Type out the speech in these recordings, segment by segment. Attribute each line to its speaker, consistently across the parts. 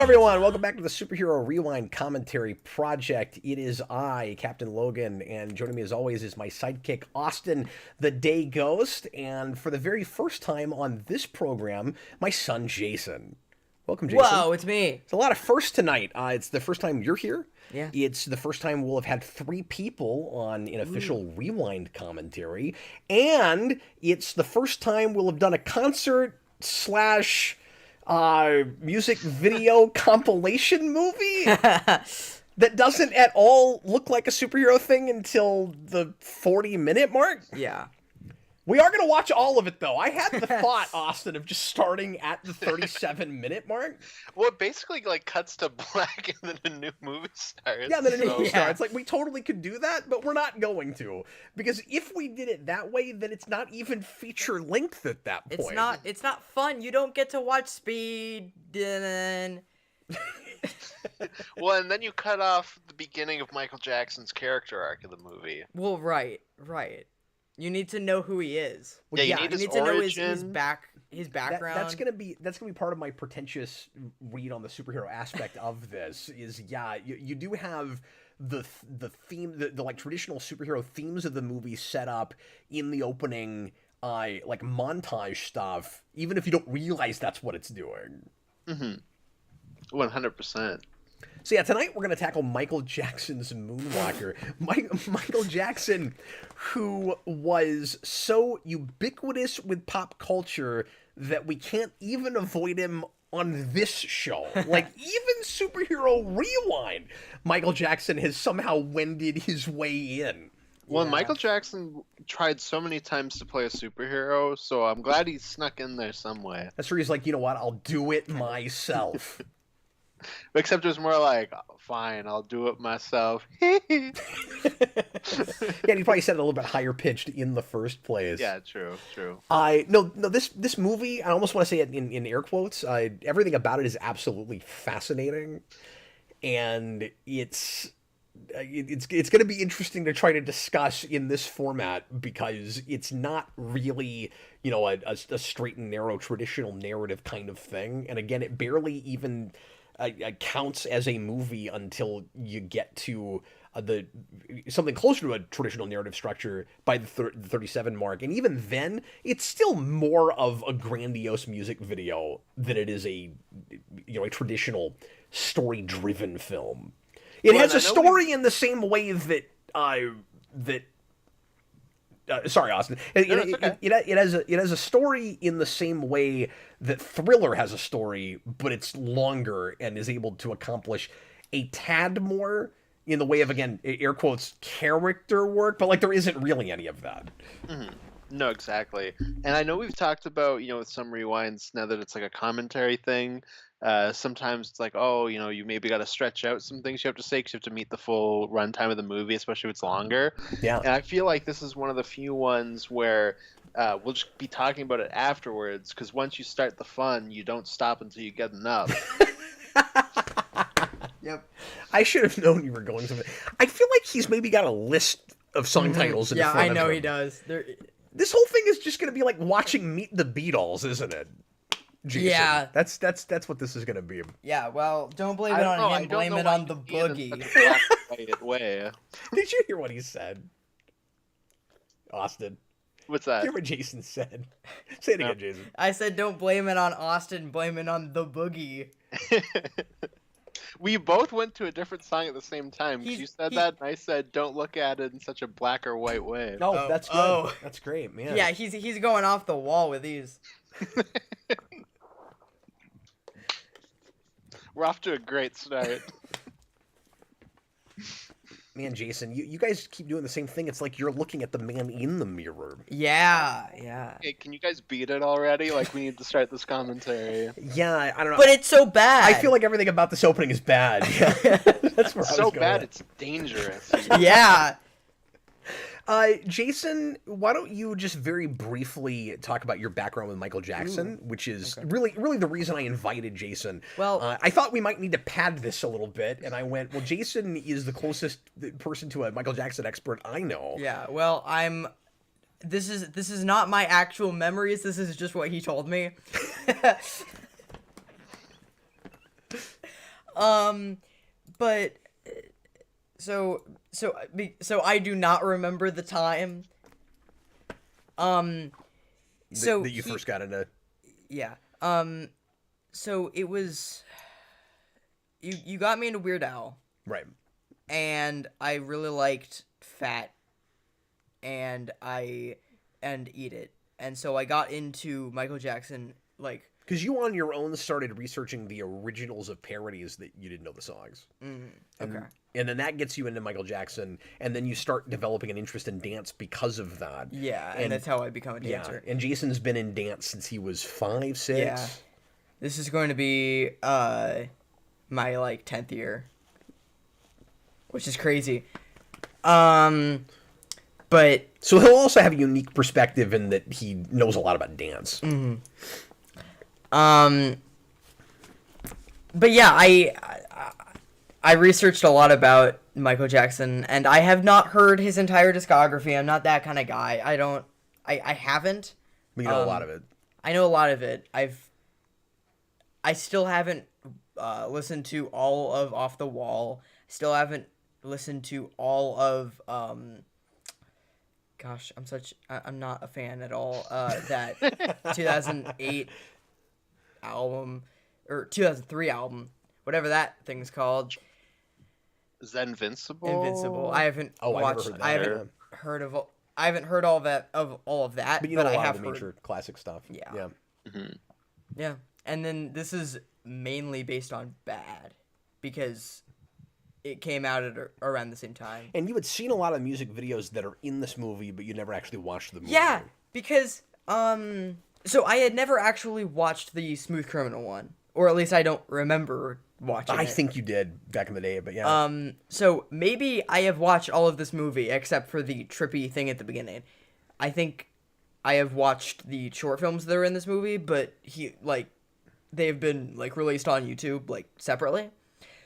Speaker 1: Everyone, welcome back to the Superhero Rewind Commentary Project. It is I, Captain Logan, and joining me as always is my sidekick, Austin, the Day Ghost, and for the very first time on this program, my son, Jason. Welcome, Jason.
Speaker 2: Whoa, it's me.
Speaker 1: It's a lot of firsts tonight. It's the first time you're here.
Speaker 2: Yeah.
Speaker 1: It's the first time we'll have had 3 people on an official Rewind commentary, and it's the first time we'll have done a concert slash music video compilation movie that doesn't at all look like a superhero thing until the 40-minute mark.
Speaker 2: Yeah.
Speaker 1: We are going to watch all of it, though. I had the thought, Austin, of just starting at the 37-minute mark.
Speaker 3: Well, it basically like cuts to black and then a new movie starts.
Speaker 1: Yeah, then a new movie
Speaker 2: Yeah.
Speaker 1: starts. Like, we totally could do that, but we're not going to. Because if we did it that way, then it's not even feature length at that point.
Speaker 2: It's not fun. You don't get to watch Speed. And
Speaker 3: Well, and then you cut off the beginning of Michael Jackson's character arc of the movie.
Speaker 2: well, right. You need to know who he is.
Speaker 3: Yeah, you
Speaker 1: yeah,
Speaker 3: need
Speaker 2: You
Speaker 3: his
Speaker 2: need to know his
Speaker 3: origin.
Speaker 2: background.
Speaker 1: That's gonna be part of my pretentious read on the superhero aspect of this. Is you do have the theme, the like traditional superhero themes of the movie set up in the opening, like montage stuff, even if you don't realize that's what it's doing.
Speaker 3: 100%.
Speaker 1: So yeah, tonight we're going to tackle Michael Jackson's Moonwalker. Michael Jackson, who was so ubiquitous with pop culture that we can't even avoid him on this show. Like, even Superhero Rewind, Michael Jackson has somehow wended his way in.
Speaker 3: Well,
Speaker 2: Yeah.
Speaker 3: Michael Jackson tried so many times to play a superhero, so I'm glad he snuck in there some way.
Speaker 1: That's where he's like, you know what, I'll do it myself.
Speaker 3: Except it was more like, oh, fine, I'll do it myself.
Speaker 1: Yeah, and he probably said it a little bit higher pitched in the first place.
Speaker 3: Yeah, true.
Speaker 1: This movie, I almost want to say it in air quotes. Everything about it is absolutely fascinating, and it's going to be interesting to try to discuss in this format because it's not really, a straight and narrow traditional narrative kind of thing. And again, it barely even counts as a movie until you get to something closer to a traditional narrative structure by the 37 mark, and even then it's still more of a grandiose music video than it is a traditional story driven film. It has a story in the same way that sorry, Austin. It has a story in the same way that Thriller has a story, but it's longer and is able to accomplish a tad more in the way of, again, air quotes, character work, but like there isn't really any of that.
Speaker 3: No, exactly. And I know we've talked about, with some rewinds now that it's like a commentary thing. Sometimes it's like, oh, you maybe got to stretch out some things you have to say because you have to meet the full runtime of the movie, especially if it's longer.
Speaker 1: Yeah.
Speaker 3: And I feel like this is one of the few ones where we'll just be talking about it afterwards because once you start the fun, you don't stop until you get enough.
Speaker 1: Yep. I should have known you were going somewhere. I feel like he's maybe got a list of song titles in
Speaker 2: yeah,
Speaker 1: front
Speaker 2: I
Speaker 1: of
Speaker 2: know
Speaker 1: him.
Speaker 2: he does.
Speaker 1: This whole thing is just going to be like watching Meet the Beatles, isn't it? Jason?
Speaker 2: Yeah.
Speaker 1: That's what this is going to be.
Speaker 2: Yeah, well, don't blame it
Speaker 3: I don't know,
Speaker 2: on
Speaker 3: I
Speaker 2: him.
Speaker 3: don't
Speaker 2: Blame
Speaker 3: know
Speaker 2: it
Speaker 3: why
Speaker 2: on the
Speaker 3: you mean it in
Speaker 2: boogie.
Speaker 3: such a black-and-white way.
Speaker 1: Did you hear what he said? Austin.
Speaker 3: What's that?
Speaker 1: Hear what Jason said. Say it again,
Speaker 3: No.
Speaker 1: Jason.
Speaker 2: I said don't blame it on Austin, blame it on the boogie.
Speaker 3: We both went to a different song at the same time. 'Cause you said that, and I said, "Don't look at it in such a black or white way."
Speaker 1: Oh, that's good.
Speaker 2: oh.
Speaker 1: That's great, man.
Speaker 2: Yeah, he's going off the wall with these.
Speaker 3: We're off to a great start.
Speaker 1: Man, Jason, you guys keep doing the same thing. It's like you're looking at the man in the mirror.
Speaker 2: Yeah.
Speaker 3: Hey, can you guys beat it already? Like, we need to start this commentary.
Speaker 1: Yeah, I don't know.
Speaker 2: But it's so bad.
Speaker 1: I feel like everything about this opening is bad. Yeah. That's where I was
Speaker 3: So
Speaker 1: going
Speaker 3: bad,
Speaker 1: with it.
Speaker 3: it's dangerous.
Speaker 2: Yeah.
Speaker 1: Jason, why don't you just very briefly talk about your background with Michael Jackson, which is really the reason I invited Jason.
Speaker 2: Well,
Speaker 1: I thought we might need to pad this a little bit, and I went, well, Jason is the closest person to a Michael Jackson expert I know.
Speaker 2: yeah. Well, this is not my actual memories. This is just what he told me. But so I do not remember the time. So
Speaker 1: that you first got into.
Speaker 2: yeah. So it was you got me into Weird Al,
Speaker 1: Right.
Speaker 2: and I really liked Fat, and Eat It, and so I got into Michael Jackson like.
Speaker 1: Because you on your own started researching the originals of parodies that you didn't know the songs.
Speaker 2: Okay.
Speaker 1: And then that gets you into Michael Jackson, and then you start developing an interest in dance because of that.
Speaker 2: Yeah, and that's how I become a dancer.
Speaker 1: Yeah, and Jason's been in dance since he was 5, 6.
Speaker 2: Yeah. This is going to be my like 10th year, which is crazy. But
Speaker 1: So he'll also have a unique perspective in that he knows a lot about dance.
Speaker 2: but yeah, I researched a lot about Michael Jackson, and I have not heard his entire discography. I'm not that kind of guy. I haven't.
Speaker 1: But you know a lot of it.
Speaker 2: I know a lot of it. I still haven't listened to all of Off the Wall. Still haven't listened to all of gosh, I'm not a fan at all. That 2008 album or 2003 album, whatever that thing's called.
Speaker 3: Is that Invincible?
Speaker 2: Invincible. I haven't watched. I haven't heard of. I haven't heard all of that.
Speaker 1: But you know a
Speaker 2: I
Speaker 1: lot
Speaker 2: have
Speaker 1: of the
Speaker 2: heard.
Speaker 1: major classic stuff.
Speaker 2: Yeah.
Speaker 3: Mm-hmm.
Speaker 2: Yeah, and then this is mainly based on Bad, because it came out at around the same time.
Speaker 1: And you had seen a lot of music videos that are in this movie, but you never actually watched the movie.
Speaker 2: Yeah, because so I had never actually watched the Smooth Criminal one, or at least I don't remember watching
Speaker 1: I
Speaker 2: it.
Speaker 1: think you did back in the day, but yeah.
Speaker 2: So maybe I have watched all of this movie except for the trippy thing at the beginning. I think I have watched the short films that are in this movie, but they've been like released on YouTube like separately.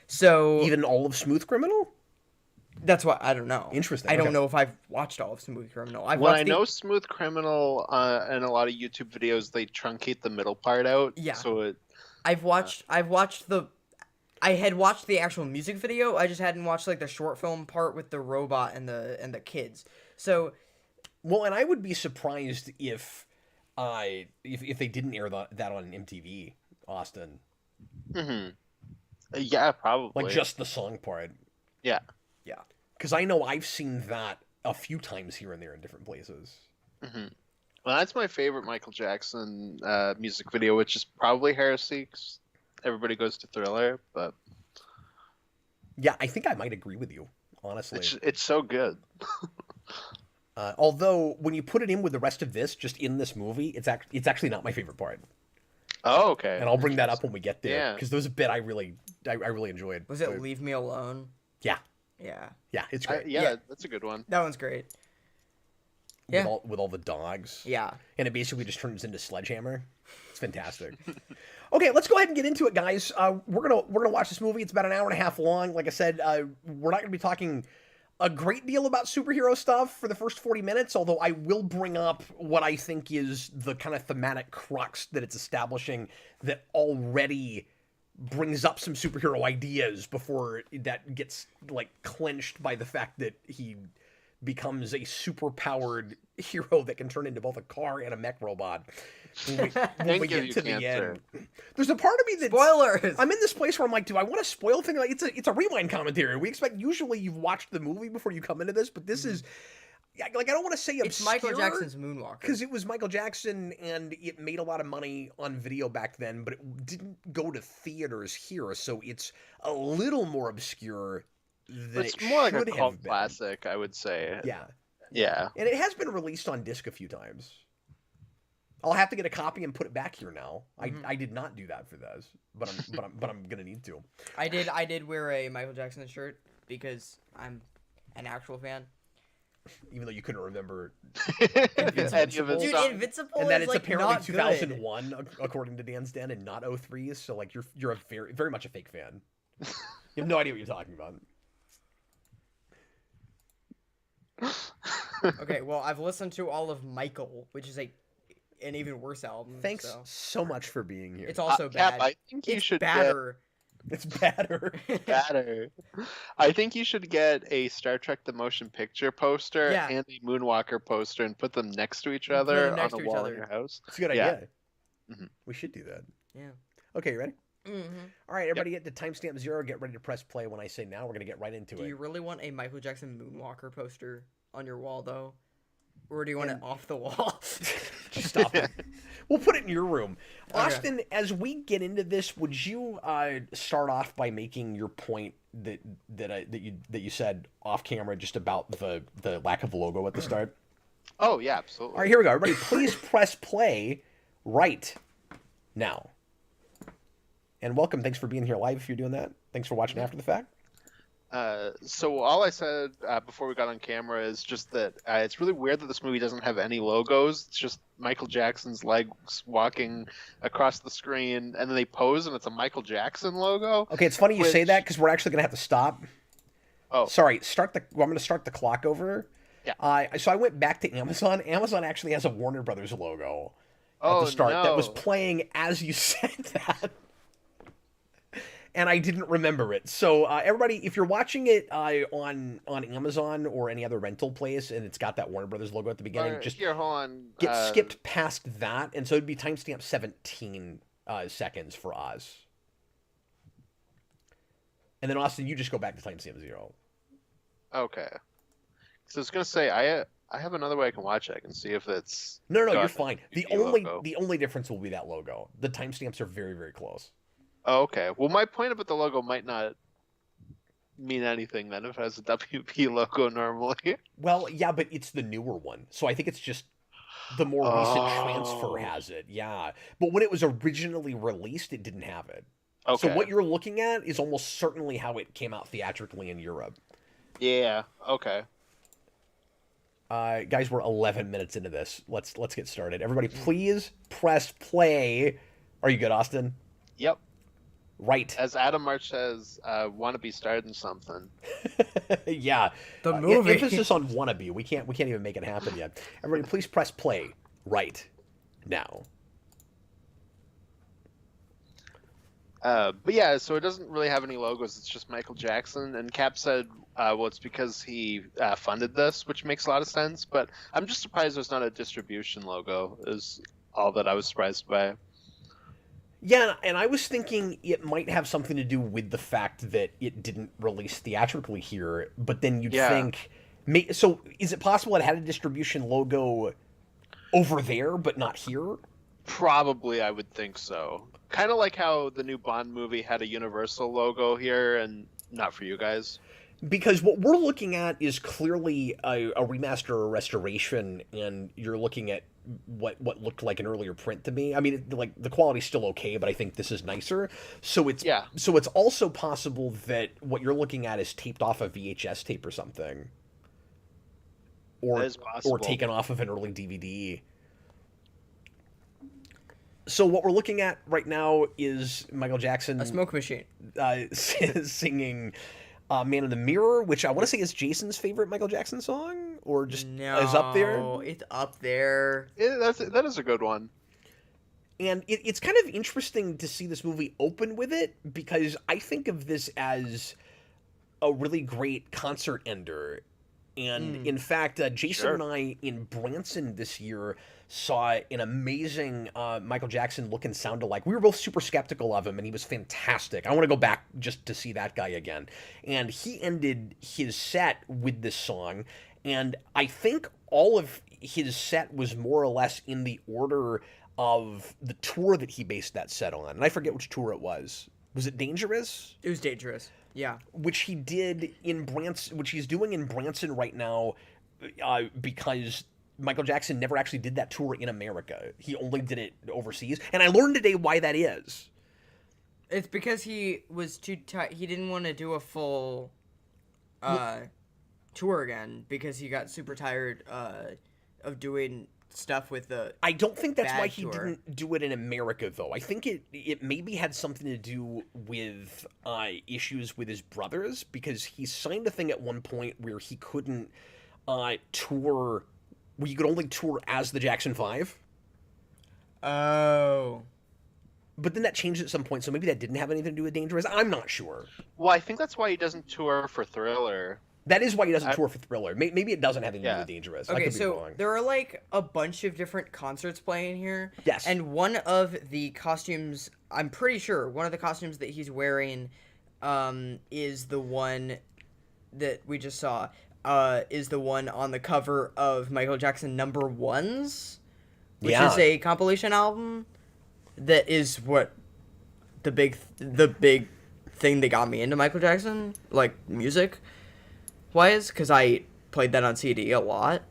Speaker 2: So
Speaker 1: Even all of Smooth Criminal?
Speaker 2: that's why I don't know.
Speaker 1: Interesting,
Speaker 2: I don't
Speaker 1: okay.
Speaker 2: know if I've watched all of Smooth Criminal. I've
Speaker 3: Well,
Speaker 2: watched
Speaker 3: I know Smooth Criminal in a lot of YouTube videos, they truncate the middle part out.
Speaker 2: Yeah.
Speaker 3: So it.
Speaker 2: I had watched the actual music video. I just hadn't watched like the short film part with the robot and the kids. So,
Speaker 1: Well, and I would be surprised if they didn't air that on MTV, Austin.
Speaker 3: Mm-hmm. Yeah, probably.
Speaker 1: Like just the song part.
Speaker 3: Yeah.
Speaker 2: yeah.
Speaker 1: Because I know I've seen that a few times here and there in different places.
Speaker 3: Mm-hmm. Well, that's my favorite Michael Jackson music video, which is probably Heresy. 'Cause everybody goes to Thriller, but
Speaker 1: Yeah, I think I might agree with you, honestly.
Speaker 3: it's so good.
Speaker 1: Although, when you put it in with the rest of this, just in this movie, it's actually not my favorite part.
Speaker 3: Oh, okay.
Speaker 1: And I'll bring that up when we get there.
Speaker 3: Yeah.
Speaker 1: Because there was a bit I really enjoyed.
Speaker 2: Was it
Speaker 1: But-
Speaker 2: Leave Me Alone?
Speaker 1: Yeah.
Speaker 2: Yeah.
Speaker 1: Yeah, it's great.
Speaker 3: Yeah, that's a good one.
Speaker 2: That one's great. Yeah.
Speaker 1: With all the dogs.
Speaker 2: Yeah.
Speaker 1: And it basically just turns into Sledgehammer. It's fantastic. Okay, let's go ahead and get into it, guys. We're gonna watch this movie. It's about an hour and a half long. Like I said, we're not gonna be talking a great deal about superhero stuff for the first 40 minutes, although I will bring up what I think is the kind of thematic crux that it's establishing that already brings up some superhero ideas before that gets like clenched by the fact that he becomes a super-powered hero that can turn into both a car and a mech robot. When we get to the end. There's a part of me that
Speaker 2: Spoilers!
Speaker 1: I'm in this place where I'm like, do I want to spoil things? Like, it's a rewind commentary. We expect usually you've watched the movie before you come into this, but this is like I don't want to say obscure.
Speaker 2: It's Michael Jackson's Moonwalker.
Speaker 1: Because it was Michael Jackson and it made a lot of money on video back then, but it didn't go to theaters here, so it's a little more obscure than
Speaker 3: It's
Speaker 1: it
Speaker 3: more like
Speaker 1: should
Speaker 3: a
Speaker 1: have
Speaker 3: cult
Speaker 1: been.
Speaker 3: classic, I would say.
Speaker 1: Yeah.
Speaker 3: Yeah.
Speaker 1: And it has been released on disc a few times. I'll have to get a copy and put it back here now. I did not do that for this, but I'm gonna need to.
Speaker 2: I did wear a Michael Jackson shirt because I'm an actual fan.
Speaker 1: Even though you couldn't remember,
Speaker 3: Any of his
Speaker 2: Dude,
Speaker 3: songs.
Speaker 2: Invincible
Speaker 1: and that
Speaker 2: is
Speaker 1: it's
Speaker 2: like
Speaker 1: apparently
Speaker 2: not
Speaker 1: 2001 according to Dan's Den and not 03. So like you're a very much a fake fan. You have no idea what you're talking about.
Speaker 2: good. Okay, well I've listened to all of Michael, which is an even worse album.
Speaker 1: Thanks so much for being here.
Speaker 2: It's also
Speaker 3: Cap,
Speaker 2: bad.
Speaker 3: I think you
Speaker 2: It's
Speaker 3: should
Speaker 2: badder.
Speaker 1: It's better.
Speaker 3: Better. I think you should get a Star Trek the Motion Picture poster
Speaker 2: Yeah.
Speaker 3: and a Moonwalker poster and put them next to each
Speaker 2: Put them
Speaker 3: other
Speaker 2: next
Speaker 3: on a
Speaker 2: to each
Speaker 3: wall
Speaker 2: other.
Speaker 3: in your house.
Speaker 1: It's a good
Speaker 3: Yeah.
Speaker 1: idea.
Speaker 3: Mhm.
Speaker 1: We should do that.
Speaker 2: Yeah.
Speaker 1: Okay, you ready?
Speaker 2: Mm-hmm.
Speaker 1: All right, everybody get to timestamp 0. Get ready to press play when I say now. We're going to get right into
Speaker 2: Do
Speaker 1: it.
Speaker 2: you really want a Michael Jackson Moonwalker poster on your wall, though? Or do you want it off the wall?
Speaker 1: Just stop it. We'll put it in your room.
Speaker 2: Okay.
Speaker 1: Austin, as we get into this, would you start off by making your point that you said off camera just about the lack of logo at the start?
Speaker 3: Oh yeah, absolutely.
Speaker 1: All right, here we go. Everybody, please press play right now. And welcome. Thanks for being here live if you're doing that. Thanks for watching after the fact.
Speaker 3: So all I said before we got on camera is just that it's really weird that this movie doesn't have any logos. It's just Michael Jackson's legs walking across the screen, and then they pose, and it's a Michael Jackson logo.
Speaker 1: Okay, it's funny you say that because we're actually going to have to stop.
Speaker 3: Oh,
Speaker 1: Sorry, I'm going to start the clock over.
Speaker 3: Yeah.
Speaker 1: So I went back to Amazon. Amazon actually has a Warner Brothers logo at
Speaker 3: Oh,
Speaker 1: the start that was
Speaker 3: no.
Speaker 1: playing as you said that. And I didn't remember it. So everybody, if you're watching it on Amazon or any other rental place and it's got that Warner Brothers logo at the beginning, just
Speaker 3: here, hold on.
Speaker 1: get skipped past that. And so it'd be timestamp 17 seconds for Oz. And then Austin, you just go back to timestamp 0.
Speaker 3: Okay. So I was gonna say I have another way I can watch it. I can see if it's
Speaker 1: No,
Speaker 3: got
Speaker 1: you're fine. The
Speaker 3: logo.
Speaker 1: only difference will be that logo. The timestamps are very, very close.
Speaker 3: Oh, okay. Well, my point about the logo might not mean anything then if it has a WP logo normally.
Speaker 1: Well, yeah, but it's the newer one. So I think it's just the more recent transfer
Speaker 3: Oh.
Speaker 1: has it. Yeah. But when it was originally released, it didn't have it.
Speaker 3: Okay.
Speaker 1: So what you're looking at is almost certainly how it came out theatrically in Europe.
Speaker 3: Yeah. Okay.
Speaker 1: Guys, we're 11 minutes into this. Let's get started. Everybody, please press play. Are you good, Austin?
Speaker 3: Yep.
Speaker 1: Right.
Speaker 3: As Adam March says, want to be starting something.
Speaker 1: Yeah.
Speaker 2: The movie.
Speaker 1: Emphasis on wannabe. We can't even make it happen yet. Everybody, please press play right now.
Speaker 3: But yeah, so it doesn't really have any logos. It's just Michael Jackson. And Cap said, well, it's because he funded this, which makes a lot of sense. But I'm just surprised there's not a distribution logo, is all that I was surprised by.
Speaker 1: Yeah, and I was thinking it might have something to do with the fact that it didn't release theatrically here, but then you'd think... So is it possible it had a distribution logo over there, but not here?
Speaker 3: Probably, I would think so. Kind of like how the new Bond movie had a Universal logo here and not for you guys.
Speaker 1: Because what we're looking at is clearly a remaster or restoration, and you're looking at what looked like an earlier print to me. I mean, like the quality's still okay, but I think this is nicer. So it's So it's also possible that what you're looking at is taped off a VHS tape or something, or taken off of an early DVD. So what we're looking at right now is Michael Jackson,
Speaker 2: A smoke machine.
Speaker 1: singing Man in the Mirror, which I want to say is Jason's favorite Michael Jackson song, or just is up there.
Speaker 2: No, it's up there.
Speaker 3: That is a good one.
Speaker 1: And it's kind of interesting to see this movie open with it, because I think of this as a really great concert ender. And in fact, Jason and I in Branson this year saw an amazing Michael Jackson look and sound alike. We were both super skeptical of him, and he was fantastic. I want to go back just to see that guy again. And he ended his set with this song, and I think all of his set was more or less in the order of the tour that he based that set on. And I forget which tour it was. Was it Dangerous?
Speaker 2: It was Dangerous. Yeah.
Speaker 1: Which he did in Branson, which he's doing in Branson right now, because Michael Jackson never actually did that tour in America. He only did it overseas. And I learned today why that is.
Speaker 2: It's because he was too tired. He didn't want to do a full tour again because he got super tired of doing stuff with the
Speaker 1: I don't think that's
Speaker 2: bad
Speaker 1: why he
Speaker 2: tour.
Speaker 1: didn't do it in America, though. I think it maybe had something to do with issues with his brothers, because he signed a thing at one point where he couldn't tour, where you could only tour as the Jackson 5.
Speaker 2: Oh.
Speaker 1: but then that changed at some point, so maybe that didn't have anything to do with Dangerous. I'm not sure.
Speaker 3: Well, I think that's why he doesn't tour for Thriller.
Speaker 1: That is why he doesn't tour for Thriller. Maybe it doesn't have anything to do
Speaker 3: Yeah.
Speaker 1: with Dangerous. I
Speaker 2: Okay,
Speaker 1: could be
Speaker 2: so
Speaker 1: wrong.
Speaker 2: there are like a bunch of different concerts playing here.
Speaker 1: Yes.
Speaker 2: And one of the costumes, I'm pretty sure, one of the costumes that he's wearing is the one that we just saw. Is the one on the cover of Michael Jackson Number Ones, which is a compilation album. That is what the big thing that got me into Michael Jackson, like music wise, because I played that on CD a lot.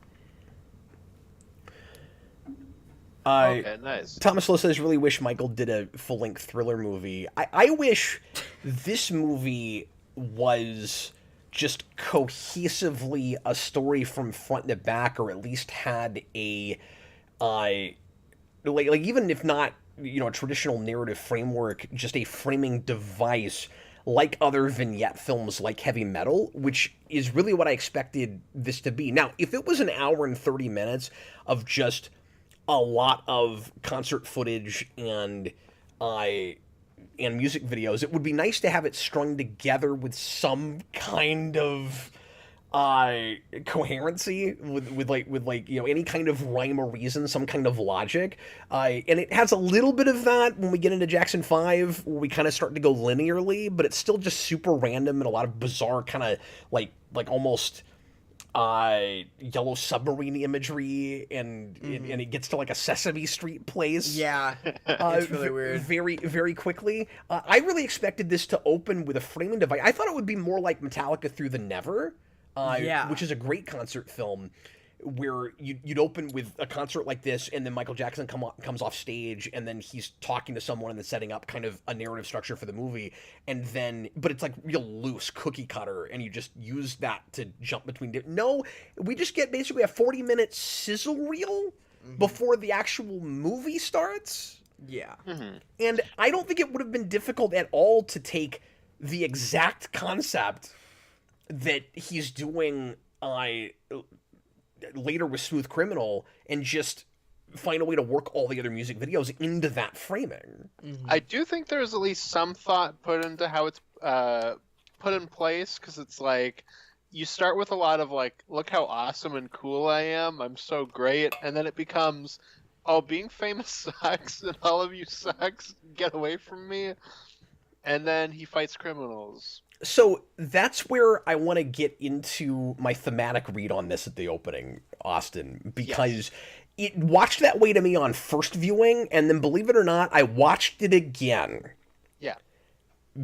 Speaker 3: Okay, nice.
Speaker 1: Thomas Lowe says, really wish Michael did a full-length Thriller movie. I wish this movie was just cohesively a story from front to back, or at least had a, like even if not, a traditional narrative framework, just a framing device like other vignette films like Heavy Metal, which is really what I expected this to be. Now, if it was an hour and 30 minutes of just a lot of concert footage and music videos, it would be nice to have it strung together with some kind of coherency, with any kind of rhyme or reason, some kind of logic, and it has a little bit of that when we get into Jackson 5, where we kind of start to go linearly, but it's still just super random and a lot of bizarre kind of like almost yellow submarine imagery, and it gets to like a Sesame Street place.
Speaker 2: Yeah, it's really weird.
Speaker 1: Very, very quickly. I really expected this to open with a framing device. I thought it would be more like Metallica Through the Never, which is a great concert film, where you'd open with a concert like this, and then Michael Jackson comes off stage, and then he's talking to someone and then setting up kind of a narrative structure for the movie, and then, but it's like real loose, cookie cutter, and you just use that to jump between. No, we just get basically a 40-minute sizzle reel before the actual movie starts.
Speaker 2: Yeah.
Speaker 1: And I don't think it would have been difficult at all to take the exact concept that he's doing later with Smooth Criminal and just find a way to work all the other music videos into that framing.
Speaker 3: I do think there's at least some thought put into how it's put in place, because it's like you start with a lot of like, look how awesome and cool I am, I'm so great, and then it becomes, oh, being famous sucks and all of you sucks, get away from me. And then he fights criminals.
Speaker 1: So that's where I want to get into my thematic read on this at the opening, Austin, because it watched that way to me on first viewing, and then, believe it or not, I watched it again.
Speaker 3: Yeah.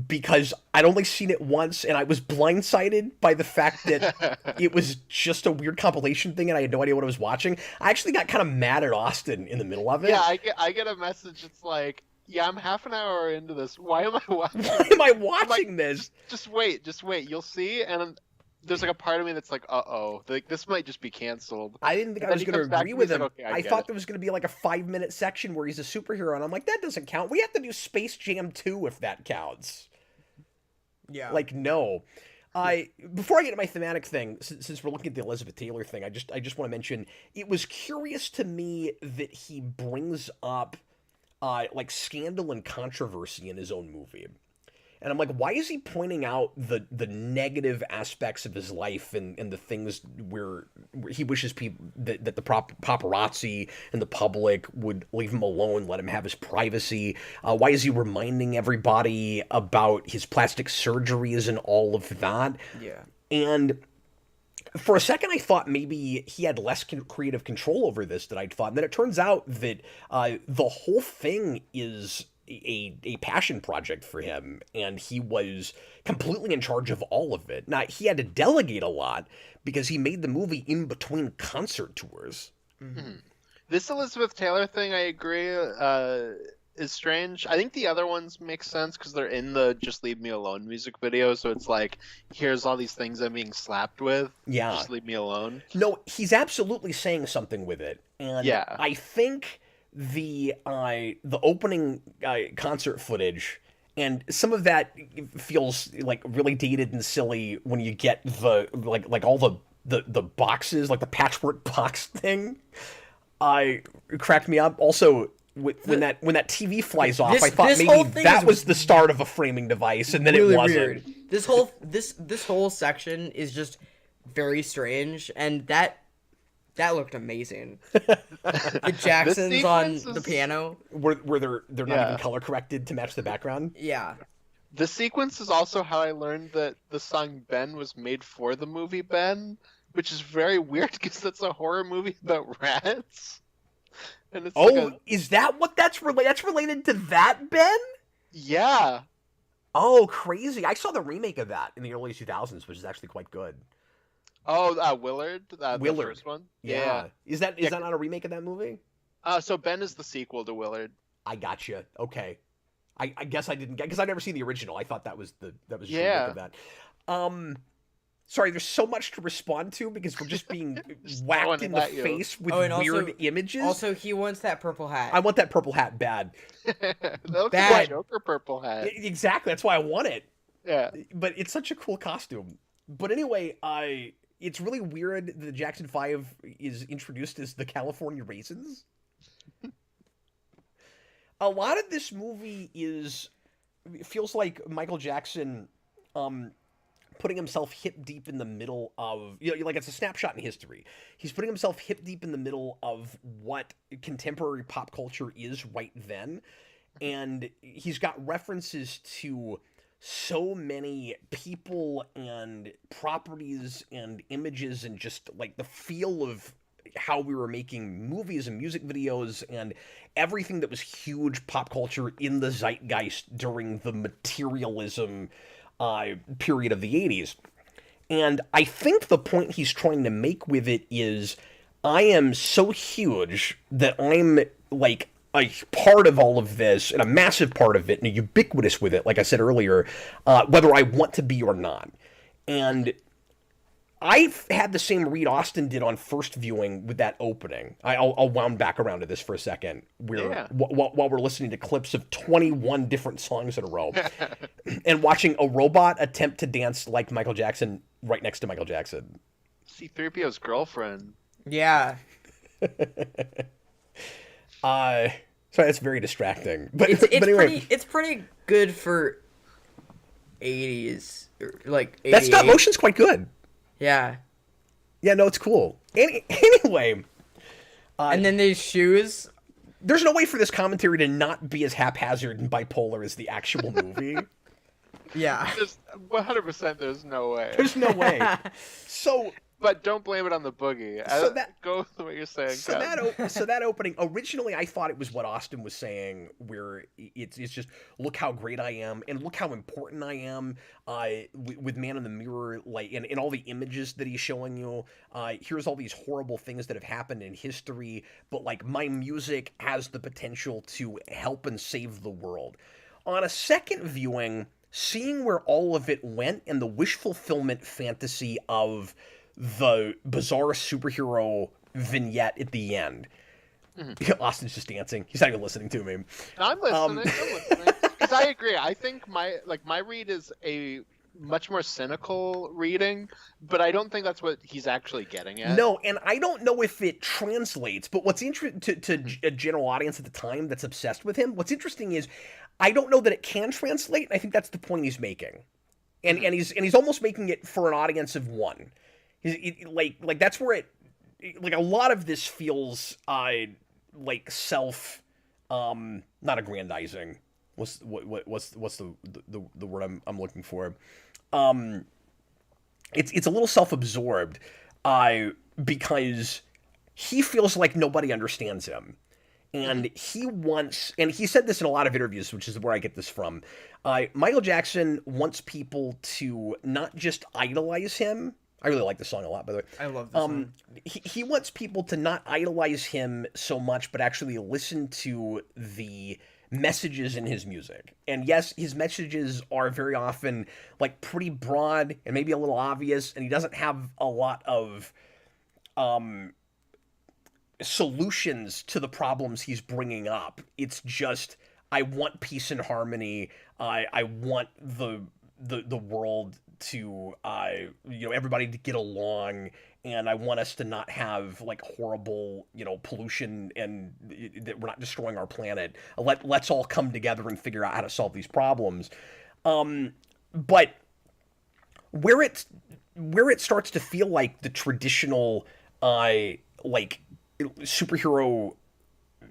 Speaker 1: Because I'd only seen it once, and I was blindsided by the fact that it was just a weird compilation thing, and I had no idea what I was watching. I actually got kind of mad at Austin in the middle of it.
Speaker 3: Yeah, I get a message. It's like, yeah, I'm half an hour into this. Why am I watching?
Speaker 1: Why am I watching this?
Speaker 3: Just wait. You'll see. And there's like a part of me that's like, uh-oh, like this might just be canceled.
Speaker 1: I didn't think I
Speaker 3: then
Speaker 1: was
Speaker 3: he
Speaker 1: going
Speaker 3: comes
Speaker 1: to
Speaker 3: back
Speaker 1: agree
Speaker 3: and
Speaker 1: with
Speaker 3: he's
Speaker 1: him.
Speaker 3: like, okay, I
Speaker 1: I
Speaker 3: get
Speaker 1: thought
Speaker 3: it.
Speaker 1: there was going to be like a 5-minute section where he's a superhero, and I'm like, that doesn't count. We have to do Space Jam 2 if that counts.
Speaker 2: Yeah.
Speaker 1: Like, no. Before I get to my thematic thing, since we're looking at the Elizabeth Taylor thing, I just want to mention, it was curious to me that he brings up like scandal and controversy in his own movie. And I'm like, why is he pointing out the negative aspects of his life and the things where he wishes people that the paparazzi and the public would leave him alone, let him have his privacy? Why is he reminding everybody about his plastic surgeries and all of that?
Speaker 2: Yeah.
Speaker 1: And for a second, I thought maybe he had less creative control over this than I'd thought. And then it turns out that the whole thing is a passion project for him, and he was completely in charge of all of it. Now, he had to delegate a lot because he made the movie in between concert tours.
Speaker 3: Mm-hmm. This Elizabeth Taylor thing, I agree, is strange. I think the other ones make sense because they're in the Just Leave Me Alone music video, so it's like, here's all these things I'm being slapped with.
Speaker 1: Yeah.
Speaker 3: Just leave me alone.
Speaker 1: No, he's absolutely saying something with it. And
Speaker 3: yeah.
Speaker 1: I think the opening concert footage, and some of that feels like really dated and silly when you get the like all the boxes, like the patchwork box thing, cracked me up. Also, when that TV flies off,
Speaker 2: This-
Speaker 1: I thought
Speaker 2: this whole
Speaker 1: maybe
Speaker 2: thing
Speaker 1: that
Speaker 2: is
Speaker 1: was the start of a framing device, and then
Speaker 2: really
Speaker 1: it wasn't.
Speaker 2: weird. This whole section is just very strange, and that looked amazing. The Jacksons on
Speaker 3: sequence
Speaker 2: the
Speaker 3: is-
Speaker 2: piano.
Speaker 1: Where they're not
Speaker 3: Yeah.
Speaker 1: even color corrected to match the background.
Speaker 2: Yeah.
Speaker 3: The sequence is also how I learned that the song Ben was made for the movie Ben, which is very weird because that's a horror movie about rats. And it's
Speaker 1: Is that what that's related? That's related to that, Ben?
Speaker 3: yeah.
Speaker 1: Oh, crazy! I saw the remake of that in the early 2000s, which is actually quite good.
Speaker 3: Oh, Willard, the
Speaker 1: Willard.
Speaker 3: first one.
Speaker 1: Yeah. Is that
Speaker 3: Yeah.
Speaker 1: not a remake of that movie?
Speaker 3: So Ben is the sequel to Willard.
Speaker 1: I gotcha. Okay. I guess I didn't get because I've never seen the original. I thought that was just a
Speaker 3: Yeah.
Speaker 1: remake of that. Sorry, there's so much to respond to because we're just being whacked
Speaker 3: throwing
Speaker 1: in
Speaker 3: it
Speaker 1: the
Speaker 3: at you.
Speaker 1: face with
Speaker 2: Oh, and
Speaker 1: weird
Speaker 2: also-
Speaker 1: images.
Speaker 2: Also, he wants that purple hat.
Speaker 1: I want that purple hat bad.
Speaker 3: That looks
Speaker 2: Bad.
Speaker 3: like a Joker purple hat.
Speaker 1: Exactly. That's why I want it.
Speaker 3: Yeah.
Speaker 1: But it's such a cool costume. But anyway, it's really weird that the Jackson 5 is introduced as the California Raisins. A lot of this movie it feels like Michael Jackson putting himself hip deep in the middle of, like it's a snapshot in history. He's putting himself hip deep in the middle of what contemporary pop culture is right then. And he's got references to so many people and properties and images and just like the feel of how we were making movies and music videos and everything that was huge pop culture in the zeitgeist during the materialism period of the 80s. And I think the point he's trying to make with it is I am so huge that I'm like a part of all of this and a massive part of it and a ubiquitous with it, like I said earlier, whether I want to be or not. And I've had the same read Austin did on first viewing with that opening. I'll wound back around to this for a second. While we're listening to clips of 21 different songs in a row and watching a robot attempt to dance like Michael Jackson right next to Michael Jackson.
Speaker 3: C-3PO's girlfriend.
Speaker 2: Yeah.
Speaker 1: Sorry, that's very distracting. But
Speaker 2: It's
Speaker 1: but anyway,
Speaker 2: it's pretty good for 80s, or like 88.
Speaker 1: that stop motion's quite good.
Speaker 2: Yeah.
Speaker 1: Yeah, no, it's cool. Anyway,
Speaker 2: And then these shoes.
Speaker 1: there's no way for this commentary to not be as haphazard and bipolar as the actual movie.
Speaker 2: Yeah.
Speaker 3: There's 100%. There's no way.
Speaker 1: There's no way. So
Speaker 3: But don't blame it on the boogie. Go with what you're saying.
Speaker 1: So that opening, originally I thought it was what Austin was saying, where it's just look how great I am and look how important I am. With Man in the Mirror, like and all the images that he's showing you. Here's all these horrible things that have happened in history, but like my music has the potential to help and save the world. On a second viewing, seeing where all of it went and the wish fulfillment fantasy of the bizarre superhero vignette at the end. Mm-hmm. Austin's just dancing. He's not even listening to me.
Speaker 3: I'm listening. Because I agree. I think my read is a much more cynical reading, but I don't think that's what he's actually getting at.
Speaker 1: No, and I don't know if it translates, but what's interesting to a general audience at the time that's obsessed with him, what's interesting is I don't know that it can translate, and I think that's the point he's making. And he's almost making it for an audience of one. Like that's where it, like a lot of this feels like self, not aggrandizing. What's the word I'm looking for? It's a little self-absorbed, because he feels like nobody understands him. And he wants, and he said this in a lot of interviews, which is where I get this from. Michael Jackson wants people to not just idolize him. I really like the song a lot, by the way.
Speaker 2: I love this song.
Speaker 1: He wants people to not idolize him so much, but actually listen to the messages in his music. And yes, his messages are very often like pretty broad and maybe a little obvious, and he doesn't have a lot of solutions to the problems he's bringing up. It's just, I want peace and harmony. I want the world to everybody to get along, and I want us to not have like horrible pollution, and that we're not destroying our planet. Let's all come together and figure out how to solve these problems. But where it starts to feel like the traditional like superhero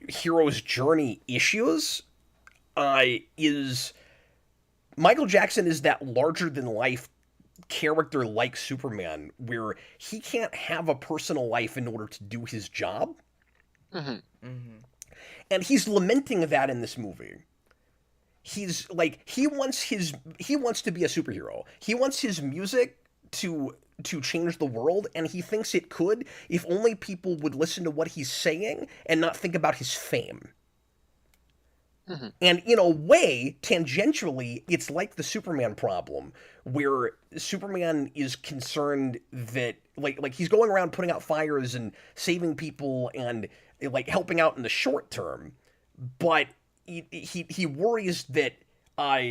Speaker 1: hero's journey issues is Michael Jackson is that larger than life character like Superman, where he can't have a personal life in order to do his job. And he's lamenting that in this movie. He's like, he wants to be a superhero. He wants his music to change the world, and he thinks it could if only people would listen to what he's saying and not think about his fame. And in a way, tangentially, it's like the Superman problem, where Superman is concerned that like he's going around putting out fires and saving people and like helping out in the short term, but he worries that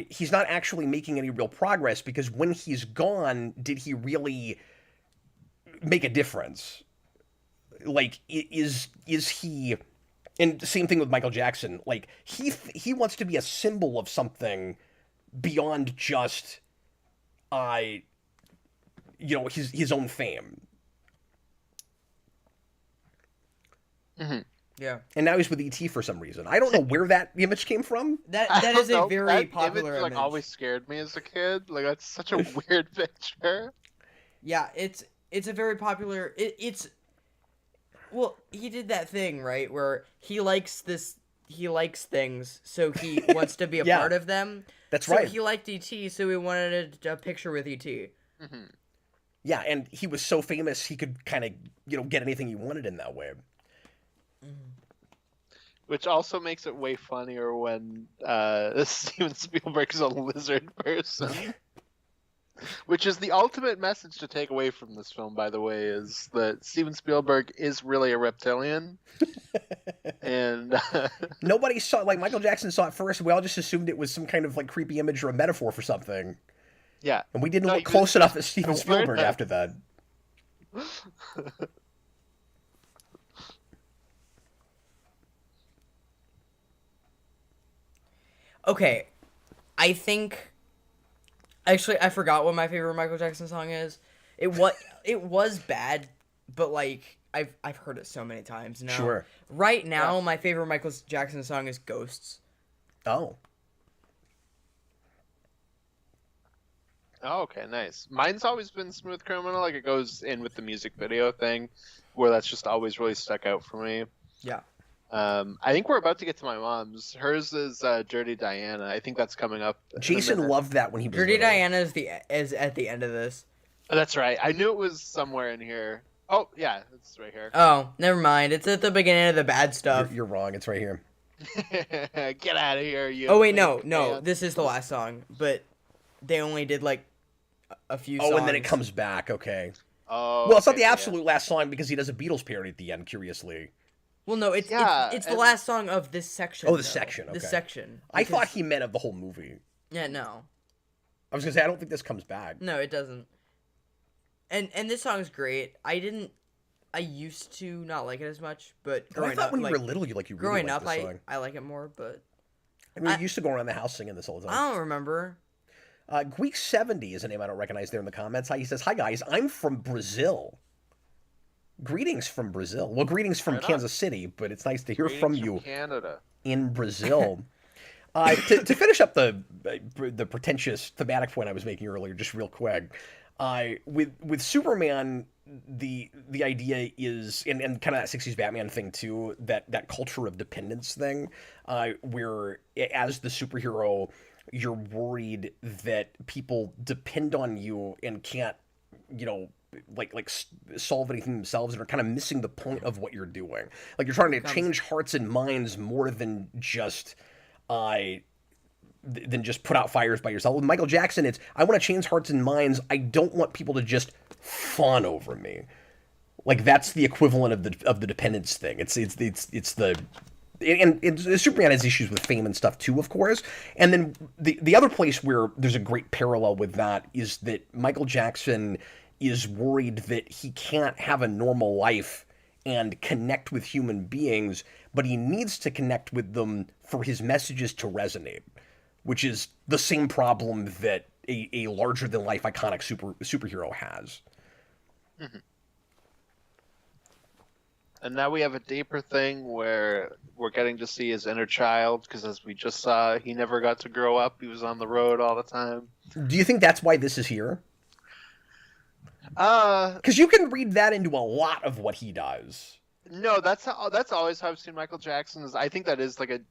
Speaker 1: he's not actually making any real progress, because when he's gone, did he really make a difference? Like, is he? And same thing with Michael Jackson. Like, he wants to be a symbol of something beyond just his own fame.
Speaker 2: Yeah.
Speaker 3: Mm-hmm.
Speaker 1: And now he's with E.T. for some reason. I don't know where that image came from.
Speaker 2: That is a very
Speaker 3: that
Speaker 2: popular
Speaker 3: image. Like,
Speaker 2: image.
Speaker 3: always scared me as a kid. Like, that's such a weird picture.
Speaker 2: Yeah, it's a very popular. It's well, he did that thing, right, where he likes things, so he wants to be a
Speaker 1: Yeah.
Speaker 2: part of them.
Speaker 1: That's
Speaker 2: so
Speaker 1: right.
Speaker 2: He liked E.T., so he wanted a picture with E.T.
Speaker 3: Mm-hmm.
Speaker 1: Yeah, and he was so famous he could kind of get anything he wanted in that way.
Speaker 3: Which also makes it way funnier when Steven Spielberg is a lizard person. Which is the ultimate message to take away from this film, by the way, is that Steven Spielberg is really a reptilian. And
Speaker 1: Nobody saw, like, Michael Jackson saw it first. We all just assumed it was some kind of like creepy image or a metaphor for something.
Speaker 3: yeah.
Speaker 1: And we didn't
Speaker 3: No,
Speaker 1: look close enough at Steven Spielberg
Speaker 3: enough.
Speaker 1: after that.
Speaker 2: Okay, I think. Actually, I forgot what my favorite Michael Jackson song is. It was bad, but like I've heard it so many times now.
Speaker 1: Sure.
Speaker 2: Right now, my favorite Michael Jackson song is "Ghosts."
Speaker 1: Oh.
Speaker 3: Oh, okay, nice. Mine's always been Smooth Criminal. Like, it goes in with the music video thing, where that's just always really stuck out for me.
Speaker 2: Yeah.
Speaker 3: I think we're about to get to my mom's. Hers is Dirty Diana. I think that's coming up. in a
Speaker 1: Jason
Speaker 3: minute.
Speaker 1: loved that when he was
Speaker 2: Dirty
Speaker 1: little.
Speaker 2: Diana is at the end of this.
Speaker 3: Oh, that's right. I knew it was somewhere in here. Oh, yeah, it's right here.
Speaker 2: Oh, never mind. It's at the beginning of the bad stuff.
Speaker 1: You're wrong. It's right here.
Speaker 3: Get out of here, you.
Speaker 2: Oh wait, no.
Speaker 3: man.
Speaker 2: This is the last song, but they only did like a few songs.
Speaker 1: Oh, and then it comes back. Okay.
Speaker 3: Oh.
Speaker 1: Well, it's not
Speaker 3: okay,
Speaker 1: the
Speaker 3: yeah.
Speaker 1: absolute last song because he does a Beatles parody at the end, curiously.
Speaker 2: Well, no, it's
Speaker 3: Yeah,
Speaker 2: it's the
Speaker 3: and-
Speaker 2: last song of this section.
Speaker 1: Oh, the
Speaker 2: though.
Speaker 1: section,
Speaker 2: This
Speaker 1: okay.
Speaker 2: section.
Speaker 1: I thought
Speaker 2: Because-
Speaker 1: he meant of the whole movie.
Speaker 2: Yeah, no,
Speaker 1: I was going to say, I don't think this comes back.
Speaker 2: no, it doesn't. And this song's great. I used to not like it as much, but
Speaker 1: Oh, I
Speaker 2: growing
Speaker 1: thought
Speaker 2: up,
Speaker 1: when you
Speaker 2: like
Speaker 1: were little, you really
Speaker 2: growing
Speaker 1: liked
Speaker 2: up,
Speaker 1: this song.
Speaker 2: I like it more. But
Speaker 1: I mean, you used to go around the house singing this all the time.
Speaker 2: I don't remember.
Speaker 1: Greek70 is a name I don't recognize there in the comments. He says, "Hi guys, I'm from Brazil. Greetings from Brazil. Well, greetings from
Speaker 3: Right on.
Speaker 1: Kansas City, but it's nice to hear from
Speaker 3: Greetings
Speaker 1: you
Speaker 3: Canada.
Speaker 1: in Brazil." To finish up the pretentious thematic point I was making earlier, just real quick, with Superman, the idea is, and kind of that 60s Batman thing too, that culture of dependence thing, where as the superhero, you're worried that people depend on you and can't, solve anything themselves, and are kind of missing the point of what you're doing. Like, you're trying to change hearts and minds more than just put out fires by yourself. With Michael Jackson, it's, I want to change hearts and minds. I don't want people to just fawn over me. Like, that's the equivalent of the dependence thing. It's the and Superman has issues with fame and stuff too, of course. And then the other place where there's a great parallel with that is that Michael Jackson is worried that he can't have a normal life and connect with human beings, but he needs to connect with them for his messages to resonate, which is the same problem that a larger than life iconic superhero has.
Speaker 3: Mm-hmm. And now we have a deeper thing where we're getting to see his inner child, because as we just saw, he never got to grow up. He was on the road all the time.
Speaker 1: Do you think that's why this is here?
Speaker 3: Uh,
Speaker 1: Because you can read that into a lot of what he does.
Speaker 3: no, that's always how I've seen Michael Jackson. I think that is like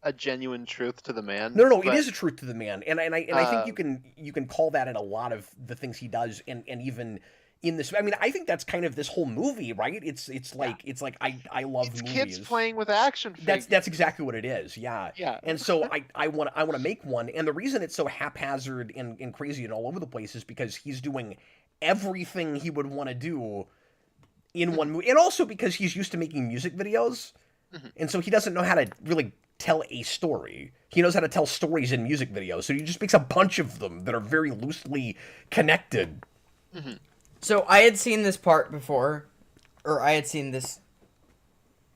Speaker 3: a genuine truth to the man.
Speaker 1: No,
Speaker 3: but,
Speaker 1: it is a truth to the man, and I think you can call that in a lot of the things he does, and even in this. I mean, I think that's kind of this whole movie, right? It's like I love
Speaker 3: it's
Speaker 1: movies.
Speaker 3: kids playing with action figures.
Speaker 1: That's exactly what it is. Yeah.
Speaker 3: Yeah.
Speaker 1: And so I want to make one, and the reason it's so haphazard and crazy and all over the place is because he's doing everything he would want to do in one movie, and also because he's used to making music videos, and so he doesn't know how to really tell a story. He knows how to tell stories in music videos, so he just makes a bunch of them that are very loosely connected.
Speaker 2: So I had seen this part before, or I had seen this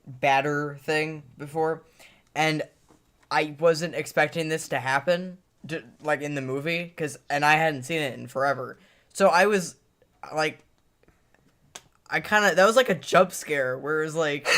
Speaker 2: batter thing before, and I wasn't expecting this to happen, like in the movie, and I hadn't seen it in forever. So I was like, that was like a jump scare where it was like,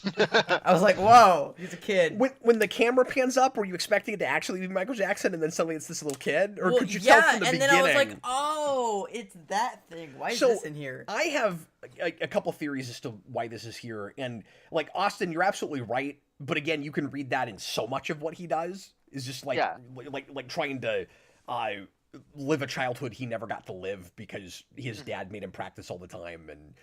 Speaker 2: I was like, whoa, he's a kid.
Speaker 1: When the camera pans up, were you expecting it to actually be Michael Jackson and then suddenly it's this little kid? Or
Speaker 2: Well,
Speaker 1: could you tell from the
Speaker 2: and
Speaker 1: beginning?
Speaker 2: then I was like, oh, it's that thing. Why is this in here?
Speaker 1: I have a couple theories as to why this is here. And, like, Austin, you're absolutely right. But again, you can read that in so much of what he does. Is just like, like trying to live a childhood he never got to live because his dad made him practice all the time, and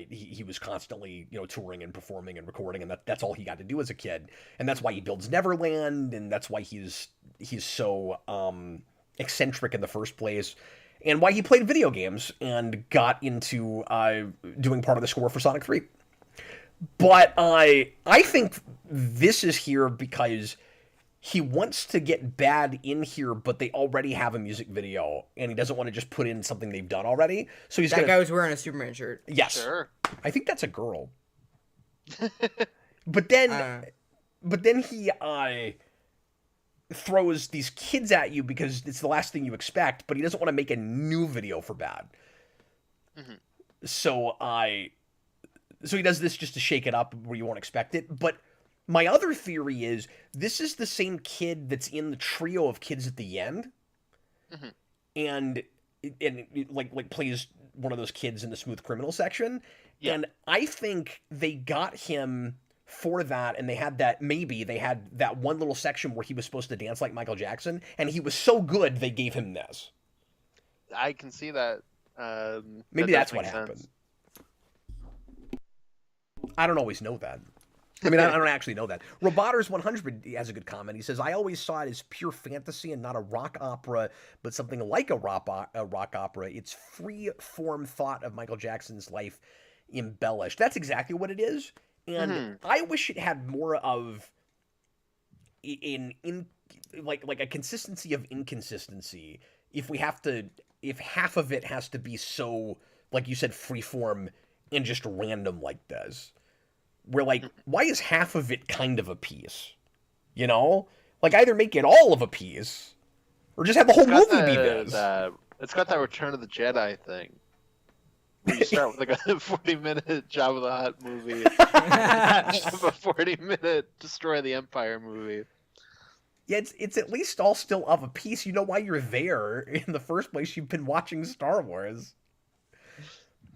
Speaker 1: he was constantly touring and performing and recording, and that's all he got to do as a kid, and that's why he builds Neverland, and that's why he's so eccentric in the first place, and why he played video games and got into doing part of the score for Sonic 3. But I think this is here because he wants to get bad in here, but they already have a music video, and he doesn't want to just put in something they've done already. So he's
Speaker 2: that guy was wearing a Superman shirt.
Speaker 1: Yes,
Speaker 3: Sure.
Speaker 1: I think that's a girl. But then he throws these kids at you because it's the last thing you expect, but he doesn't want to make a new video for bad. So he does this just to shake it up where you won't expect it, but. My other theory is this is the same kid that's in the trio of kids at the end, and like plays one of those kids in the Smooth Criminal section. Yeah. And I think they got him for that, and they had that one little section where he was supposed to dance like Michael Jackson, and he was so good they gave him this.
Speaker 3: I can see that.
Speaker 1: Maybe that's what happened. I don't always know that. I mean, I don't actually know that. Roboters100 has a good comment. He says, I always saw it as pure fantasy and not a rock opera, but something like a rock opera. It's free-form thought of Michael Jackson's life embellished. That's exactly what it is. And I wish it had more of like a consistency of inconsistency. If half of it has to be so, like you said, free-form and just random like this. Where, like, why is half of it kind of a piece? Like, either make it all of a piece, or just have the whole movie be this.
Speaker 3: It's got that Return of the Jedi thing. You start with, like, a 40-minute Jabba the Hutt movie, a 40-minute Destroy the Empire movie.
Speaker 1: Yeah, it's at least all still of a piece. You know why you're there in the first place. You've been watching Star Wars.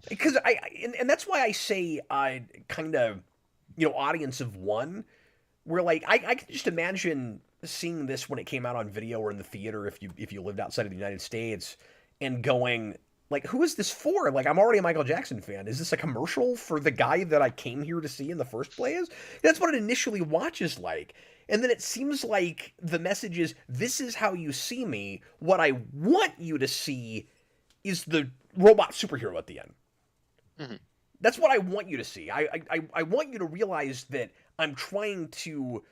Speaker 1: Because and that's why I say kind of... audience of one, where like I can just imagine seeing this when it came out on video or in the theater if you lived outside of the United States and going like, who is this for? Like, I'm already a Michael Jackson fan. Is this a commercial for the guy that I came here to see in the first place? That's what it initially watches like. And then it seems like the message is, this is how you see me. What I want you to see is the robot superhero at the end. That's what I want you to see. I want you to realize that I'm trying to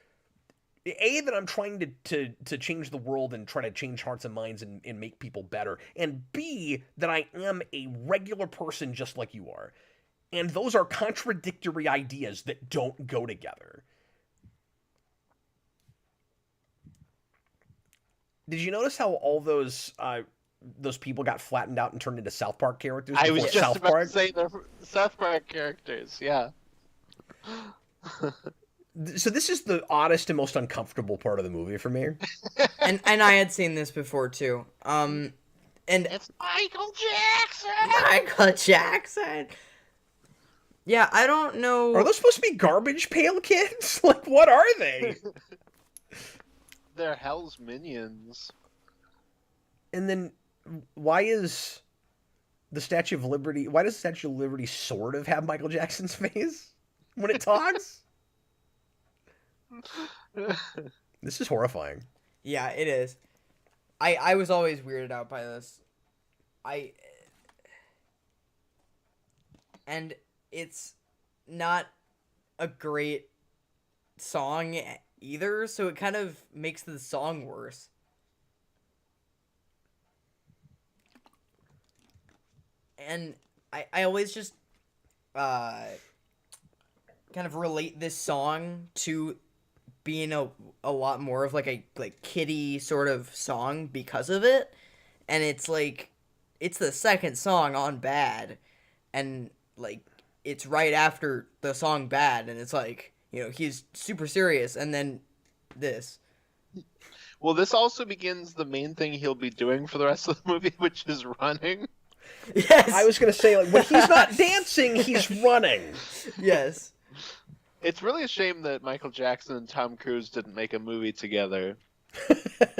Speaker 1: I'm trying to change the world and try to change hearts and minds and make people better, and B, that I am a regular person just like you are. And those are contradictory ideas that don't go together. Did you notice how all those people got flattened out and turned into South Park characters?
Speaker 3: I was just
Speaker 1: South
Speaker 3: about
Speaker 1: Park?
Speaker 3: to say they're South Park characters. Yeah.
Speaker 1: So this is the oddest and most uncomfortable part of the movie for me.
Speaker 2: And I had seen this before too. And
Speaker 3: It's Michael Jackson.
Speaker 2: Michael Jackson. Yeah, I don't know.
Speaker 1: Are those supposed to be Garbage Pail Kids? Like, what are they?
Speaker 3: They're Hell's minions.
Speaker 1: And then, why does the Statue of Liberty sort of have Michael Jackson's face when it talks? This is horrifying.
Speaker 2: Yeah, it is. I was always weirded out by this. And it's not a great song either, so it kind of makes the song worse. And I always just kind of relate this song to being a lot more of like a kiddie sort of song because of it. And it's like it's the second song on Bad, and like it's right after the song Bad, and it's like, you know, he's super serious, and then this.
Speaker 3: Well, this also begins the main thing he'll be doing for the rest of the movie, which is running.
Speaker 2: Yes.
Speaker 1: I was gonna say, like, when he's not dancing, he's running.
Speaker 2: Yes.
Speaker 3: It's really a shame that Michael Jackson and Tom Cruise didn't make a movie together.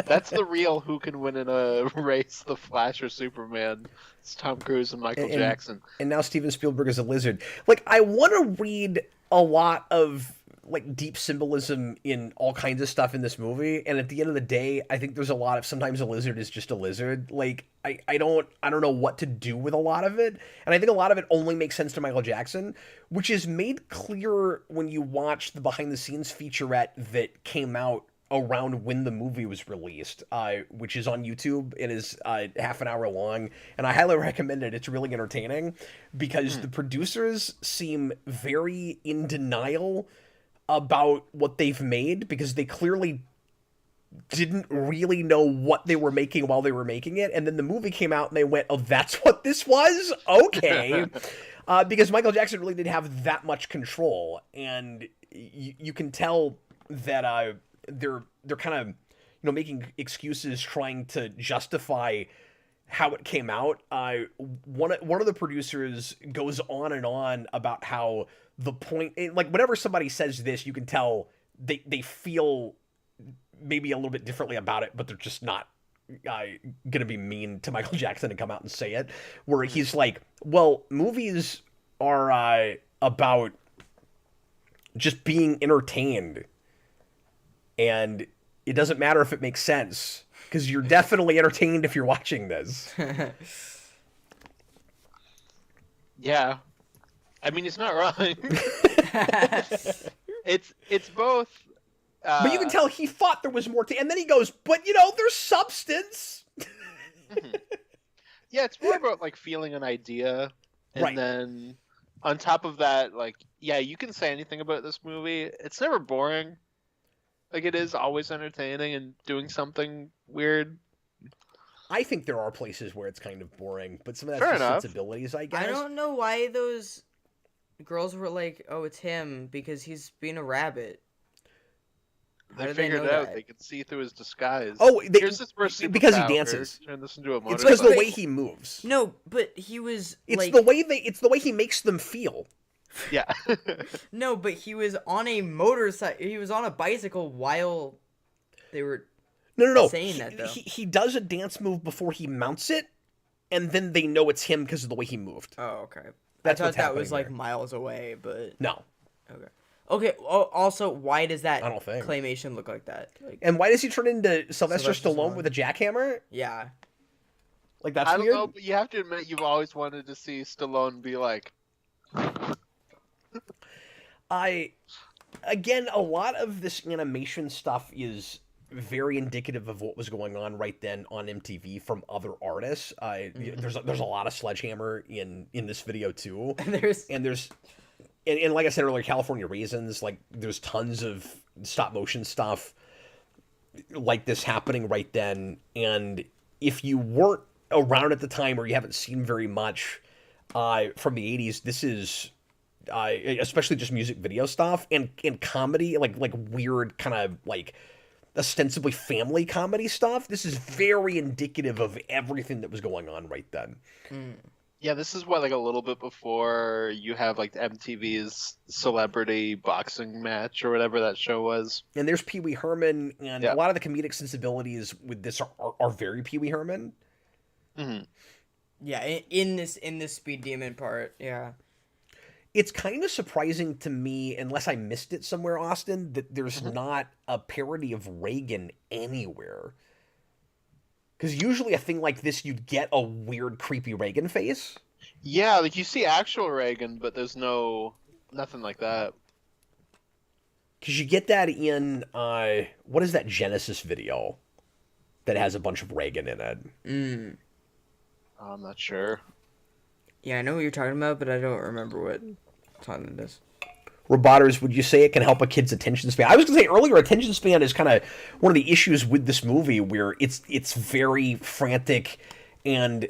Speaker 3: That's the real who can win in a race, the Flash or Superman. It's Tom Cruise and Michael Jackson.
Speaker 1: And now Steven Spielberg is a lizard. Like, I want to read a lot of like deep symbolism in all kinds of stuff in this movie, and at the end of the day, I think there's a lot of sometimes a lizard is just a lizard. Like, I don't know what to do with a lot of it, and I think a lot of it only makes sense to Michael Jackson, which is made clear when you watch the behind the scenes featurette that came out around when the movie was released, which is on YouTube. It is half an hour long, and I highly recommend it. It's really entertaining because the producers seem very in denial about what they've made, because they clearly didn't really know what they were making while they were making it, and then the movie came out and they went, oh, that's what this was? Okay. Because Michael Jackson really didn't have that much control, and you can tell that they're kind of, you know, making excuses, trying to justify how it came out. One of the producers goes on and on about how the point, like, whenever somebody says this, you can tell they feel maybe a little bit differently about it, but they're just not gonna be mean to Michael Jackson and come out and say it. Where he's like, well, movies are about just being entertained, and it doesn't matter if it makes sense, because you're definitely entertained if you're watching this.
Speaker 3: Yeah. I mean, he's not wrong. It's both.
Speaker 1: But you can tell he thought there was more to, and then he goes, but, you know, there's substance.
Speaker 3: Yeah, it's more about like feeling an idea, and
Speaker 1: Right.
Speaker 3: then on top of that, like, yeah, you can say anything about this movie. It's never boring. Like, it is always entertaining and doing something weird.
Speaker 1: I think there are places where it's kind of boring, but some of that's
Speaker 3: Fair
Speaker 1: just
Speaker 3: enough.
Speaker 1: sensibilities, I guess.
Speaker 2: I don't know why those girls were like, oh, it's him because he's being a rabbit. How
Speaker 3: They
Speaker 2: did they
Speaker 3: figured
Speaker 2: know
Speaker 3: it out.
Speaker 2: that?
Speaker 3: They could see through his disguise.
Speaker 1: Oh,
Speaker 3: Here's his first
Speaker 1: because he
Speaker 3: superpower.
Speaker 1: dances.
Speaker 3: Turn this into a
Speaker 1: It's
Speaker 3: motorcycle.
Speaker 1: because the
Speaker 2: But-
Speaker 1: way he moves.
Speaker 2: No, but he was
Speaker 1: It's
Speaker 2: like,
Speaker 1: the way he makes them feel.
Speaker 3: Yeah.
Speaker 2: no, but he was on a motorcycle. He was on a bicycle while they were.
Speaker 1: No.
Speaker 2: Saying that, though.
Speaker 1: He does a dance move before he mounts it, and then they know it's him because of the way he moved.
Speaker 2: Oh, okay.
Speaker 1: That's
Speaker 2: I
Speaker 1: what's
Speaker 2: thought that was
Speaker 1: happening
Speaker 2: like
Speaker 1: there.
Speaker 2: miles away, but
Speaker 1: No.
Speaker 2: okay. Okay. Also, why does that
Speaker 1: I don't think.
Speaker 2: claymation look like that? Like,
Speaker 1: And why does he turn into Sylvester
Speaker 2: Sylvester
Speaker 1: Stallone
Speaker 2: Stallone.
Speaker 1: with a jackhammer?
Speaker 2: yeah.
Speaker 1: Like, that's
Speaker 3: I don't
Speaker 1: weird.
Speaker 3: know, but you have to admit you've always wanted to see Stallone be like,
Speaker 1: again, a lot of this animation stuff is very indicative of what was going on right then on MTV from other artists. There's a lot of Sledgehammer in this video too,
Speaker 2: And there's
Speaker 1: and and like I said earlier, California Raisins. Like there's tons of stop motion stuff like this happening right then. And if you weren't around at the time or you haven't seen very much from the 80s, this is especially just music video stuff and comedy, like weird kind of like ostensibly family comedy stuff. This is very indicative of everything that was going on right then.
Speaker 3: Yeah, this is what, like a little bit before you have like MTV's celebrity boxing match or whatever that show was.
Speaker 1: And there's Pee Wee Herman, and
Speaker 3: Yeah.
Speaker 1: a lot of the comedic sensibilities with this are very Pee Wee Herman.
Speaker 3: Hmm.
Speaker 2: yeah, in this Speed Demon part, yeah.
Speaker 1: It's kind of surprising to me, unless I missed it somewhere, Austin, that there's not a parody of Reagan anywhere. Because usually a thing like this, you'd get a weird, creepy Reagan face.
Speaker 3: Yeah, like you see actual Reagan, but there's nothing like that.
Speaker 1: Because you get that in, what is that Genesis video that has a bunch of Reagan in it?
Speaker 3: I'm not sure.
Speaker 2: Yeah, I know what you're talking about, but I don't remember what song it is.
Speaker 1: Robotters, would you say it can help a kid's attention span? I was going to say earlier, attention span is kind of one of the issues with this movie, where it's very frantic and,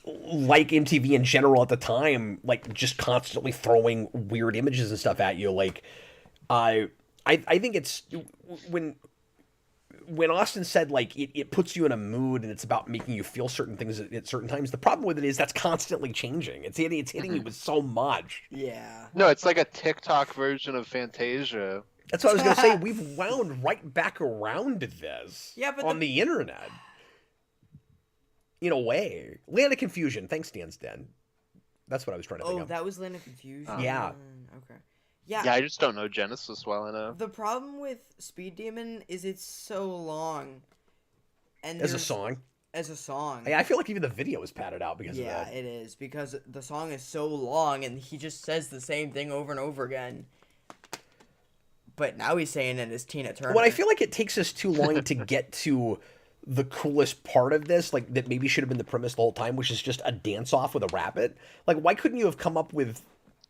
Speaker 1: like MTV in general at the time, like just constantly throwing weird images and stuff at you. Like, I think it's when Austin said like it puts you in a mood and it's about making you feel certain things at certain times. The problem with it is that's constantly changing. It's hitting you with so much.
Speaker 2: Yeah.
Speaker 3: No, it's like a TikTok version of Fantasia.
Speaker 1: That's what I was gonna say. We've wound right back around to this.
Speaker 2: Yeah, but
Speaker 1: on the internet, in a way, Land of Confusion. Thanks, Dan's Den. That's what I was trying to think
Speaker 2: Oh,
Speaker 1: of.
Speaker 2: that was Land of Confusion.
Speaker 1: Yeah.
Speaker 2: Okay. Yeah.
Speaker 3: Yeah, I just don't know Genesis well enough.
Speaker 2: The problem with Speed Demon is it's so long. And
Speaker 1: As a
Speaker 2: there's-
Speaker 1: song.
Speaker 2: As a song.
Speaker 1: I feel like even the video is padded out because of
Speaker 2: Yeah,
Speaker 1: that.
Speaker 2: it is, because the song is so long and he just says the same thing over and over again. But now he's saying it as Tina Turner.
Speaker 1: Well, I feel like it takes us too long to get to the coolest part of this, like that maybe should have been the premise the whole time, which is just a dance off with a rabbit. Like, why couldn't you have come up with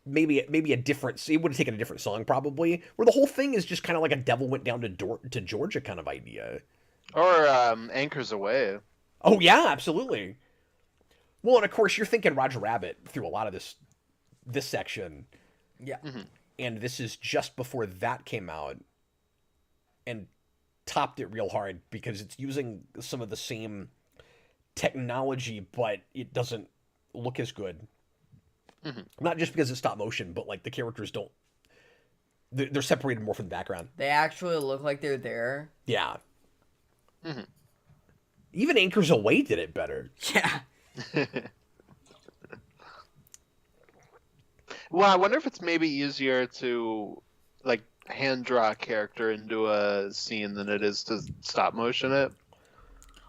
Speaker 1: maybe a different? It would have taken a different song probably, where the whole thing is just kind of like a devil went down to Georgia kind of idea.
Speaker 3: Or Anchors Away.
Speaker 1: Oh yeah, absolutely. Well, and of course you're thinking Roger Rabbit through a lot of this section.
Speaker 2: Yeah.
Speaker 1: And this is just before that came out and topped it real hard because it's using some of the same technology, but it doesn't look as good. Not just because it's stop motion, but like the characters don't. They're separated more from the background.
Speaker 2: They actually look like they're there.
Speaker 1: Yeah. Even Anchors Away did it better.
Speaker 2: Yeah.
Speaker 3: Well, I wonder if it's maybe easier to like hand draw a character into a scene than it is to stop motion it.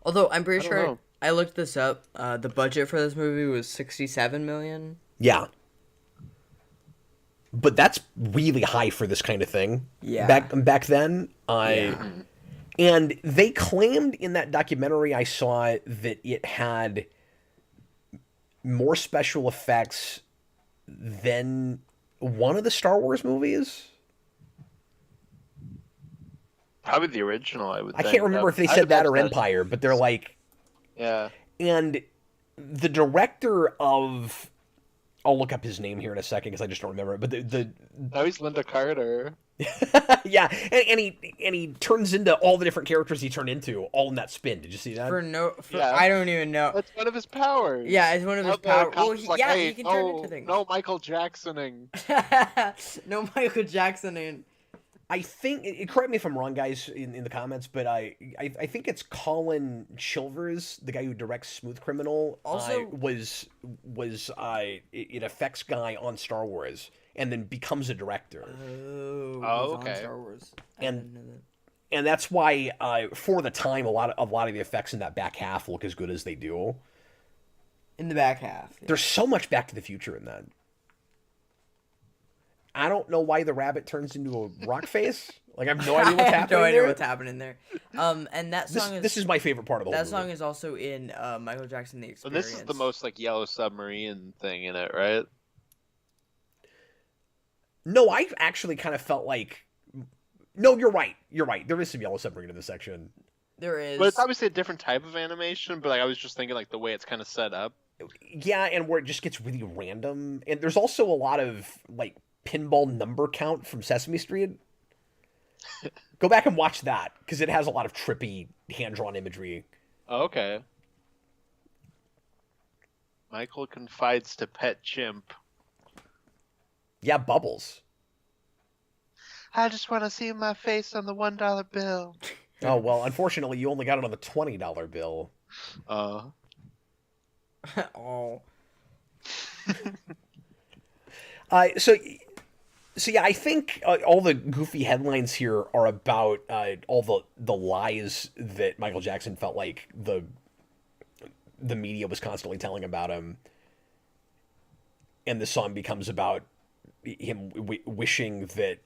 Speaker 2: Although I'm pretty
Speaker 3: I don't
Speaker 2: sure
Speaker 3: know.
Speaker 2: I looked this up. The budget for this movie was $67 million.
Speaker 1: Yeah. But that's really high for this kind of thing.
Speaker 2: Yeah.
Speaker 1: Back then, and they claimed in that documentary I saw that it had more special effects than one of the Star Wars movies.
Speaker 3: Probably the original, I would
Speaker 1: I
Speaker 3: think.
Speaker 1: can't remember if they
Speaker 3: I'd
Speaker 1: said that or
Speaker 3: imagine
Speaker 1: Empire, but they're like,
Speaker 3: Yeah.
Speaker 1: and the director of, I'll look up his name here in a second because I just don't remember it. But the
Speaker 3: Now he's Linda Carter.
Speaker 1: yeah, and he turns into all the different characters he turned into all in that spin. Did you see that?
Speaker 3: Yeah.
Speaker 2: I don't even know.
Speaker 3: That's one of his powers.
Speaker 2: Yeah, it's one of his
Speaker 3: Now the
Speaker 2: powers. Well,
Speaker 3: cop's
Speaker 2: he,
Speaker 3: like,
Speaker 2: yeah,
Speaker 3: hey,
Speaker 2: he can turn into things.
Speaker 3: No Michael Jacksoning.
Speaker 2: No Michael Jackson in.
Speaker 1: I think, correct me if I'm wrong, guys, in the comments, but I think it's Colin Chilvers, the guy who directs Smooth Criminal,
Speaker 2: Also-
Speaker 1: was an effects guy on Star Wars, and then becomes a director,
Speaker 2: Oh,
Speaker 3: Oh,
Speaker 2: he's on
Speaker 3: okay.
Speaker 2: Star Wars. I
Speaker 1: And-
Speaker 2: didn't know that.
Speaker 1: and that's why for the time a lot of the effects in that back half look as good as they do.
Speaker 2: In the back half. Yeah.
Speaker 1: There's so much Back to the Future in that. I don't know why the rabbit turns into a rock face. Like, I have no idea what's
Speaker 2: I have
Speaker 1: happening
Speaker 2: no idea
Speaker 1: there.
Speaker 2: what's happening there. And that song
Speaker 1: This is my favorite part of the whole
Speaker 2: that
Speaker 1: movie.
Speaker 2: song is also in Michael Jackson The
Speaker 3: And
Speaker 2: Experience.
Speaker 3: this is the most like Yellow Submarine thing in it, right?
Speaker 1: No, I actually kind of felt like... No, you're right. You're right. There is some Yellow Submarine in this section.
Speaker 2: There is.
Speaker 3: But it's obviously a different type of animation, but like I was just thinking like the way it's kind of set up.
Speaker 1: Yeah, and where it just gets really random. And there's also a lot of, like, pinball number count from Sesame Street. Go back and watch that, because it has a lot of trippy, hand-drawn imagery.
Speaker 3: Oh, okay. Michael confides to pet chimp.
Speaker 1: Yeah, Bubbles.
Speaker 3: I just want to see my face on the $1 bill.
Speaker 1: Oh, well, unfortunately, you only got it on the $20 bill.
Speaker 2: Oh.
Speaker 1: So yeah, I think all the goofy headlines here are about all the lies that Michael Jackson felt like the media was constantly telling about him, and the song becomes about him wishing that,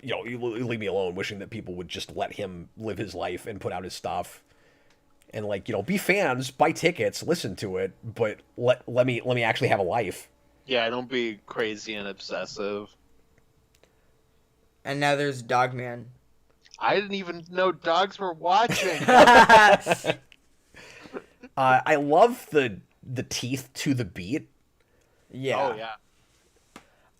Speaker 1: you know, leave me alone, wishing that people would just let him live his life and put out his stuff, and, like, you know, be fans, buy tickets, listen to it, but let me actually have a life.
Speaker 3: Yeah, don't be crazy and obsessive.
Speaker 2: And now there's Dogman.
Speaker 3: I didn't even know dogs were watching.
Speaker 1: I love the teeth to the beat.
Speaker 2: Yeah.
Speaker 3: Oh yeah.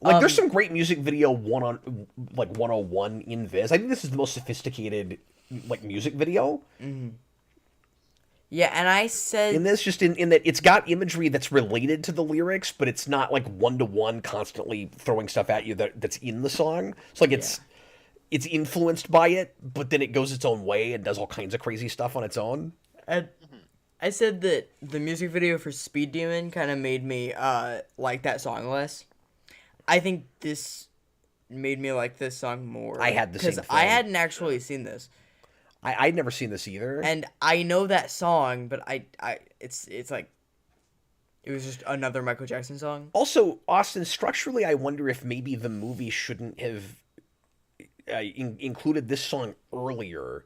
Speaker 1: Like, there's some great music video 101 in this. I think this is the most sophisticated, like, music video
Speaker 2: Yeah, and I said
Speaker 1: in this, just in that it's got imagery that's related to the lyrics, but it's not like one-to-one constantly throwing stuff at you that's in the song. It's like it's influenced by it, but then it goes its own way and does all kinds of crazy stuff on its own.
Speaker 2: And I said that the music video for Speed Demon kind of made me like that song less. I think this made me like this song more.
Speaker 1: I had the same
Speaker 2: because I
Speaker 1: thing.
Speaker 2: hadn't actually seen this,
Speaker 1: I'd never seen this either.
Speaker 2: and I know that song, but it's like it was just another Michael Jackson song.
Speaker 1: Also, Austin, structurally, I wonder if maybe the movie shouldn't have included this song earlier.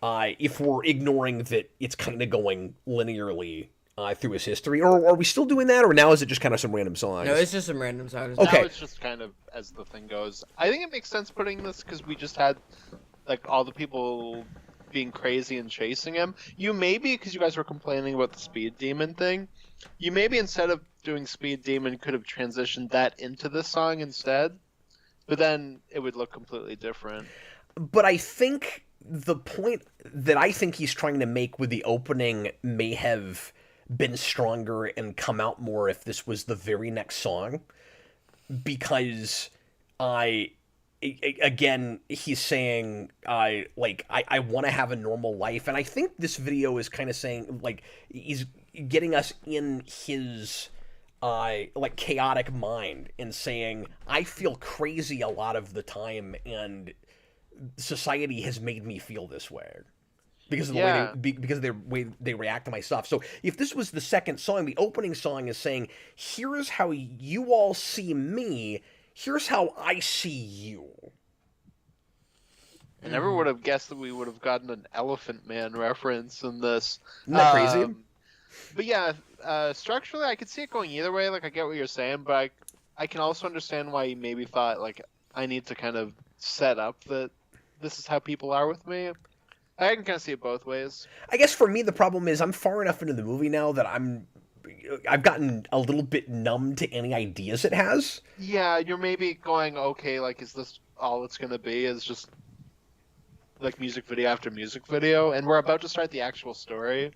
Speaker 1: If we're ignoring that it's kind of going linearly through his history, or are we still doing that, or now is it just kind of some random songs?
Speaker 2: No, it's just some random songs.
Speaker 1: Okay.
Speaker 3: Now it's just kind of as the thing goes. I think it makes sense putting this because we just had like all the people being crazy and chasing him. You maybe, because you guys were complaining about the Speed Demon thing, you maybe instead of doing Speed Demon could have transitioned that into this song instead, but then it would look completely different.
Speaker 1: But I think the point that I think he's trying to make with the opening may have been stronger and come out more if this was the very next song, because again, he's saying I want to have a normal life, and I think this video is kind of saying, like, he's getting us in his like chaotic mind and saying, I feel crazy a lot of the time, and society has made me feel this way because of the way they react to my stuff. So if this was the second song, the opening song is saying, here's how you all see me, here's how I see you.
Speaker 3: I never would have guessed that we would have gotten an Elephant Man reference in this.
Speaker 1: Isn't that crazy?
Speaker 3: But yeah, structurally, I could see it going either way. Like, I get what you're saying, but I can also understand why you maybe thought, like, I need to kind of set up that this is how people are with me. I can kind of see it both ways.
Speaker 1: I guess for me, the problem is I'm far enough into the movie now that I've gotten a little bit numb to any ideas it has.
Speaker 3: Yeah, you're maybe going, okay, like, is this all it's going to be? Is just, like, music video after music video? And we're about to start the actual story.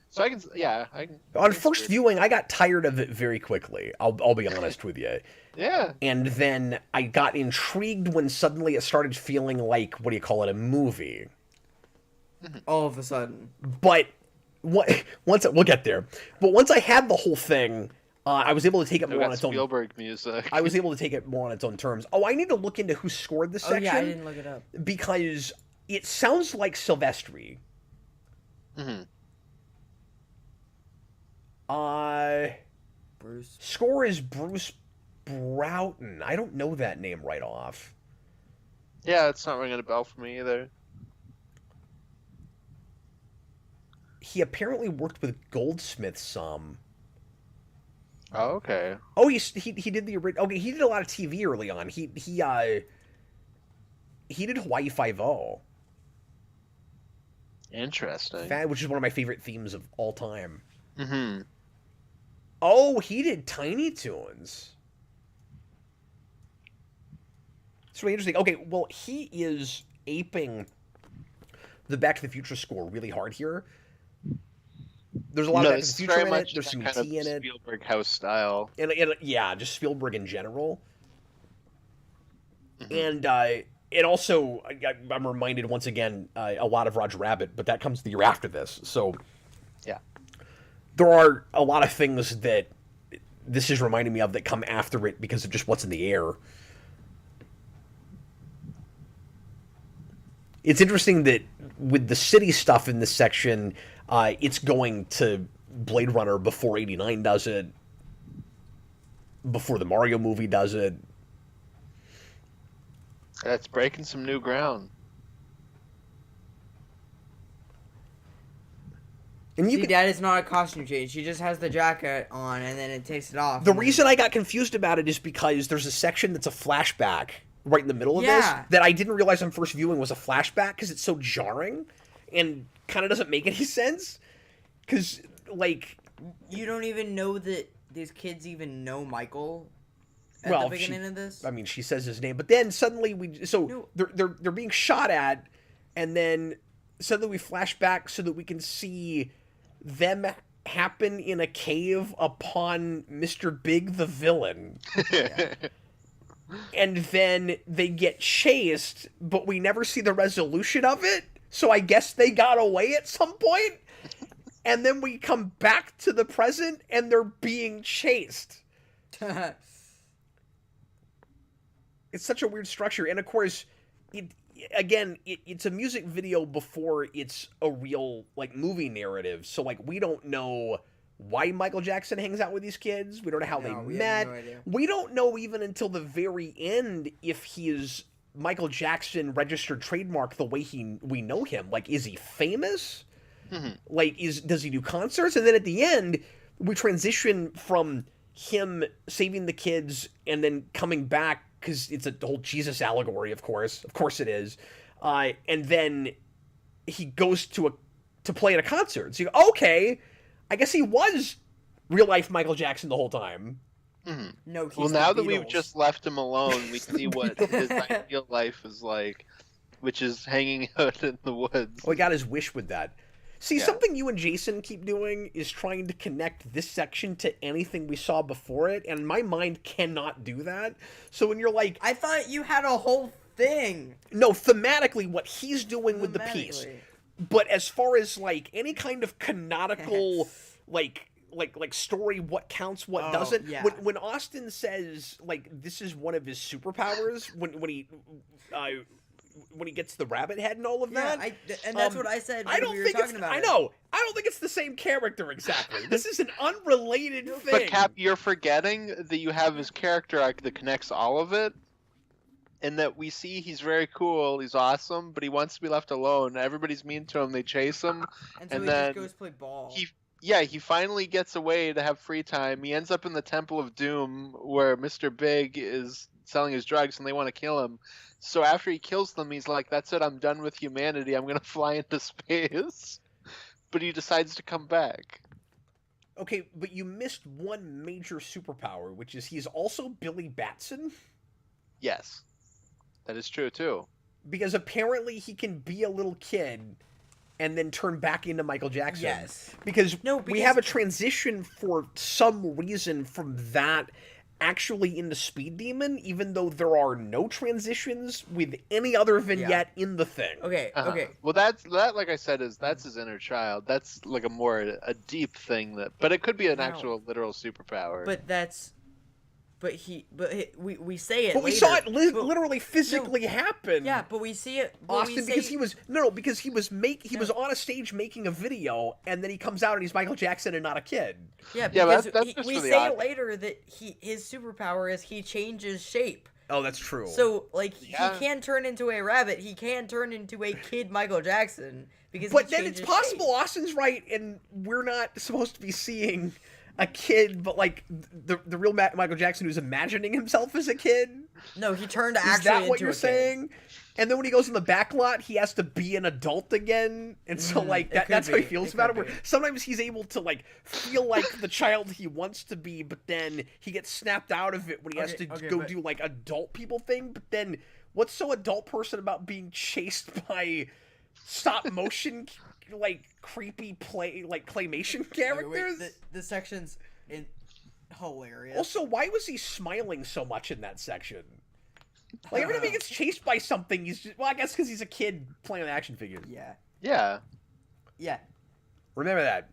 Speaker 3: So I can. On
Speaker 1: first viewing, I got tired of it very quickly. I'll be honest with you.
Speaker 3: Yeah.
Speaker 1: And then I got intrigued when suddenly it started feeling like, what do you call it, a movie.
Speaker 2: All of a sudden.
Speaker 1: But once we'll get there. But once I had the whole thing, I was able to take it more on its own.
Speaker 3: Spielberg music.
Speaker 1: I was able to take it more on its own terms. Oh, I need to look into who scored this section.
Speaker 2: Oh yeah, I didn't look it up
Speaker 1: because it sounds like Silvestri.
Speaker 3: Mm-hmm.
Speaker 2: Bruce.
Speaker 1: Score is Bruce Broughton. I don't know that name right off.
Speaker 3: Yeah, it's not ringing a bell for me either.
Speaker 1: He apparently worked with Goldsmith some.
Speaker 3: Oh, okay.
Speaker 1: Oh, he did the original. Okay, he did a lot of TV early on. He did Hawaii Five-O,
Speaker 3: Interesting.
Speaker 1: which is one of my favorite themes of all time.
Speaker 3: Mm-hmm.
Speaker 1: Oh, he did Tiny Toons. It's really interesting. Okay, well, he is aping the Back to the Future score really hard here. There's a lot of Back to the Future in it. There's some ET in it.
Speaker 3: Spielberg house style.
Speaker 1: And yeah, just Spielberg in general.
Speaker 3: Mm-hmm.
Speaker 1: And it also, I'm reminded once again, a lot of Roger Rabbit, but that comes the year after this. So
Speaker 3: yeah,
Speaker 1: there are a lot of things that this is reminding me of that come after it because of just what's in the air. It's interesting that with the city stuff in this section, it's going to Blade Runner before 89 does it, before the Mario movie does it.
Speaker 3: That's breaking some new ground.
Speaker 2: And that is not a costume change. She just has the jacket on and then it takes it off.
Speaker 1: The reason I got confused about it is because there's a section that's a flashback right in the middle of this that I didn't realize on first viewing was a flashback because it's so jarring and kind of doesn't make any sense. Because, like...
Speaker 2: You don't even know that these kids even know Michael at the beginning of this?
Speaker 1: I mean, she says his name, but then suddenly they're being shot at, and then suddenly we flash back so that we can see them happen in a cave upon Mr. Big the villain. And then they get chased, but we never see the resolution of it, so I guess they got away at some point. And then we come back to the present, and they're being chased. It's such a weird structure. And, of course, it's a music video before it's a real, like, movie narrative. So, like, we don't know why Michael Jackson hangs out with these kids. We don't know how they met. No idea. We don't know even until the very end if he is Michael Jackson registered trademark the way we know him. Like, is he famous? Mm-hmm. Like, does he do concerts? And then at the end, we transition from him saving the kids and then coming back because it's a whole Jesus allegory, of course. Of course it is. And then he goes to play at a concert. So you go, okay, I guess he was real life Michael Jackson the whole time.
Speaker 3: Mm-hmm.
Speaker 2: No,
Speaker 3: well, now that we've just left him alone, we see what his ideal life is like, which is hanging out in the woods.
Speaker 1: Well, he got his wish with that. See, something you and Jason keep doing is trying to connect this section to anything we saw before it, and my mind cannot do that. So when you're like...
Speaker 2: I thought you had a whole thing.
Speaker 1: No, thematically, what he's doing with the piece. But as far as, like, any kind of canonical, like story, what counts, what doesn't. Yeah. When Austin says, like, this is one of his superpowers, when he gets the rabbit head and all of that.
Speaker 2: And that's what I said when we were talking about it.
Speaker 1: I know. I don't think it's the same character exactly. This is an unrelated thing.
Speaker 3: But Cap, you're forgetting that you have his character arc that connects all of it. And that we see he's very cool, he's awesome, but he wants to be left alone. Everybody's mean to him, they chase him.
Speaker 2: And so he just goes play ball.
Speaker 3: He finally gets away to have free time. He ends up in the Temple of Doom where Mr. Big is selling his drugs and they want to kill him. So after he kills them, he's like, that's it, I'm done with humanity. I'm going to fly into space. But he decides to come back.
Speaker 1: Okay, but you missed one major superpower, which is he's also Billy Batson.
Speaker 3: Yes. That is true, too.
Speaker 1: Because apparently he can be a little kid and then turn back into Michael Jackson.
Speaker 2: Yes.
Speaker 1: Because we have a transition for some reason from that actually into Speed Demon, even though there are no transitions with any other vignette in the thing.
Speaker 2: Okay, okay.
Speaker 3: Well, that, like I said, that's his inner child. That's like a more a deep thing but it could be an actual literal superpower.
Speaker 2: But that's we say it.
Speaker 1: But we
Speaker 2: later,
Speaker 1: saw it
Speaker 2: but-
Speaker 1: literally physically happen.
Speaker 2: Yeah, but we see it. But
Speaker 1: Austin,
Speaker 2: we say,
Speaker 1: because he was because he was on a stage making a video, and then he comes out and he's Michael Jackson and not a kid.
Speaker 2: Yeah,
Speaker 3: Yeah,
Speaker 2: because
Speaker 3: that's just
Speaker 2: we
Speaker 3: for the
Speaker 2: say
Speaker 3: audience.
Speaker 2: later that his superpower is he changes shape.
Speaker 1: Oh, that's true.
Speaker 2: So like
Speaker 3: Yeah.
Speaker 2: he can turn into a rabbit. He can turn into a kid Michael Jackson because.
Speaker 1: but
Speaker 2: he
Speaker 1: then it's
Speaker 2: changes
Speaker 1: possible
Speaker 2: shape.
Speaker 1: Austin's right, and we're not supposed to be seeing a kid, but like the real Michael Jackson who's imagining himself as a kid.
Speaker 2: No, he turned
Speaker 1: Is
Speaker 2: actually
Speaker 1: that what
Speaker 2: into
Speaker 1: you're
Speaker 2: a kid.
Speaker 1: saying? And then when he goes in the back lot, he has to be an adult again, and so like
Speaker 2: it could
Speaker 1: that's how he
Speaker 2: be.
Speaker 1: feels
Speaker 2: It
Speaker 1: about it.
Speaker 2: could
Speaker 1: Where
Speaker 2: be.
Speaker 1: sometimes he's able to like feel like the child he wants to be, but then he gets snapped out of it when he has to
Speaker 2: Okay,
Speaker 1: go
Speaker 2: but-
Speaker 1: do like adult people thing. But then what's so adult person about being chased by stop motion like creepy claymation
Speaker 2: Okay,
Speaker 1: characters?
Speaker 2: wait, the section's hilarious.
Speaker 1: Also, why was he smiling so much in that section? Like every time he gets chased by something, he's just I guess because he's a kid playing with action figures.
Speaker 2: Yeah.
Speaker 3: Yeah.
Speaker 2: Yeah.
Speaker 1: Remember that.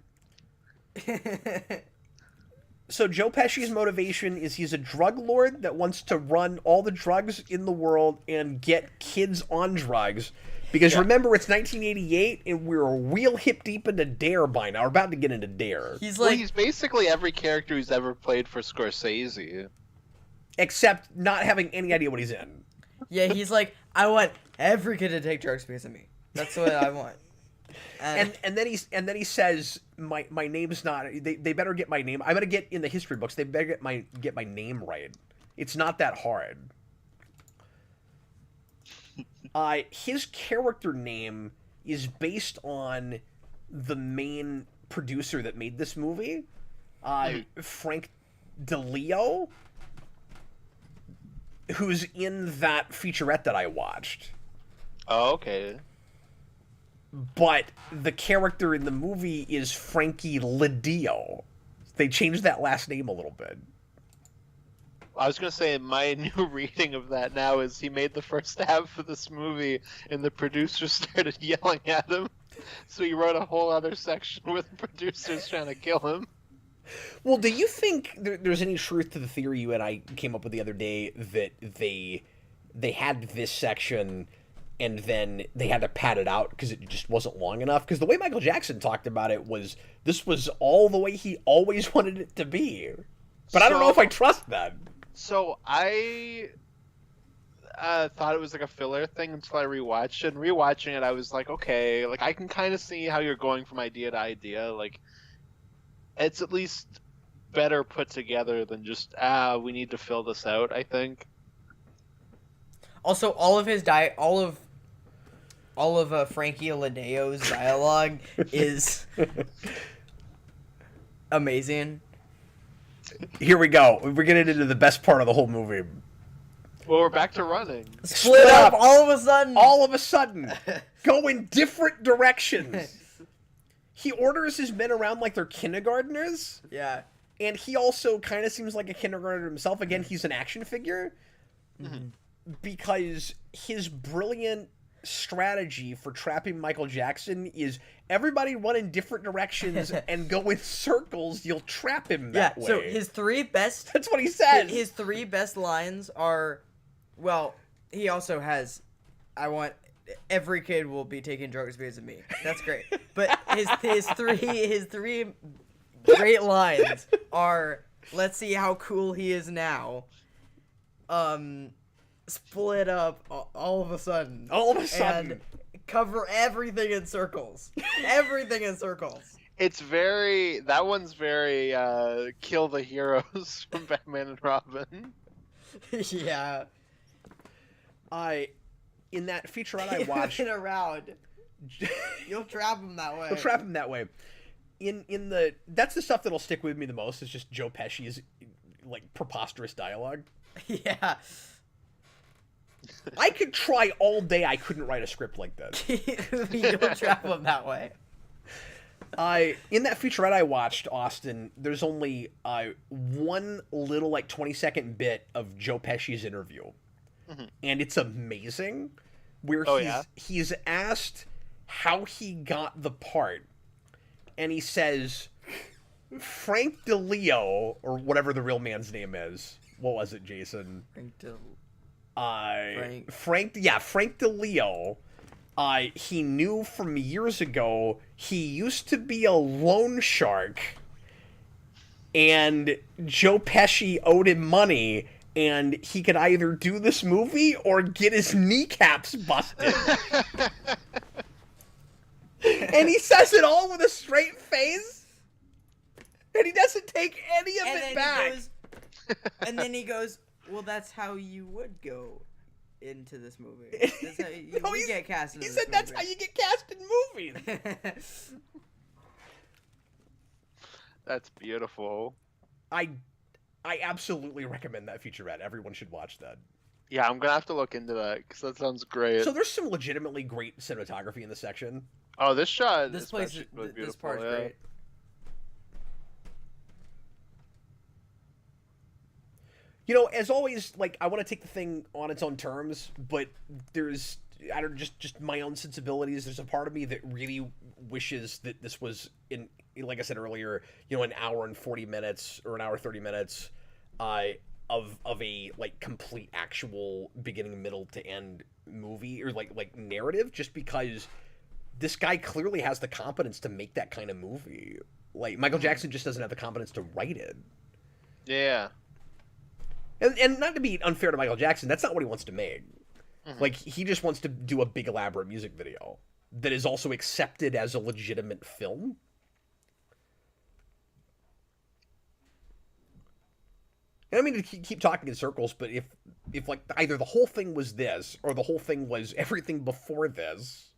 Speaker 1: So Joe Pesci's motivation is he's a drug lord that wants to run all the drugs in the world and get kids on drugs. Because
Speaker 3: Yeah.
Speaker 1: remember, it's 1988 and we're real hip deep into Dare by now. We're about to get into Dare.
Speaker 2: He's
Speaker 3: Well,
Speaker 2: like,
Speaker 3: he's basically every character who's ever played for Scorsese.
Speaker 1: Except not having any idea what he's in.
Speaker 2: yeah, he's like, I want every kid to take drugs because of me. That's what I want.
Speaker 1: And then he says my name's not they better get my name. I'm gonna get in the history books. They better get my name right. It's not that hard. His character name is based on the main producer that made this movie, Frank DeLeo, who's in that featurette that I watched.
Speaker 3: Oh, okay.
Speaker 1: But the character in the movie is Frankie Lidio. They changed that last name a little bit.
Speaker 3: I was gonna say my new reading of that now is he made the first half of this movie, and the producer started yelling at him, so he wrote a whole other section with the producers trying to kill him.
Speaker 1: Well, do you think there's any truth to the theory you and I came up with the other day that they had this section and then they had to pad it out because it just wasn't long enough? Because the way Michael Jackson talked about it was this was all the way he always wanted it to be. But I don't know if I trust that.
Speaker 3: So I thought it was like a filler thing until I rewatched it. And rewatching it, I was like, okay, like I can kind of see how you're going from idea to idea. Like it's at least better put together than just we need to fill this out. I think.
Speaker 2: also, all of his all of Frankie Lideo's dialogue is amazing.
Speaker 1: Here we go. We're getting into the best part of the whole movie.
Speaker 3: Well, we're back to running.
Speaker 2: Split up all of a sudden.
Speaker 1: All of a sudden, go in different directions. He orders his men around like they're kindergartners.
Speaker 2: Yeah.
Speaker 1: And he also kind of seems like a kindergartner himself. Again, he's an action figure. Because his brilliant strategy for trapping Michael Jackson is everybody run in different directions and go in circles. You'll trap him that way.
Speaker 2: So his three best
Speaker 1: That's what he says.
Speaker 2: his three best lines are, well, he also has, I want every kid will be taking drugs because of me. That's great. But his three great lines are, let's see how cool he is now. Split up all of a sudden.
Speaker 1: All of a sudden.
Speaker 2: And cover everything in circles. Everything in circles.
Speaker 3: It's very that one's very kill the heroes from Batman and Robin.
Speaker 2: Yeah.
Speaker 1: In that featurette I watched,
Speaker 2: In a round. You'll trap him that way.
Speaker 1: he'll trap him that way. That's the stuff that'll stick with me the most. Is just Joe Pesci's like preposterous dialogue.
Speaker 2: Yeah.
Speaker 1: I could try all day. I couldn't write a script like that.
Speaker 2: You'll trap him that way.
Speaker 1: In that featurette I watched, Austin, there's only one little like 20-second bit of Joe Pesci's interview, and it's amazing. Where he's asked how he got the part, and he says Frank DeLeo, or whatever the real man's name is, what was it, Jason?
Speaker 2: Frank.
Speaker 1: Frank DeLeo. He knew from years ago he used to be a loan shark, and Joe Pesci owed him money, and he could either do this movie or get his kneecaps busted. And he says it all with a straight face, and he doesn't take any of it back.
Speaker 2: And then he goes, well, that's how you would go into this movie. That's how you would get cast in this movie.
Speaker 1: He said that's how you get cast in movies.
Speaker 3: That's beautiful.
Speaker 1: I absolutely recommend that featurette. Everyone should watch that.
Speaker 3: Yeah, I'm gonna have to look into that because that sounds great.
Speaker 1: So there's some legitimately great cinematography in this section.
Speaker 3: Oh, this shot.
Speaker 2: This place,
Speaker 3: really beautiful.
Speaker 2: this part's great.
Speaker 1: You know, as always, like, I want to take the thing on its own terms, but there's, I don't, just my own sensibilities. There's a part of me that really wishes that this was in, like I said earlier, you know, an hour and 40 minutes or an hour 30 minutes, of a like complete actual beginning, middle to end movie or like narrative, just because this guy clearly has the competence to make that kind of movie. Like, Michael Jackson just doesn't have the competence to write it.
Speaker 3: Yeah.
Speaker 1: And not to be unfair to Michael Jackson, that's not what he wants to make.
Speaker 3: Mm-hmm.
Speaker 1: Like, he just wants to do a big elaborate music video that is also accepted as a legitimate film. And I mean to keep talking in circles, but if like either the whole thing was this or the whole thing was everything before this,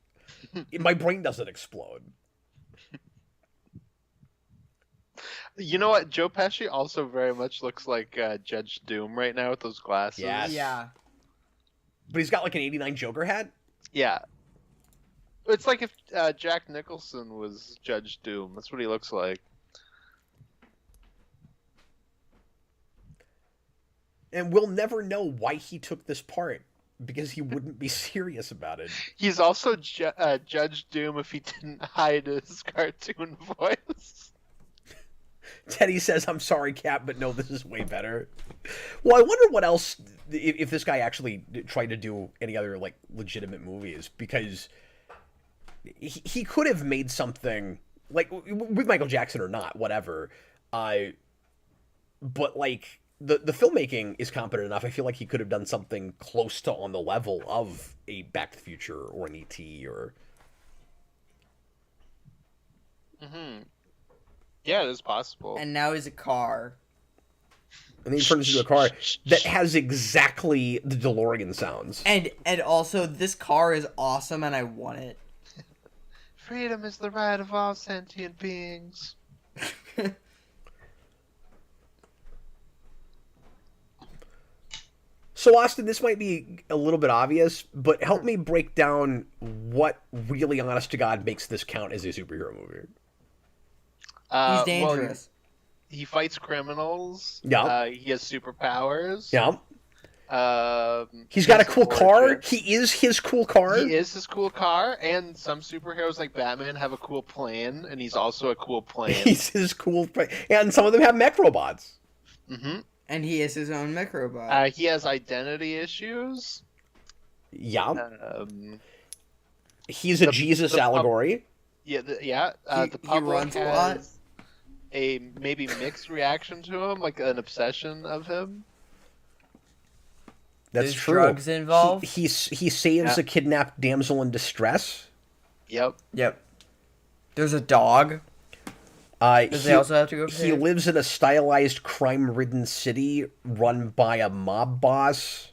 Speaker 1: my brain doesn't explode.
Speaker 3: You know what? Joe Pesci also very much looks like Judge Doom right now with those glasses.
Speaker 1: Yes.
Speaker 2: Yeah.
Speaker 1: But he's got like an '89 Joker hat.
Speaker 3: Yeah. It's like if Jack Nicholson was Judge Doom. That's what he looks like.
Speaker 1: And we'll never know why he took this part, because he wouldn't be serious about it.
Speaker 3: He's also Judge Doom if he didn't hide his cartoon voice.
Speaker 1: Teddy says, I'm sorry, Cap, but no, this is way better. Well, I wonder what else, if this guy actually tried to do any other, like, legitimate movies, because he could have made something, like, with Michael Jackson or not, whatever, but, like, the filmmaking is competent enough. I feel like he could have done something close to on the level of a Back to the Future or an E.T. or...
Speaker 3: Mm-hmm. Yeah, it is possible.
Speaker 2: And now he's a car.
Speaker 1: And then he turns into a car that has exactly the DeLorean sounds.
Speaker 2: And also, this car is awesome, and I want it.
Speaker 3: Freedom is the right of all sentient beings.
Speaker 1: So, Austin, this might be a little bit obvious, but help me break down what really, honest to God, makes this count as a superhero movie.
Speaker 2: He's dangerous.
Speaker 3: Well, he fights criminals.
Speaker 1: Yeah.
Speaker 3: He has superpowers.
Speaker 1: Yeah. He's
Speaker 3: he
Speaker 1: got a
Speaker 3: has
Speaker 1: cool car.
Speaker 3: fortress.
Speaker 1: He is his cool car.
Speaker 3: He is his cool car, and some superheroes like Batman have a cool plane, and he's also a cool plane.
Speaker 1: He's his cool... And some of them have mech robots.
Speaker 3: Mm-hmm.
Speaker 2: And he is his own mech robot.
Speaker 3: He has identity issues.
Speaker 1: Yeah. He's a Jesus allegory.
Speaker 3: Yeah, the
Speaker 2: He
Speaker 3: public
Speaker 2: runs a lot.
Speaker 3: has a maybe mixed reaction to him, like an obsession of him.
Speaker 1: That's
Speaker 2: There's
Speaker 1: true.
Speaker 2: drugs involved.
Speaker 1: He saves a kidnapped damsel in distress.
Speaker 3: Yep.
Speaker 2: Yep. There's a dog. Does he also have to go for
Speaker 1: He lives in a stylized, crime-ridden city run by a mob boss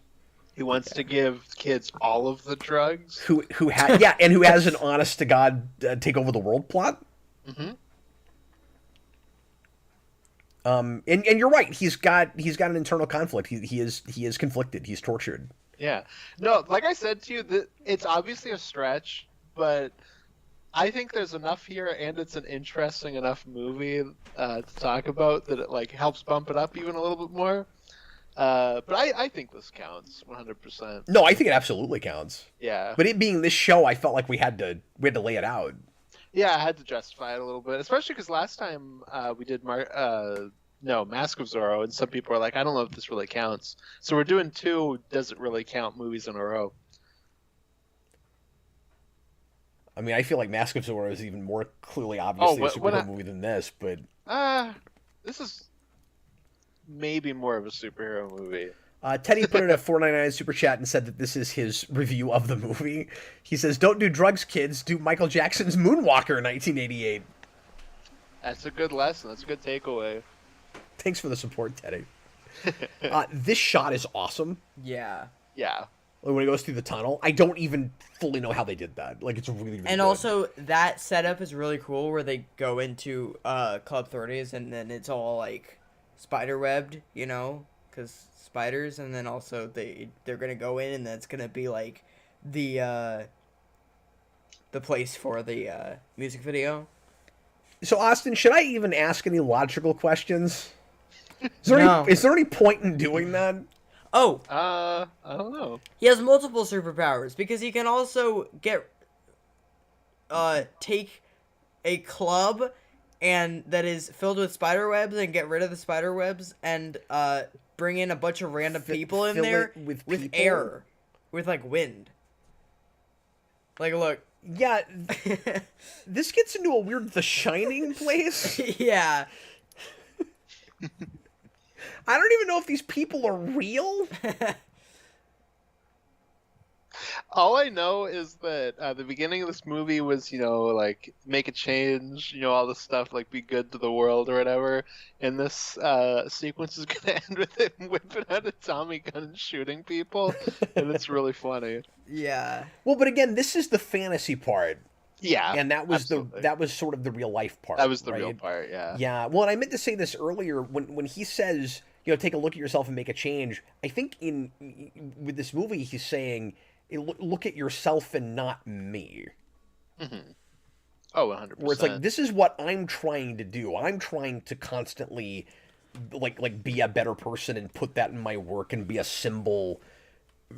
Speaker 3: He wants to give kids all of the drugs.
Speaker 1: who has an honest to God take over the world plot.
Speaker 3: Mm-hmm.
Speaker 1: And you're right. He's got an internal conflict. He is conflicted. He's tortured.
Speaker 3: Yeah. No, like I said to you, it's obviously a stretch, but I think there's enough here, and it's an interesting enough movie to talk about that it like helps bump it up even a little bit more. But I think this counts 100%.
Speaker 1: No, I think it absolutely counts.
Speaker 3: Yeah.
Speaker 1: But it being this show, I felt like we had to lay it out.
Speaker 3: Yeah, I had to justify it a little bit, especially because last time we did no, Mask of Zorro, and some people are like, I don't know if this really counts. So we're doing 2 doesn't really count movies in a row.
Speaker 1: I mean, I feel like Mask of Zorro is even more clearly,
Speaker 3: Oh,
Speaker 1: obviously, a
Speaker 3: but when
Speaker 1: superhero movie than this, but
Speaker 3: this is maybe more of a superhero movie.
Speaker 1: Teddy put in a 4.99 super chat and said that this is his review of the movie. He says, "Don't do drugs, kids. Do Michael Jackson's Moonwalker, 1988."
Speaker 3: That's a good lesson. That's a good takeaway.
Speaker 1: Thanks for the support, Teddy. This shot is awesome.
Speaker 2: Yeah.
Speaker 3: Yeah.
Speaker 1: When it goes through the tunnel, I don't even fully know how they did that. Like, it's really, really
Speaker 2: And
Speaker 1: good.
Speaker 2: also, that setup is really cool where they go into Club 30s and then it's all, like, spider-webbed, you know? Because spiders, and then also they're going to go in and that's going to be, like, the place for the music video.
Speaker 1: So, Austin, should I even ask any logical questions?
Speaker 2: No.
Speaker 1: Is there any point in doing that?
Speaker 2: Oh,
Speaker 3: I don't know.
Speaker 2: he has multiple superpowers because he can also take a club and that is filled with spider webs and get rid of the spider webs and bring in a bunch of random people in
Speaker 1: fill
Speaker 2: there
Speaker 1: it with
Speaker 2: with
Speaker 1: people?
Speaker 2: air, with like wind. Like, look.
Speaker 1: Yeah, this gets into a weird The Shining place.
Speaker 2: Yeah.
Speaker 1: I don't even know if these people are real.
Speaker 3: All I know is that the beginning of this movie was, like, make a change, all this stuff, like, be good to the world or whatever. And this sequence is going to end with him whipping out a Tommy gun and shooting people. And it's really funny.
Speaker 2: Yeah.
Speaker 1: Well, but again, this is the fantasy part.
Speaker 3: Yeah.
Speaker 1: And that was
Speaker 3: absolutely.
Speaker 1: that was sort of the real life part.
Speaker 3: That was the
Speaker 1: right?
Speaker 3: real part, yeah.
Speaker 1: Yeah. Well, and I meant to say this earlier when he says, take a look at yourself and make a change. I think with this movie he's saying, look at yourself and not me.
Speaker 3: Mm-hmm. Oh, 100%.
Speaker 1: Where it's like, this is what I'm trying to do. I'm trying to constantly like be a better person and put that in my work and be a symbol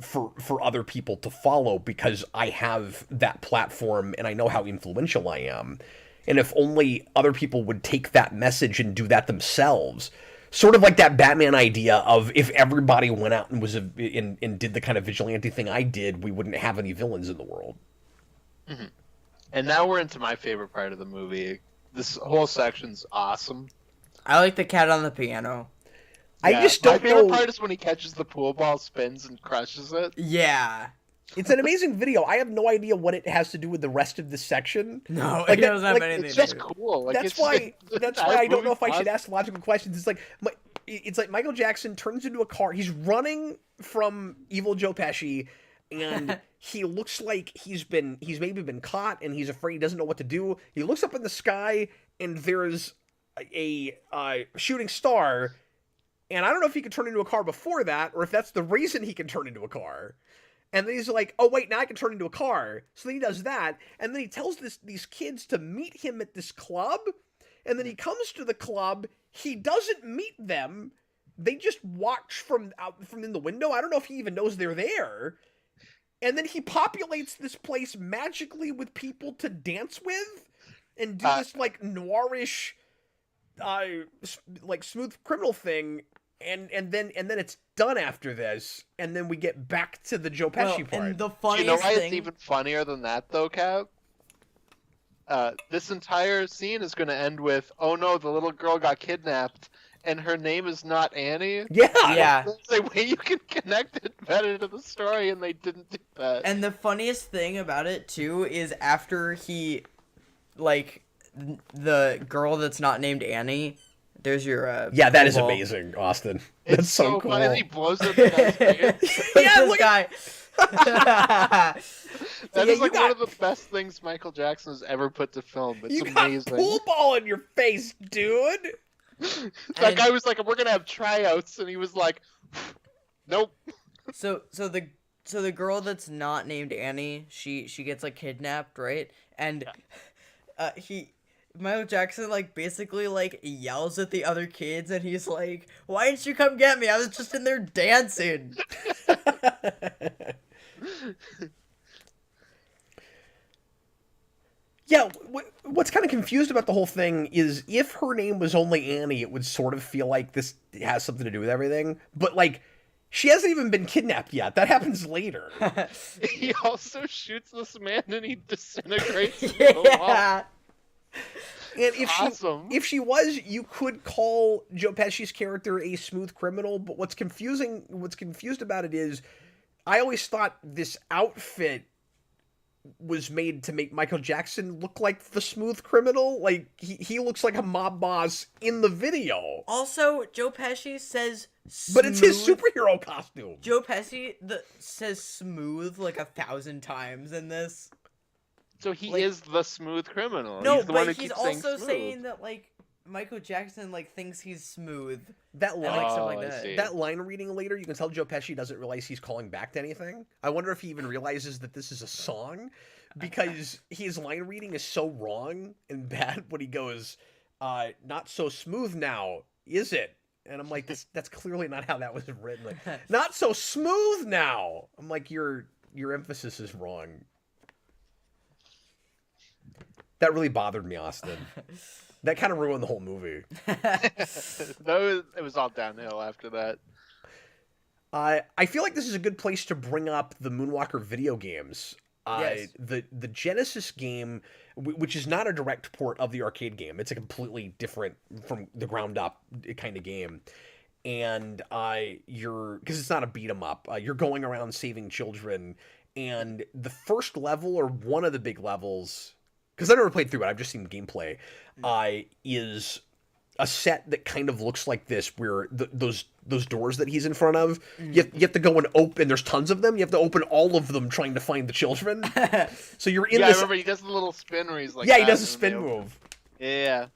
Speaker 1: for other people to follow because I have that platform and I know how influential I am. And if only other people would take that message and do that themselves, sort of like that Batman idea of if everybody went out and and did the kind of vigilante thing I did, we wouldn't have any villains in the world.
Speaker 3: Mm-hmm. And now we're into my favorite part of the movie. This whole section's awesome.
Speaker 2: I like the cat on the piano.
Speaker 1: I just don't
Speaker 3: know. My favorite
Speaker 1: know.
Speaker 3: part is when he catches the pool ball, spins, and crushes it.
Speaker 2: Yeah.
Speaker 1: It's an amazing video. I have no idea what it has to do with the rest of this section.
Speaker 2: No,
Speaker 1: Like
Speaker 2: it doesn't have anything
Speaker 3: It's
Speaker 2: to
Speaker 3: just
Speaker 2: do.
Speaker 3: cool. Like,
Speaker 1: That's why I don't know if I should ask logical questions. It's like Michael Jackson turns into a car. He's running from evil Joe Pesci, and he looks like he's maybe been caught, and he's afraid. He doesn't know what to do. He looks up in the sky, and there's a shooting star. And I don't know if he could turn into a car before that, or if that's the reason he can turn into a car. And then he's like, oh, wait, now I can turn into a car. So then he does that. And then he tells these kids to meet him at this club. And then he comes to the club. He doesn't meet them. They just watch from in the window. I don't know if he even knows they're there. And then he populates this place magically with people to dance with and do this, like, noirish, like, smooth criminal thing. And then it's done after this, and then we get back to the Joe Pesci part.
Speaker 2: And the
Speaker 3: Do you
Speaker 2: funniest
Speaker 3: know why
Speaker 2: thing...
Speaker 3: it's even funnier than that, though, Cap? This entire scene is going to end with, oh no, the little girl got kidnapped, and her name is not Annie.
Speaker 2: Yeah.
Speaker 3: There's a way you can connect it better to the story, and they didn't do that.
Speaker 2: And the funniest thing about it, too, is after he, like, the girl that's not named Annie... There's your
Speaker 1: yeah, that is
Speaker 2: ball.
Speaker 1: amazing, Austin.
Speaker 3: It's
Speaker 1: That's so cool.
Speaker 3: funny that he blows up the guy's face.
Speaker 1: Yeah,
Speaker 2: This
Speaker 1: look
Speaker 2: guy.
Speaker 3: That
Speaker 1: yeah,
Speaker 3: is like
Speaker 1: you
Speaker 3: one of the best things Michael Jackson has ever put to film. It's
Speaker 1: You got
Speaker 3: amazing.
Speaker 1: pool ball in your face, dude.
Speaker 3: That guy was like, "We're gonna have tryouts," and he was like, "Nope."
Speaker 2: So the girl that's not named Annie, she gets like kidnapped, right? And Michael Jackson like basically like yells at the other kids, and he's like, "Why didn't you come get me? I was just in there dancing."
Speaker 1: Yeah, what's kind of confused about the whole thing is if her name was only Annie, it would sort of feel like this has something to do with everything. But, like, she hasn't even been kidnapped yet. That happens later.
Speaker 3: He also shoots this man and he disintegrates into the wall.
Speaker 2: Yeah.
Speaker 1: And
Speaker 3: Awesome.
Speaker 1: if she was, you could call Joe Pesci's character a smooth criminal. But what's confused about it is, I always thought this outfit was made to make Michael Jackson look like the smooth criminal. Like, he looks like a mob boss in the video.
Speaker 2: Also, Joe Pesci says smooth.
Speaker 1: But it's his superhero costume.
Speaker 2: Joe Pesci says smooth like 1,000 times in this.
Speaker 3: So he
Speaker 2: Like-
Speaker 3: is the smooth criminal.
Speaker 2: No,
Speaker 3: he's the one
Speaker 2: but
Speaker 3: who
Speaker 2: he's
Speaker 3: keeps saying
Speaker 2: also
Speaker 3: smooth.
Speaker 2: saying that like Michael Jackson like thinks he's smooth.
Speaker 1: That
Speaker 2: And,
Speaker 1: line,
Speaker 2: like, stuff
Speaker 3: Oh,
Speaker 2: like
Speaker 3: I
Speaker 2: that.
Speaker 3: see.
Speaker 1: that line reading later, you can tell Joe Pesci doesn't realize he's calling back to anything. I wonder if he even realizes that this is a song, because his line reading is so wrong and bad when he goes, not so smooth now, is it? And I'm like, that's clearly not how that was written. Like, not so smooth now. I'm like, your emphasis is wrong. That really bothered me, Austin. That kind of ruined the whole movie.
Speaker 3: It was all downhill after that.
Speaker 1: I feel like this is a good place to bring up the Moonwalker video games.
Speaker 2: Yes.
Speaker 1: The Genesis game, which is not a direct port of the arcade game, it's a completely different from the ground up kind of game. And because it's not a beat 'em up, you're going around saving children, and the first level, or one of the big levels, because I've never played through it, I've just seen gameplay, is a set that kind of looks like this, where those doors that he's in front of, you have to go and open. There's tons of them. You have to open all of them trying to find the children. So you're in
Speaker 3: Yeah, I
Speaker 1: this.
Speaker 3: remember he does the little spin where he's like.
Speaker 1: Yeah, he
Speaker 3: that,
Speaker 1: does a
Speaker 3: and
Speaker 1: spin
Speaker 3: they-
Speaker 1: move,
Speaker 3: Yeah.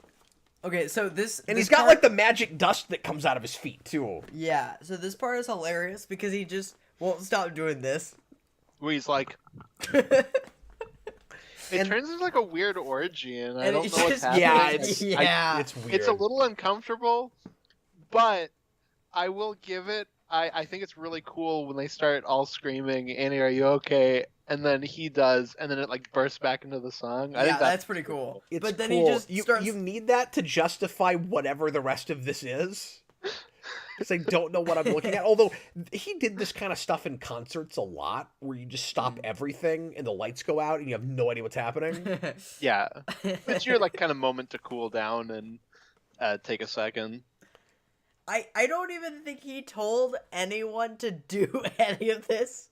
Speaker 2: Okay, so this
Speaker 1: and
Speaker 2: this
Speaker 1: he's got
Speaker 2: part-
Speaker 1: like the magic dust that comes out of his feet too.
Speaker 2: Yeah, so this part is hilarious because he just won't stop doing this.
Speaker 3: Where he's like. It
Speaker 1: And-
Speaker 3: turns into like a weird orgy, and I
Speaker 2: And
Speaker 3: don't
Speaker 2: it's
Speaker 3: know what's
Speaker 2: just-
Speaker 3: happening.
Speaker 1: Yeah, it's
Speaker 2: Yeah.
Speaker 1: it's weird.
Speaker 3: It's a little uncomfortable, but I will give it. I think it's really cool when they start all screaming, "Annie, are you okay?" And then he does, and then it like bursts back into the song. I
Speaker 2: Yeah,
Speaker 3: think
Speaker 2: that's pretty cool.
Speaker 1: It's
Speaker 2: But then
Speaker 1: cool.
Speaker 2: he just
Speaker 1: you
Speaker 2: starts.
Speaker 1: you need that to justify whatever the rest of this is. Because I don't know what I'm looking at. Although he did this kind of stuff in concerts a lot, where you just stop everything and the lights go out and you have no idea what's happening.
Speaker 3: Yeah, it's your like kind of moment to cool down and take a second.
Speaker 2: I don't even think he told anyone to do any of this.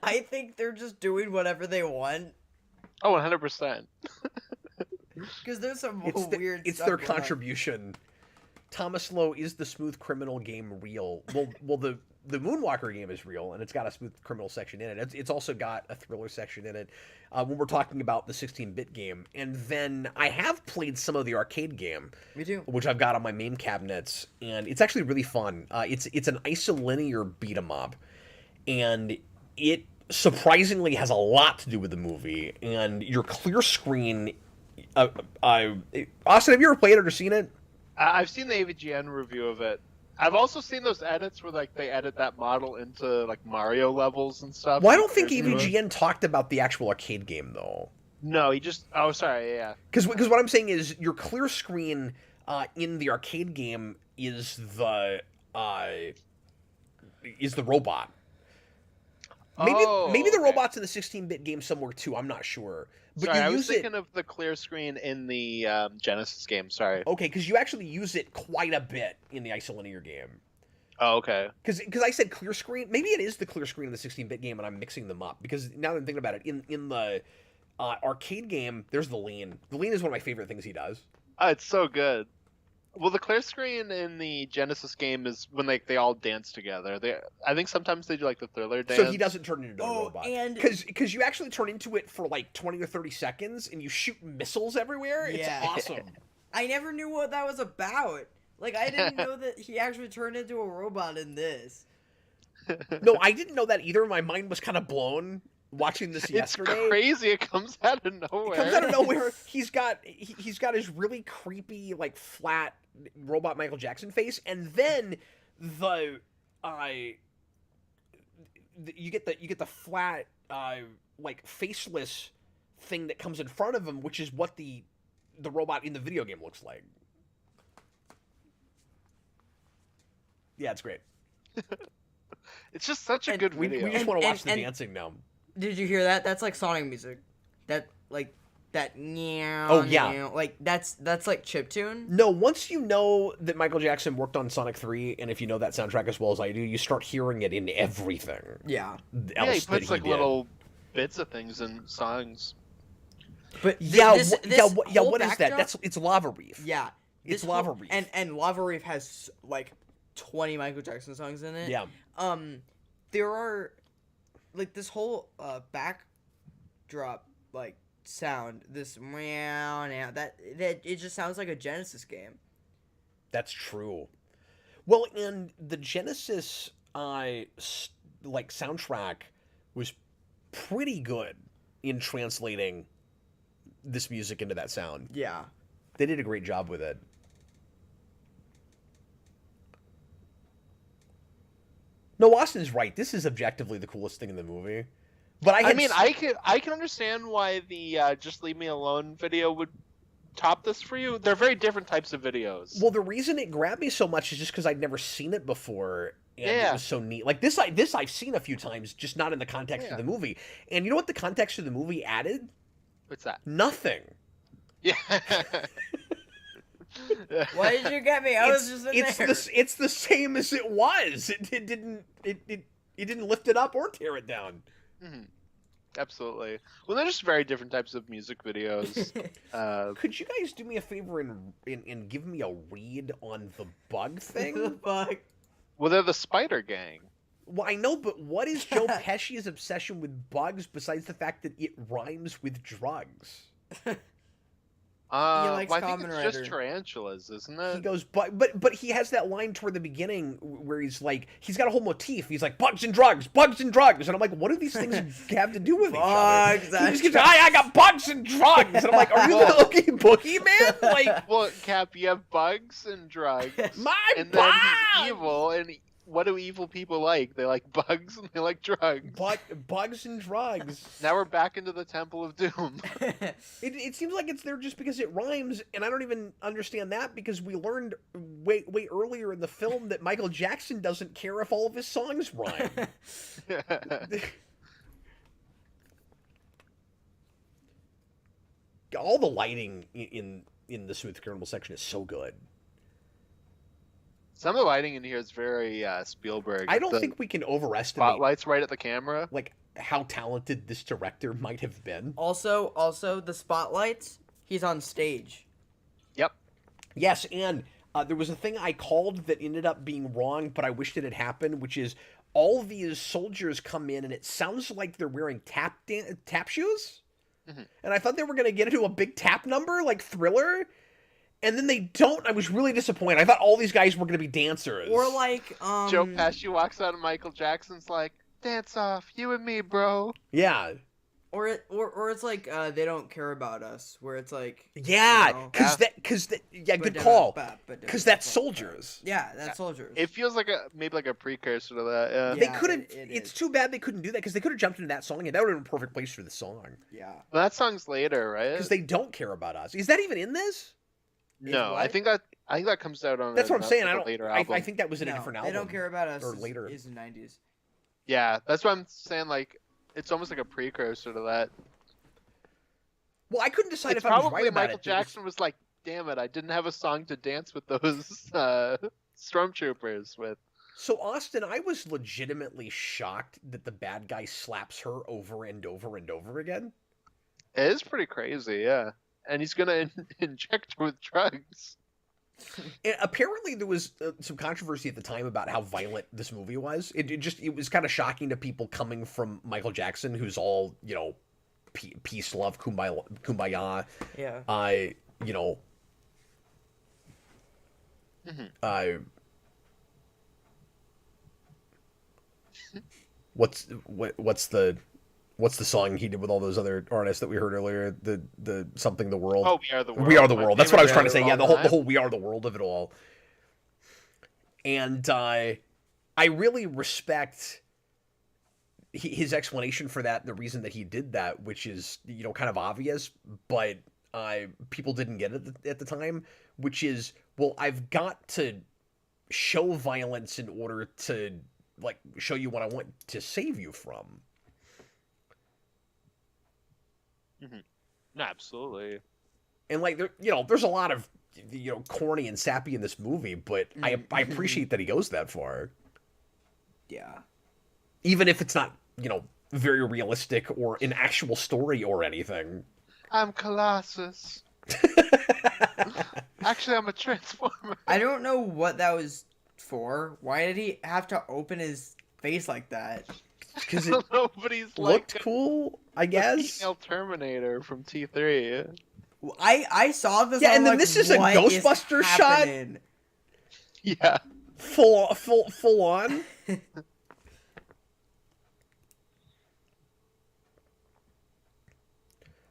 Speaker 2: I think they're just doing whatever they want.
Speaker 3: Oh, 100%.
Speaker 2: Because there's some
Speaker 1: It's
Speaker 2: weird
Speaker 1: it's
Speaker 2: stuff
Speaker 1: their
Speaker 2: going on.
Speaker 1: contribution. Thomas Lowe, is the smooth criminal game real? Well, the Moonwalker game is real, and it's got a smooth criminal section in it. It's also got a thriller section in it. When we're talking about the 16-bit game, and then I have played some of the arcade game,
Speaker 2: Me too.
Speaker 1: which I've got on my main cabinets, and it's actually really fun. It's an isolinear beat 'em up, and it surprisingly has a lot to do with the movie. And your clear screen. Austin, have you ever played it or seen it?
Speaker 3: I've seen the AVGN review of it. I've also seen those edits where like they edit that model into like Mario levels and stuff.
Speaker 1: Well, I don't think
Speaker 3: There's no-
Speaker 1: AVGN talked about the actual arcade game though,
Speaker 3: No, he just. Oh, sorry. Yeah.
Speaker 1: because what I'm saying is your clear screen in the arcade game is the robot. Maybe the
Speaker 3: okay.
Speaker 1: robot's in the 16-bit game somewhere too. I'm not sure, but
Speaker 3: Sorry,
Speaker 1: you
Speaker 3: I was
Speaker 1: use it.
Speaker 3: thinking of the clear screen in the Genesis game. Sorry.
Speaker 1: Okay, because you actually use it quite a bit in the isolinear game.
Speaker 3: Oh, okay.
Speaker 1: Because I said clear screen. Maybe it is the clear screen in the 16-bit game, and I'm mixing them up. Because now that I'm thinking about it, in the arcade game, there's the lean. The lean is one of my favorite things he does.
Speaker 3: Oh, it's so good. Well, the clear screen in the Genesis game is when they all dance together. I think sometimes they do like the thriller dance.
Speaker 1: So he doesn't turn into a
Speaker 2: Oh,
Speaker 1: robot.
Speaker 2: and-
Speaker 1: Because you actually turn into it for like 20 or 30 seconds, and you shoot missiles everywhere.
Speaker 2: Yeah.
Speaker 1: It's awesome.
Speaker 2: I never knew what that was about. Like, I didn't know that he actually turned into a robot in this.
Speaker 1: No, I didn't know that either. My mind was kind of blown watching this
Speaker 3: It's
Speaker 1: yesterday.
Speaker 3: crazy. It comes out of nowhere.
Speaker 1: It comes out of nowhere. He's got his really creepy, like, flat robot Michael Jackson face, and then you get the flat like faceless thing that comes in front of him, which is what the robot in the video game looks like. Yeah, it's great.
Speaker 3: It's just such a good video.
Speaker 1: We just want to watch the
Speaker 2: and-
Speaker 1: dancing now.
Speaker 2: Did you hear that? That's like Sonic music. That like that meow.
Speaker 1: Oh, yeah.
Speaker 2: meow, like that's like chiptune.
Speaker 1: No, once you know that Michael Jackson worked on Sonic 3, and if you know that soundtrack as well as I do, you start hearing it in everything.
Speaker 2: Yeah.
Speaker 3: Yeah, he
Speaker 1: Else
Speaker 3: puts
Speaker 1: that
Speaker 3: like
Speaker 1: did.
Speaker 3: little bits of things in songs.
Speaker 2: But
Speaker 1: Yeah,
Speaker 2: this whole
Speaker 1: what is that?
Speaker 2: backdrop-
Speaker 1: It's Lava Reef.
Speaker 2: Yeah.
Speaker 1: It's
Speaker 2: this
Speaker 1: Lava
Speaker 2: whole-
Speaker 1: Reef.
Speaker 2: And Lava Reef has like 20 Michael Jackson songs in it.
Speaker 1: Yeah.
Speaker 2: There are like this whole backdrop like sound, this meow now that it just sounds like a Genesis game.
Speaker 1: That's true. Well, and the Genesis like soundtrack was pretty good in translating this music into that sound.
Speaker 2: Yeah.
Speaker 1: They did a great job with it. No, Austin's right. This is objectively the coolest thing in the movie. But
Speaker 3: I can understand why the "Just Leave Me Alone" video would top this for you. They're very different types of videos.
Speaker 1: Well, the reason it grabbed me so much is just because I'd never seen it before, and
Speaker 3: Yeah.
Speaker 1: it was so neat. Like this I've seen a few times, just not in the context
Speaker 3: Yeah.
Speaker 1: of the movie. And you know what the context of the movie added?
Speaker 3: What's that?
Speaker 1: Nothing.
Speaker 3: Yeah.
Speaker 2: Why did you get me? I was just in there.
Speaker 1: It's the same as it was. It didn't lift it up or tear it down.
Speaker 3: Mhm. Absolutely. Well, they're just very different types of music videos.
Speaker 1: Could you guys do me a favor and give me a read on the bug thing?
Speaker 2: Fuck.
Speaker 3: Well, they're the Spider Gang.
Speaker 1: Well, I know, but what is Joe Pesci's obsession with bugs besides the fact that it rhymes with drugs?
Speaker 2: likes
Speaker 3: Well, I think
Speaker 2: Kamen
Speaker 3: it's just
Speaker 2: Rider.
Speaker 3: tarantulas, isn't
Speaker 1: He
Speaker 3: it?
Speaker 1: goes, but he has that line toward the beginning where he's like, he's got a whole motif. He's like, bugs and drugs, and I'm like, what do these things have to do with each other?
Speaker 2: Bugs
Speaker 1: He
Speaker 2: and
Speaker 1: just keeps, I got bugs and drugs, and I'm like, are you the Oogie Boogie man? Like,
Speaker 3: Well, Cap, you have bugs and drugs,
Speaker 1: my
Speaker 3: and then
Speaker 1: bugs!
Speaker 3: he's evil. And what do evil people like? They like bugs and they like drugs.
Speaker 1: Bugs and drugs.
Speaker 3: Now we're back into the Temple of Doom.
Speaker 1: It seems like it's there just because it rhymes, and I don't even understand that because we learned way earlier in the film that Michael Jackson doesn't care if all of his songs rhyme. All the lighting in the Smooth Criminal section is so good.
Speaker 3: Some of the lighting in here is very Spielberg.
Speaker 1: I don't
Speaker 3: The
Speaker 1: think we can overestimate
Speaker 3: spotlights right at the camera.
Speaker 1: like how talented this director might have been.
Speaker 2: Also, the spotlights. He's on stage.
Speaker 3: Yep.
Speaker 1: Yes, and there was a thing I called that ended up being wrong, but I wished it had happened, which is all these soldiers come in, and it sounds like they're wearing tap shoes.
Speaker 3: Mhm.
Speaker 1: And I thought they were going to get into a big tap number like Thriller, and then they don't. I was really disappointed. I thought all these guys were going to be dancers.
Speaker 2: Or like
Speaker 3: Joe Pesci walks out and Michael Jackson's like, "Dance off, you and me, bro."
Speaker 1: Yeah.
Speaker 2: Or it's like they don't care about us. Where it's like
Speaker 1: Yeah,
Speaker 2: you know,
Speaker 1: because good call. Because that's soldiers.
Speaker 2: Yeah, that's soldiers.
Speaker 3: It feels like maybe like a precursor to that. Yeah.
Speaker 1: They
Speaker 2: Yeah,
Speaker 1: could have.
Speaker 2: it
Speaker 1: It's
Speaker 2: is.
Speaker 1: too bad they couldn't do that because they could have jumped into that song and that would have been a perfect place for the song.
Speaker 2: yeah.
Speaker 3: Well, that song's later, right?
Speaker 1: Because they don't care about us. Is that even in this?
Speaker 3: No,
Speaker 2: what?
Speaker 3: I think that comes out on.
Speaker 1: That's what I'm saying.
Speaker 3: like
Speaker 1: I
Speaker 3: a
Speaker 1: don't.
Speaker 3: later
Speaker 1: I
Speaker 3: album.
Speaker 1: think that was in a
Speaker 2: No,
Speaker 1: different
Speaker 2: they
Speaker 1: album.
Speaker 2: don't care about us.
Speaker 1: or later.
Speaker 2: Is the 90s.
Speaker 3: Yeah, that's what I'm saying. Like, it's almost like a precursor to that.
Speaker 1: Well, I couldn't decide
Speaker 3: It's
Speaker 1: if I was
Speaker 3: probably
Speaker 1: right about
Speaker 3: Michael
Speaker 1: it.
Speaker 3: Jackson was like, "Damn it, I didn't have a song to dance with those stormtroopers with."
Speaker 1: So Austin, I was legitimately shocked that the bad guy slaps her over and over and over again.
Speaker 3: It is pretty crazy, yeah. And he's gonna inject her with drugs.
Speaker 1: And apparently, there was some controversy at the time about how violent this movie was. It was kind of shocking to people coming from Michael Jackson, who's all peace, love, kumbaya.
Speaker 2: Yeah.
Speaker 3: Mhm.
Speaker 1: What's the song he did with all those other artists that we heard earlier? The something the world.
Speaker 3: Oh, We Are the World.
Speaker 1: We Are the
Speaker 3: My
Speaker 1: World. That's what I was
Speaker 3: favorite
Speaker 1: trying to say.
Speaker 3: band
Speaker 1: Yeah,
Speaker 3: of
Speaker 1: the
Speaker 3: all
Speaker 1: whole
Speaker 3: time.
Speaker 1: We Are the World of it all. And I really respect his explanation for that, the reason that he did that, which is, kind of obvious, but people didn't get it at the time, which is, well, I've got to show violence in order to, like, show you what I want to save you from.
Speaker 3: No, absolutely.
Speaker 1: And, like, there's a lot of, corny and sappy in this movie, but I appreciate that he goes that far.
Speaker 2: Yeah.
Speaker 1: Even if it's not, very realistic or an actual story or anything.
Speaker 3: I'm Colossus. Actually, I'm a Transformer.
Speaker 2: I don't know what that was for. Why did he have to open his face like that?
Speaker 1: Because it
Speaker 3: Nobody's
Speaker 1: looked
Speaker 3: like
Speaker 1: cool, I guess.
Speaker 3: female Terminator from T3.
Speaker 2: I saw this.
Speaker 1: Yeah,
Speaker 2: I'm
Speaker 1: and then
Speaker 2: like,
Speaker 1: this is a
Speaker 2: what
Speaker 1: Ghostbuster
Speaker 2: is
Speaker 1: shot.
Speaker 2: happening?
Speaker 3: Yeah.
Speaker 1: Full on.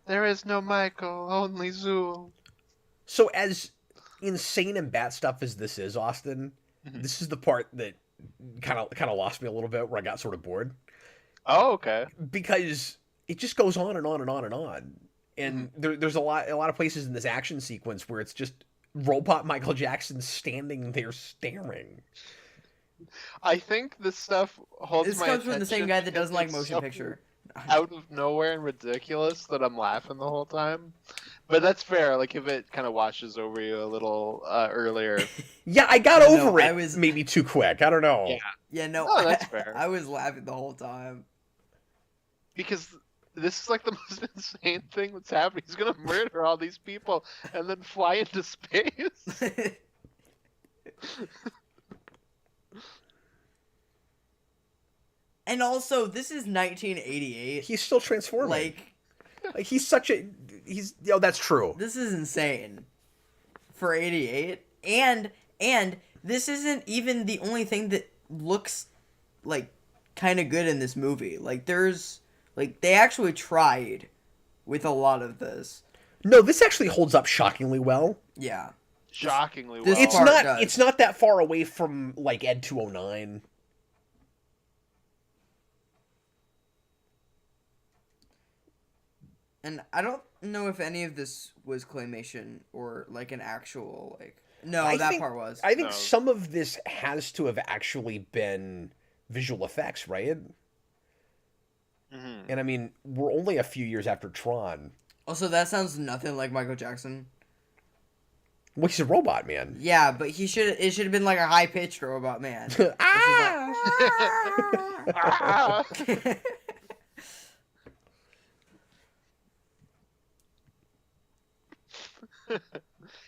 Speaker 3: There is no Michael, only Zool.
Speaker 1: So as insane and bat stuff as this is, Austin, this is the part that kind of lost me a little bit, where I got sort of bored.
Speaker 3: Oh, okay.
Speaker 1: Because it just goes on and on and on and on. And there's a lot of places in this action sequence where it's just robot Michael Jackson standing there staring.
Speaker 3: I think this stuff holds
Speaker 2: This
Speaker 3: my
Speaker 2: comes from the same
Speaker 3: attention
Speaker 2: guy that
Speaker 3: because
Speaker 2: doesn't like
Speaker 3: it's
Speaker 2: motion
Speaker 3: so
Speaker 2: picture.
Speaker 3: out of nowhere and ridiculous that I'm laughing the whole time. But that's fair. Like, if it kind of washes over you a little earlier.
Speaker 1: Yeah, I got
Speaker 2: No,
Speaker 1: over it.
Speaker 2: I was-
Speaker 1: maybe too quick. I don't know.
Speaker 3: Yeah.
Speaker 2: Yeah, no,
Speaker 3: Oh, that's fair.
Speaker 2: I was laughing the whole time.
Speaker 3: Because this is like the most insane thing that's happening. He's gonna murder all these people and then fly into space.
Speaker 2: And also, this is 1988.
Speaker 1: He's still transforming.
Speaker 2: Like,
Speaker 1: he's such a that's true.
Speaker 2: this is insane for 88. And this isn't even the only thing that looks like kind of good in this movie. Like, there's like, they actually tried with a lot of this.
Speaker 1: No, this actually holds up shockingly well.
Speaker 2: Yeah.
Speaker 3: Shockingly
Speaker 2: This
Speaker 3: well.
Speaker 1: It's
Speaker 2: part
Speaker 1: not
Speaker 2: does.
Speaker 1: it's not that far away from like Ed 209.
Speaker 2: And I don't know if any of this was claymation or like an actual like. No,
Speaker 1: I
Speaker 2: that
Speaker 1: think-
Speaker 2: part was.
Speaker 1: I think
Speaker 3: No.
Speaker 1: some of this has to have actually been visual effects, right?
Speaker 3: Mhm.
Speaker 1: And I mean, we're only a few years after Tron.
Speaker 2: Also, that sounds nothing like Michael Jackson.
Speaker 1: Well, he's a robot, man.
Speaker 2: Yeah, but it should have been like a high pitched robot man.
Speaker 1: Ah!
Speaker 3: Ah!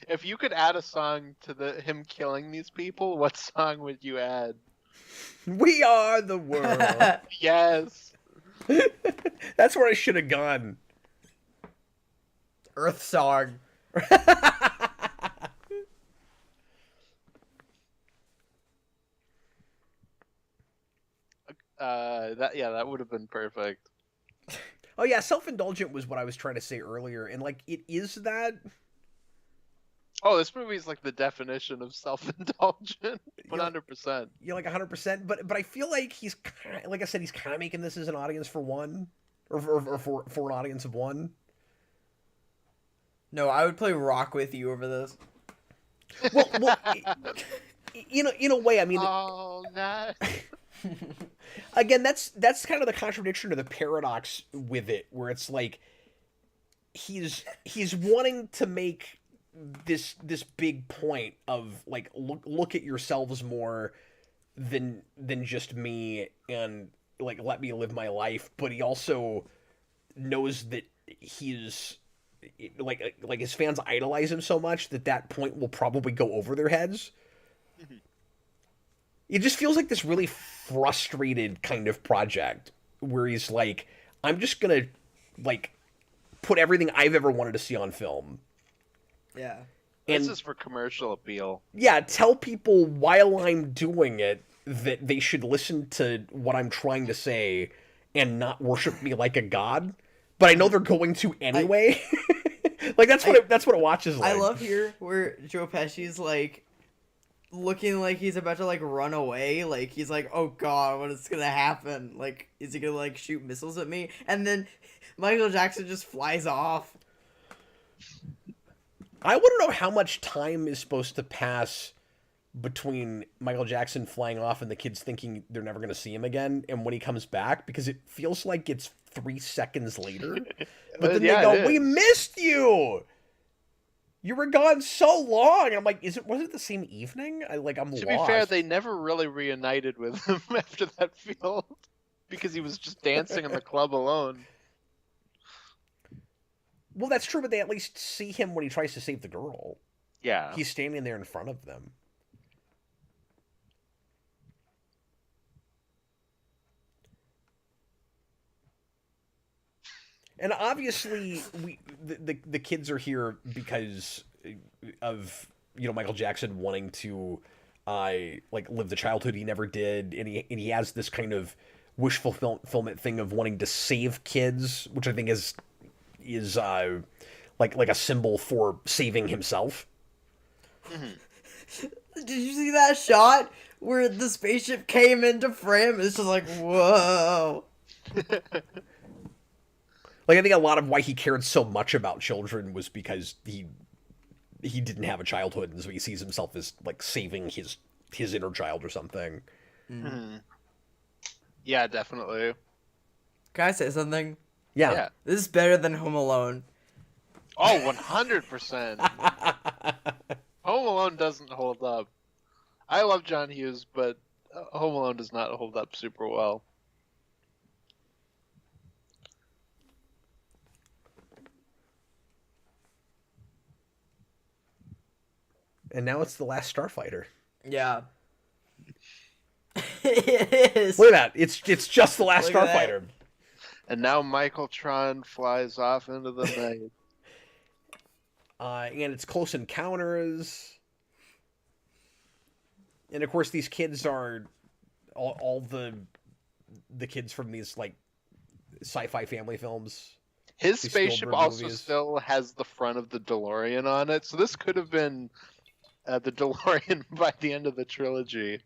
Speaker 3: If you could add a song to him killing these people, what song would you add?
Speaker 1: We are the world.
Speaker 3: Yes.
Speaker 1: That's where I should have gone.
Speaker 2: Earth Song.
Speaker 3: That would have been perfect.
Speaker 1: Oh yeah, self-indulgent was what I was trying to say earlier, and like it is that.
Speaker 3: Oh, this movie is like the definition of self-indulgent. 100%.
Speaker 1: Like 100%. But I feel like he's like I said, he's kind of making this as an audience for one, or for an audience of one.
Speaker 2: No, I would play Rock With You over this.
Speaker 1: Well, in a way, I mean,
Speaker 3: All night.
Speaker 1: again, that's kind of the contradiction or the paradox with it, where it's like he's wanting to make this big point of like look at yourselves more than just me, and like let me live my life, but he also knows that he's like his fans idolize him so much that point will probably go over their heads. It just feels like this really frustrated kind of project where he's like, I'm just gonna like put everything I've ever wanted to see on film.
Speaker 2: Yeah.
Speaker 3: This
Speaker 1: And
Speaker 3: is for commercial appeal.
Speaker 1: yeah, tell people while I'm doing it that they should listen to what I'm trying to say and not worship me like a god. But I know they're going to anyway. Like that's what it watches like.
Speaker 2: I love here where Joe Pesci's like, looking like he's about to like run away. Like he's like, oh god, what is gonna happen? Like, is he gonna like shoot missiles at me? And then Michael Jackson just flies off.
Speaker 1: I want to know how much time is supposed to pass between Michael Jackson flying off and the kids thinking they're never going to see him again, and when he comes back, because it feels like it's 3 seconds later. But then they go, "We missed you. You were gone so long." And I'm like, was it the same evening? I'm lost.
Speaker 3: To be fair, they never really reunited with him after that field because he was just dancing in the club alone.
Speaker 1: Well, that's true, but they at least see him when he tries to save the girl.
Speaker 3: Yeah.
Speaker 1: He's standing there in front of them. And obviously, the kids are here because of Michael Jackson wanting to live the childhood he never did, and he has this kind of wish fulfillment thing of wanting to save kids, which I think is like a symbol for saving himself.
Speaker 2: Mm-hmm. Did you see that shot where the spaceship came into frame? It's just like, whoa.
Speaker 1: Like, I think a lot of why he cared so much about children was because he didn't have a childhood, and so he sees himself as like saving his inner child or something.
Speaker 3: Mm-hmm. Yeah, definitely.
Speaker 2: Can I say something?
Speaker 1: Yeah.
Speaker 2: This is better than Home Alone.
Speaker 3: Oh, 100%. Home Alone doesn't hold up. I love John Hughes, but Home Alone does not hold up super well.
Speaker 1: And now it's The Last Starfighter.
Speaker 2: Yeah. It is.
Speaker 1: Look at that. It's just The Last Starfighter.
Speaker 3: And now Michael Tron flies off into the night.
Speaker 1: And it's Close Encounters. And of course, these kids are all the kids from these like sci-fi family films.
Speaker 3: His spaceship also
Speaker 1: movies.
Speaker 3: still has the front of the DeLorean on it, so this could have been the DeLorean by the end of the trilogy.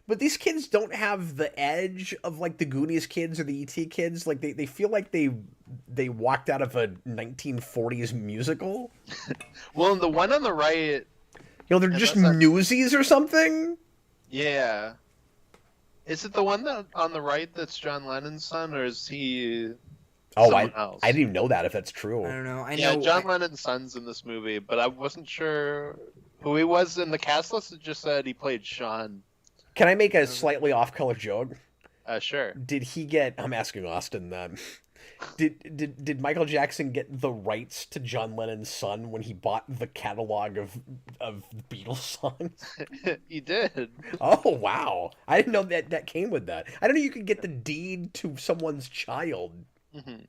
Speaker 1: But these kids don't have the edge of like the Goonies kids or the E.T. kids. Like they feel like they walked out of a 1940s musical.
Speaker 3: Well, the one on the right,
Speaker 1: they're just newsies or something.
Speaker 3: Yeah. Is it the one that on the right that's John Lennon's son, or is he someone else?
Speaker 1: I didn't even know that if that's true.
Speaker 2: I don't know. I
Speaker 3: know John
Speaker 2: I...
Speaker 3: Lennon's son's in this movie, but I wasn't sure who he was in the cast list. It just said he played Sean.
Speaker 1: Can I make a slightly off-color joke?
Speaker 3: Sure.
Speaker 1: Did he get? I'm asking Austin that. Did Michael Jackson get the rights to John Lennon's son when he bought the catalog of Beatles songs?
Speaker 3: He did.
Speaker 1: Oh wow! I didn't know that came with that. I didn't know you could get the deed to someone's child.
Speaker 3: Mm-hmm.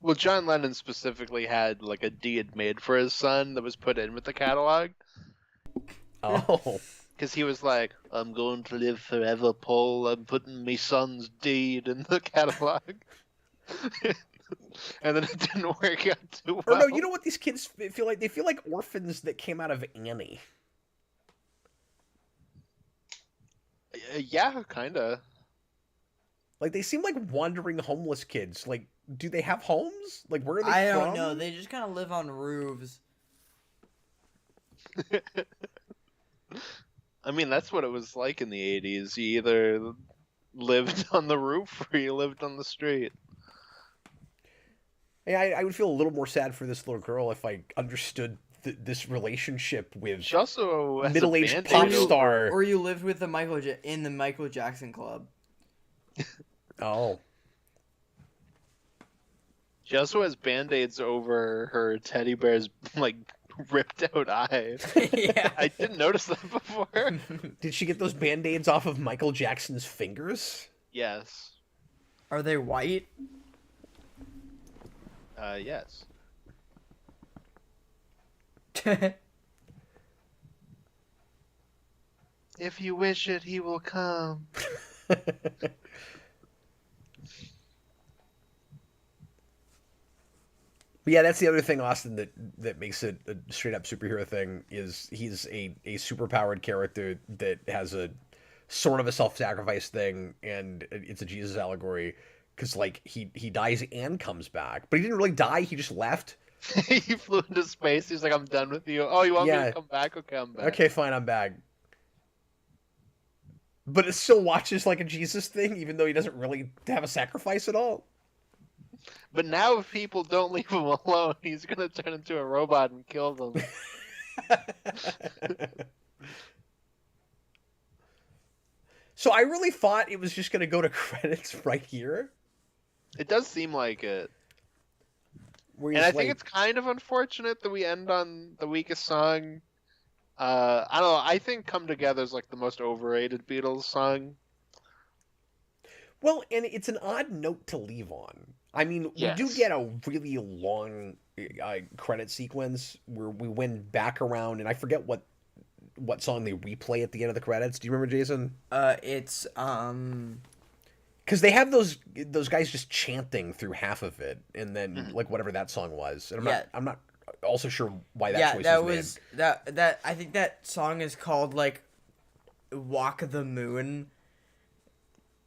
Speaker 3: Well, John Lennon specifically had like a deed made for his son that was put in with the catalog.
Speaker 1: Oh.
Speaker 3: Because he was like, I'm going to live forever, Paul. I'm putting my son's deed in the catalog. And then it didn't work out too well.
Speaker 1: Or no, you know what these kids feel like? They feel like orphans that came out of Annie.
Speaker 3: Yeah, kind of.
Speaker 1: Like, they seem like wandering homeless kids. Like, do they have homes? Like, where are they from?
Speaker 2: I don't know. They just kind of live on roofs.
Speaker 3: I mean, that's what it was like in the 80s. You either lived on the roof or you lived on the street.
Speaker 1: Yeah, I would feel a little more sad for this little girl if I understood this relationship with
Speaker 3: she also
Speaker 1: middle-aged pop star.
Speaker 2: Or you lived with the in the Michael Jackson club.
Speaker 1: Oh.
Speaker 3: She also has Band-Aids over her teddy bear's, like, ripped out eye.
Speaker 2: Yeah.
Speaker 3: I didn't notice that before.
Speaker 1: Did she get those Band-Aids off of Michael Jackson's fingers?
Speaker 3: Yes.
Speaker 2: Are they white?
Speaker 3: Yes. If you wish it, he will come.
Speaker 1: But yeah, that's the other thing, Austin, that makes it a straight up superhero thing is he's a superpowered character that has a sort of a self sacrifice thing, and it's a Jesus allegory because like he dies and comes back, but he didn't really die. He just left.
Speaker 3: He flew into space. He's like, I'm done with you. Oh, you want me
Speaker 1: Yeah.
Speaker 3: to come back? Okay, I'm back.
Speaker 1: Okay, fine, I'm back. But it still watches like a Jesus thing, even though he doesn't really have a sacrifice at all.
Speaker 3: But now if people don't leave him alone, he's gonna turn into a robot and kill them.
Speaker 1: So I really thought it was just going to go to credits right here.
Speaker 3: It does seem like it.
Speaker 1: Where
Speaker 3: And
Speaker 1: he's
Speaker 3: I think
Speaker 1: like,
Speaker 3: it's kind of unfortunate that we end on the weakest song. I don't know. I think "Come Together" is like the most overrated Beatles song.
Speaker 1: well, and it's an odd note to leave on. I mean, we do
Speaker 3: Yes.
Speaker 1: get a really long credit sequence where we went back around, and I forget what song they replay at the end of the credits. Do you remember, Jason?
Speaker 2: It's
Speaker 1: Because they have those guys just chanting through half of it, and then
Speaker 3: Mhm.
Speaker 1: like whatever that song was. And
Speaker 2: Yeah.
Speaker 1: I'm not also sure why that
Speaker 2: yeah,
Speaker 1: choice
Speaker 2: that
Speaker 1: was
Speaker 2: was
Speaker 1: made.
Speaker 2: that I think that song is called like "Walk the Moon."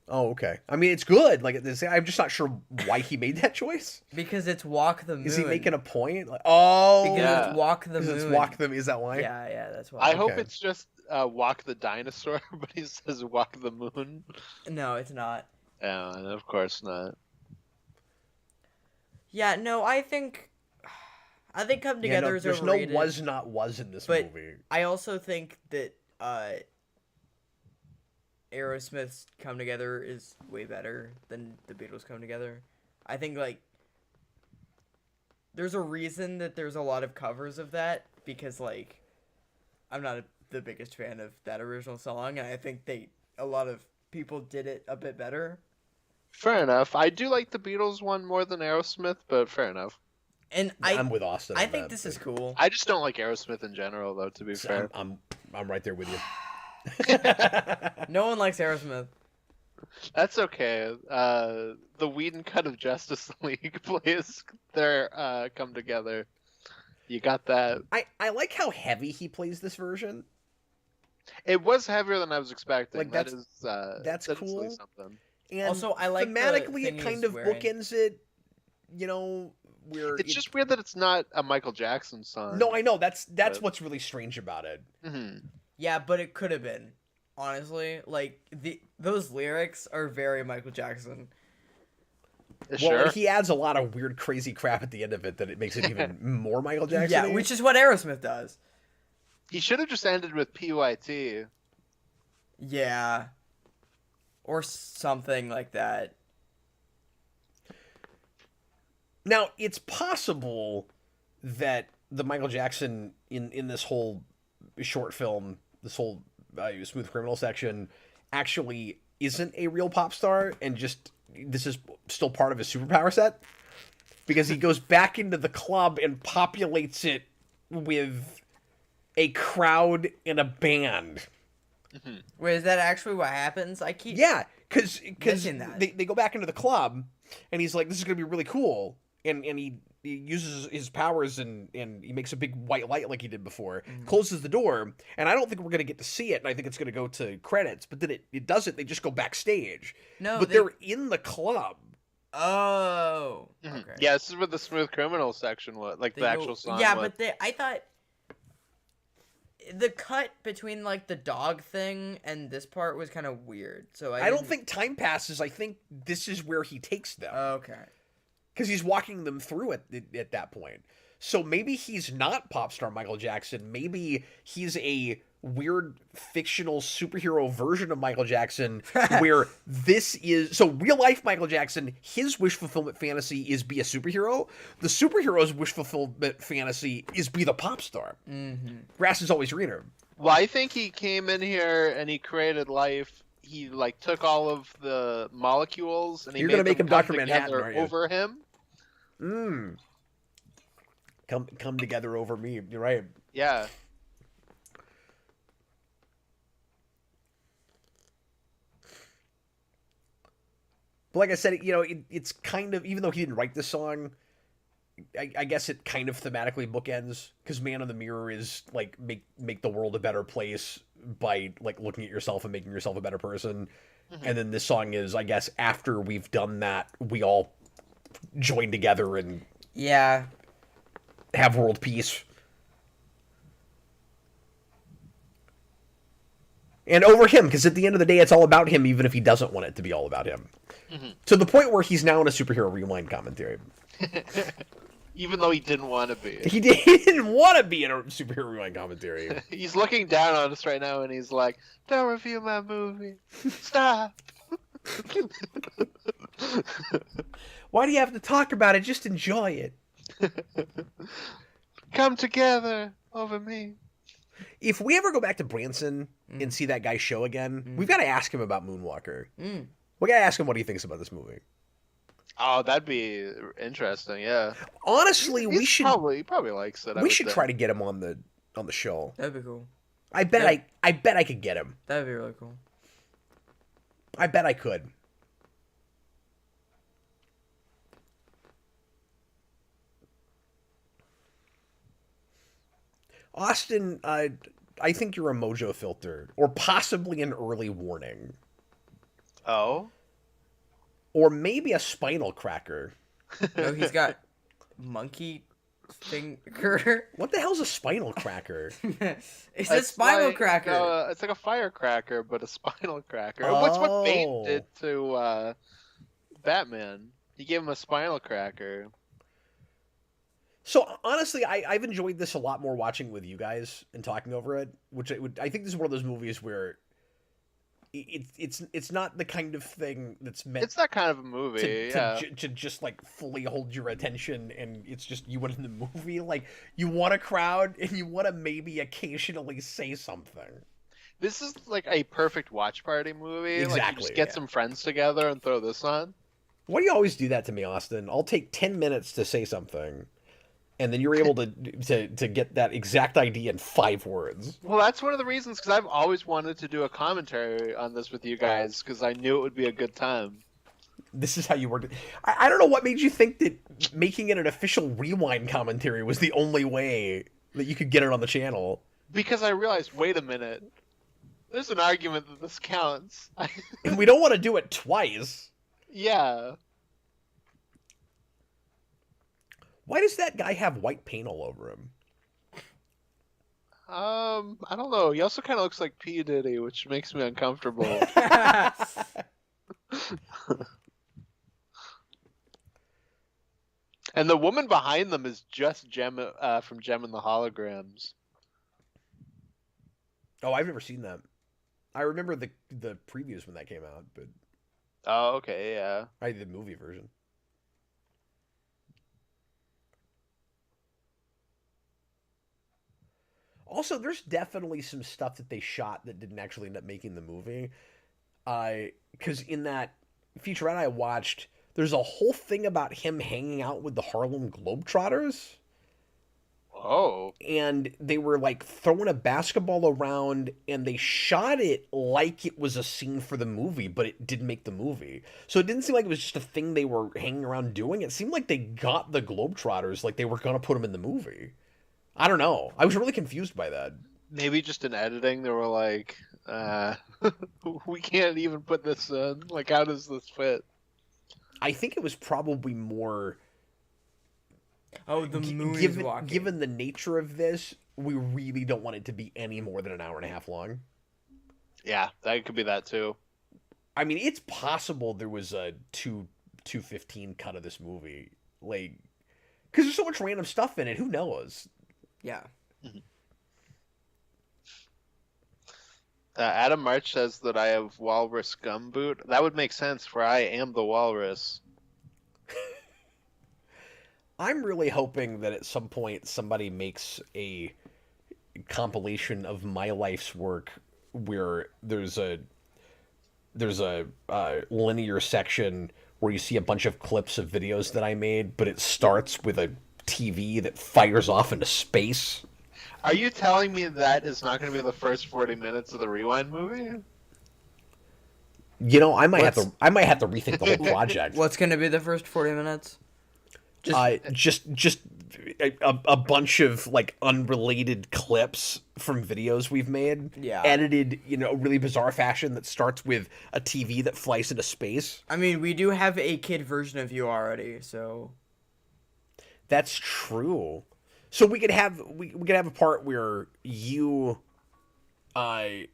Speaker 1: Oh, okay. I mean, it's good. Like, I'm just not sure why he made that choice.
Speaker 2: Because it's "Walk the Moon."
Speaker 1: Is he making a point? Like, oh,
Speaker 2: Because
Speaker 3: Yeah.
Speaker 2: it's "Walk the
Speaker 1: because
Speaker 2: Moon."
Speaker 1: it's walk them. Is that why?
Speaker 2: Yeah, that's why.
Speaker 3: I hope
Speaker 1: Okay.
Speaker 3: it's just "Walk the Dinosaur," but he says "Walk the Moon."
Speaker 2: No, it's not.
Speaker 3: Yeah, and of course not.
Speaker 2: Yeah, no, I think "Come
Speaker 1: Yeah,
Speaker 2: Together"
Speaker 1: no,
Speaker 2: is
Speaker 1: there's
Speaker 2: overrated.
Speaker 1: no was in this
Speaker 2: But-
Speaker 1: movie.
Speaker 2: I also think that Aerosmith's "Come Together" is way better than the Beatles' "Come Together." I think like there's a reason that there's a lot of covers of that because like I'm not the biggest fan of that original song, and I think a lot of people did it a bit better.
Speaker 3: Fair enough. I do like the Beatles one more than Aerosmith, but fair enough.
Speaker 2: And
Speaker 1: I'm with Austin.
Speaker 2: I
Speaker 1: on
Speaker 2: think
Speaker 1: that,
Speaker 2: this
Speaker 1: but
Speaker 2: is cool.
Speaker 3: I just don't like Aerosmith in general, though. To be fair,
Speaker 1: I'm right there with you.
Speaker 2: No one likes Aerosmith.
Speaker 3: that's okay. The Whedon cut of Justice League plays their "Come Together." You got that.
Speaker 1: I like how heavy he plays this version.
Speaker 3: It was heavier than I was expecting.
Speaker 1: Like,
Speaker 3: That
Speaker 1: that's-
Speaker 3: is
Speaker 1: that's
Speaker 3: definitely
Speaker 1: cool.
Speaker 3: something.
Speaker 1: And
Speaker 2: Also, I like the
Speaker 1: thematically
Speaker 2: thing
Speaker 1: it kind
Speaker 2: he's
Speaker 1: of
Speaker 2: wearing.
Speaker 1: bookends it. You know, where
Speaker 3: It's just weird that it's not a Michael Jackson song.
Speaker 1: no, I know that's
Speaker 3: But-
Speaker 1: what's really strange about it.
Speaker 3: Mhm.
Speaker 2: Yeah, but it could have been. Honestly, like those lyrics are very Michael Jackson.
Speaker 1: Well,
Speaker 3: Sure.
Speaker 1: and he adds a lot of weird, crazy crap at the end of it that it makes it even more Michael Jackson.
Speaker 2: Yeah, which is what Aerosmith does.
Speaker 3: He should have just ended with PYT.
Speaker 2: Yeah. Or something like that.
Speaker 1: Now, it's possible that the Michael Jackson in this whole short film, this whole Smooth Criminal section, actually isn't a real pop star, and just this is still part of his superpower set, because he goes back into the club and populates it with a crowd and a band.
Speaker 2: Wait, is that actually what happens? I keep
Speaker 1: Yeah, because
Speaker 2: Missing that.
Speaker 1: they go back into the club, and he's like, "This is gonna be really cool," and he uses his powers and he makes a big white light like he did before, closes the door, and I don't think we're gonna get to see it, and I think it's gonna go to credits, but then it doesn't. They just go backstage,
Speaker 2: No,
Speaker 1: but they're in the club.
Speaker 2: Oh.
Speaker 3: Mhm.
Speaker 2: Okay.
Speaker 3: Yeah, this is where the Smooth Criminal section was, like
Speaker 2: They
Speaker 3: the
Speaker 2: go-
Speaker 3: actual song.
Speaker 2: Yeah,
Speaker 3: was.
Speaker 2: but I thought the cut between like the dog thing and this part was kind of weird. So
Speaker 1: I don't
Speaker 2: didn't-
Speaker 1: think time passes. I think this is where he takes them.
Speaker 2: Okay.
Speaker 1: Because he's walking them through at that point. So maybe he's not pop star Michael Jackson. Maybe he's a weird fictional superhero version of Michael Jackson where this is... So real life Michael Jackson, his wish fulfillment fantasy is be a superhero. The superhero's wish fulfillment fantasy is be the pop star.
Speaker 2: Mm-hmm.
Speaker 1: Grass is always greener.
Speaker 3: Well, I think he came in here and he created life. He like took all of the molecules and he
Speaker 1: You're
Speaker 3: made
Speaker 1: gonna make
Speaker 3: them
Speaker 1: him Dr.
Speaker 3: come
Speaker 1: Manhattan,
Speaker 3: together
Speaker 1: aren't you?
Speaker 3: over him.
Speaker 1: Come together over me. You're right.
Speaker 3: Yeah.
Speaker 1: But like I said, it's kind of, even though he didn't write this song, I guess it kind of thematically bookends, because Man in the Mirror is like make the world a better place by like looking at yourself and making yourself a better person. And then this song is, I guess, after we've done that, we all join together and
Speaker 2: Yeah.
Speaker 1: have world peace. And over him, because at the end of the day, it's all about him, even if he doesn't want it to be all about him. To the point where he's now in a superhero rewind commentary.
Speaker 3: Even though he didn't want to be.
Speaker 1: He didn't want to be in a superhero rewind commentary.
Speaker 3: He's looking down on us right now, and he's like, "Don't review my movie. Stop."
Speaker 1: Why do you have to talk about it? Just enjoy it.
Speaker 3: Come together over me.
Speaker 1: If we ever go back to Branson and see that guy's show again, we've got to ask him about Moonwalker. We got to ask him what he thinks about this movie.
Speaker 3: Oh, that'd be interesting. Yeah.
Speaker 1: Honestly, we should
Speaker 3: he probably likes it.
Speaker 1: we should try to get him on the show.
Speaker 2: That'd be cool.
Speaker 1: I bet I could get him.
Speaker 2: That'd be really cool.
Speaker 1: I bet I could. Austin, I think you're a mojo filter, or possibly an early warning,
Speaker 3: Oh.
Speaker 1: or maybe a spinal cracker.
Speaker 2: No, he's got monkey finger.
Speaker 1: What the hell's a spinal cracker?
Speaker 2: It's a spinal
Speaker 3: like,
Speaker 2: cracker.
Speaker 3: It's like a firecracker, but a spinal cracker. What's what Bane
Speaker 1: Oh.
Speaker 3: did to Batman? He gave him a spinal cracker.
Speaker 1: So honestly, I've enjoyed this a lot more watching with you guys and talking over it. I think this is one of those movies where it's not the kind of thing that's meant
Speaker 3: It's that kind of a movie.
Speaker 1: to just like fully hold your attention, and it's just you in the movie. Like, you want a crowd and you want to maybe occasionally say something.
Speaker 3: This is like a perfect watch party movie. Like, you
Speaker 1: Exactly,
Speaker 3: just get
Speaker 1: yeah.
Speaker 3: some friends together and throw this on.
Speaker 1: Why do you always do that to me, Austin? I'll take 10 minutes to say something, and then you're able to get that exact idea in 5 words.
Speaker 3: Well, that's one of the reasons, because I've always wanted to do a commentary on this with you guys, because I knew it would be a good time.
Speaker 1: This is how you worked it. I don't know what made you think that making it an official rewind commentary was the only way that you could get it on the channel.
Speaker 3: Because I realized, wait a minute, there's an argument that this counts.
Speaker 1: And we don't want to do it twice.
Speaker 3: Yeah.
Speaker 1: Why does that guy have white paint all over him?
Speaker 3: I don't know. He also kind of looks like P. Diddy, which makes me uncomfortable. And the woman behind them is just Gem from Gem and the Holograms.
Speaker 1: Oh, I've never seen that. I remember the previews when that came out, but
Speaker 3: Oh, okay, yeah.
Speaker 1: I did the movie version. Also, there's definitely some stuff that they shot that didn't actually end up making the movie. Because in that featurette I watched, there's a whole thing about him hanging out with the Harlem Globetrotters.
Speaker 3: Oh.
Speaker 1: And they were like throwing a basketball around, and they shot it like it was a scene for the movie, but it didn't make the movie. So it didn't seem like it was just a thing they were hanging around doing. It seemed like they got the Globetrotters, like they were going to put them in the movie. I don't know. I was really confused by that.
Speaker 3: Maybe just in editing, they were like, we can't even put this in. Like, how does this fit?
Speaker 1: I think it was probably more...
Speaker 2: Oh, the moon is walking.
Speaker 1: Given the nature of this, we really don't want it to be any more than an hour and a half long.
Speaker 3: Yeah, that could be that too.
Speaker 1: I mean, it's possible there was a 2:15 cut of this movie. Like, because there's so much random stuff in it. Who knows?
Speaker 2: Yeah.
Speaker 3: Adam March says that I have walrus gumboot. That would make sense, for I am the walrus.
Speaker 1: I'm really hoping that at some point somebody makes a compilation of my life's work where there's a linear section where you see a bunch of clips of videos that I made, but it starts with a TV that fires off into space.
Speaker 3: Are you telling me that is not going to be the first 40 minutes of the Rewind movie?
Speaker 1: You know, I might have to rethink the whole project.
Speaker 2: What's gonna be the first 40 minutes?
Speaker 1: Just a bunch of like unrelated clips from videos we've made,
Speaker 2: Yeah.
Speaker 1: edited in a really bizarre fashion that starts with a TV that flies into space.
Speaker 2: I mean, we do have a kid version of you already, so
Speaker 1: That's true. So we could have a part where you, like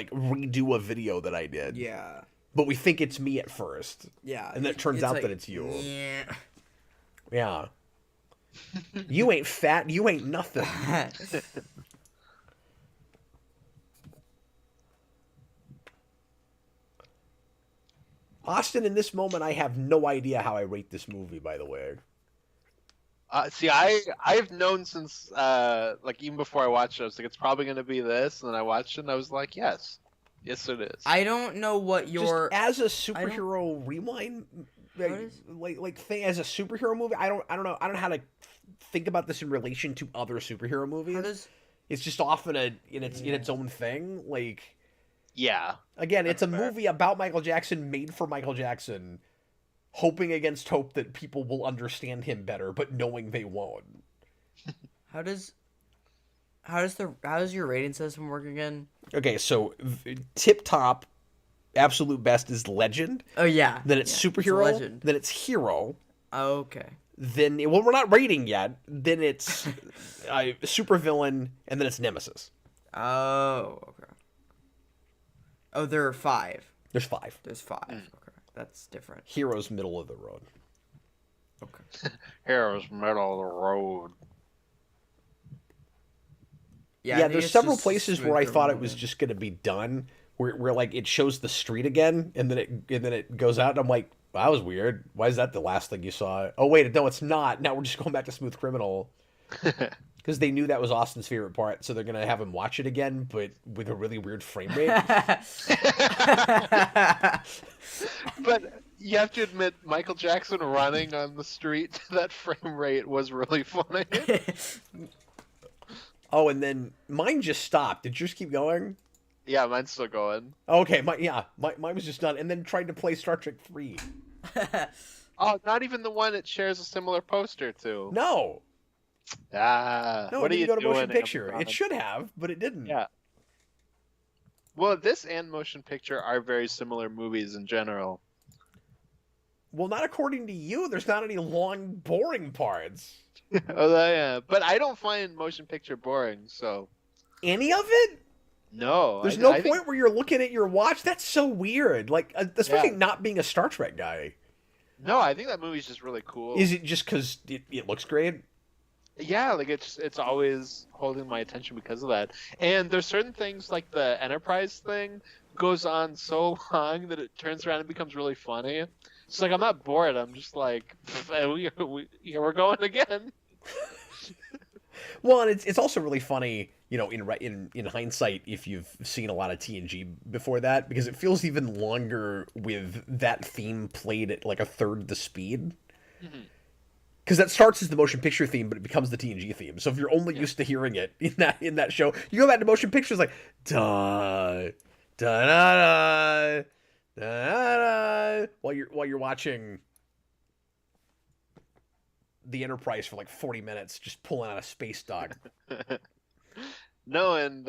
Speaker 1: redo a video that I did.
Speaker 2: yeah,
Speaker 1: But we think it's me at first.
Speaker 2: yeah.
Speaker 1: And then it turns out
Speaker 2: like,
Speaker 1: that it's you.
Speaker 2: Yeah.
Speaker 1: Yeah. You ain't fat. You ain't nothing. Austin, in this moment, I have no idea how I rate this movie, by the way.
Speaker 3: See, I've known since like even before I watched it, I was like, it's probably gonna be this, and then I watched it, and I was like, yes, it is.
Speaker 2: I don't know what your
Speaker 1: Just as a superhero rewind, like thing as a superhero movie, I don't know how to think about this in relation to other superhero movies. It's just often in its own thing. Like,
Speaker 3: yeah,
Speaker 1: again, it's a
Speaker 3: fair.
Speaker 1: movie about Michael Jackson, made for Michael Jackson, hoping against hope that people will understand him better, but knowing they won't.
Speaker 2: How does your rating system work again?
Speaker 1: Okay, so tip top, absolute best is legend.
Speaker 2: Oh yeah.
Speaker 1: Then it's superhero.
Speaker 2: It's legend.
Speaker 1: Then it's hero.
Speaker 2: Okay.
Speaker 1: Then we're not rating yet. Then it's supervillain, and then it's nemesis.
Speaker 2: Oh, okay. Oh, there are 5.
Speaker 1: There's 5.
Speaker 2: There's 5. Okay, that's different.
Speaker 1: Hero's middle of the road.
Speaker 2: Okay.
Speaker 3: Heroes middle of the road.
Speaker 2: Yeah, I think
Speaker 1: there's
Speaker 2: it's
Speaker 1: several
Speaker 2: just
Speaker 1: places
Speaker 2: smooth
Speaker 1: where I thought it
Speaker 2: criminal,
Speaker 1: was
Speaker 2: man.
Speaker 1: just gonna be done, where like it shows the street again, and then it goes out, and I'm like, well, that was weird. Why is that the last thing you saw? Oh wait, no, it's not. Now we're just going back to Smooth Criminal. Because they knew that was Austin's favorite part, so they're gonna have him watch it again, but with a really weird frame rate.
Speaker 3: But you have to admit, Michael Jackson running on the street, that frame rate was really funny.
Speaker 1: Oh, and then mine just stopped. Did yours keep going?
Speaker 3: Yeah, mine's still going.
Speaker 1: Okay, mine was just done, and then tried to play Star Trek 3.
Speaker 3: Oh, not even the one it shares a similar poster to.
Speaker 1: No,
Speaker 3: No, what
Speaker 1: it
Speaker 3: are you
Speaker 1: didn't go to
Speaker 3: doing,
Speaker 1: motion picture.
Speaker 3: Amazon?
Speaker 1: It should have, but it didn't.
Speaker 3: Yeah. Well, this and motion picture are very similar movies in general.
Speaker 1: Well, not according to you. There's not any long, boring parts.
Speaker 3: Oh, yeah. But I don't find motion picture boring, so
Speaker 1: Any of it?
Speaker 3: no.
Speaker 1: There's
Speaker 3: I
Speaker 1: no
Speaker 3: think-
Speaker 1: point where you're looking at your watch. That's so weird. Like, especially
Speaker 3: Yeah.
Speaker 1: not being a Star Trek guy.
Speaker 3: No, I think that movie's just really cool.
Speaker 1: Is it just because it looks great?
Speaker 3: Yeah, like it's always holding my attention because of that. And there's certain things like the Enterprise thing goes on so long that it turns around and becomes really funny. It's like I'm not bored. I'm just like, here we're going again.
Speaker 1: Well, and it's also really funny, in hindsight, if you've seen a lot of TNG before that, because it feels even longer with that theme played at like a third the speed. Because that starts as the motion picture theme, but it becomes the TNG theme. So if you're only used to hearing it in that show, you go back to motion pictures like da da da da da, while you're watching the Enterprise for like 40 minutes, just pulling out a space dog.
Speaker 3: No, and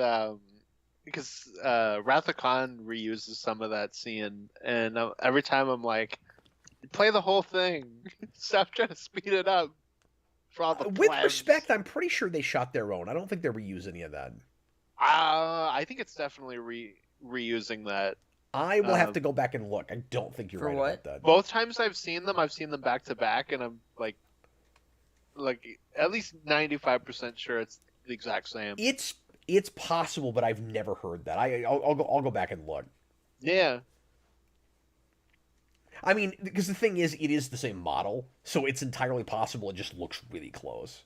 Speaker 3: because Wrath of Khan reuses some of that scene, and every time I'm like, play the whole thing. Stop trying to speed it up. For all the
Speaker 1: With
Speaker 3: plebs.
Speaker 1: respect, I'm pretty sure they shot their own. I don't think they reuse any of that.
Speaker 3: I think it's definitely reusing that.
Speaker 1: I will have to go back and look. I don't think you're
Speaker 2: For
Speaker 1: right
Speaker 2: what?
Speaker 1: about that.
Speaker 3: Both times I've seen them back to back, and I'm like at least 95% sure it's the exact same.
Speaker 1: It's possible, but I've never heard that. I'll go back and look.
Speaker 3: Yeah.
Speaker 1: I mean, because the thing is, it is the same model, so it's entirely possible it just looks really close.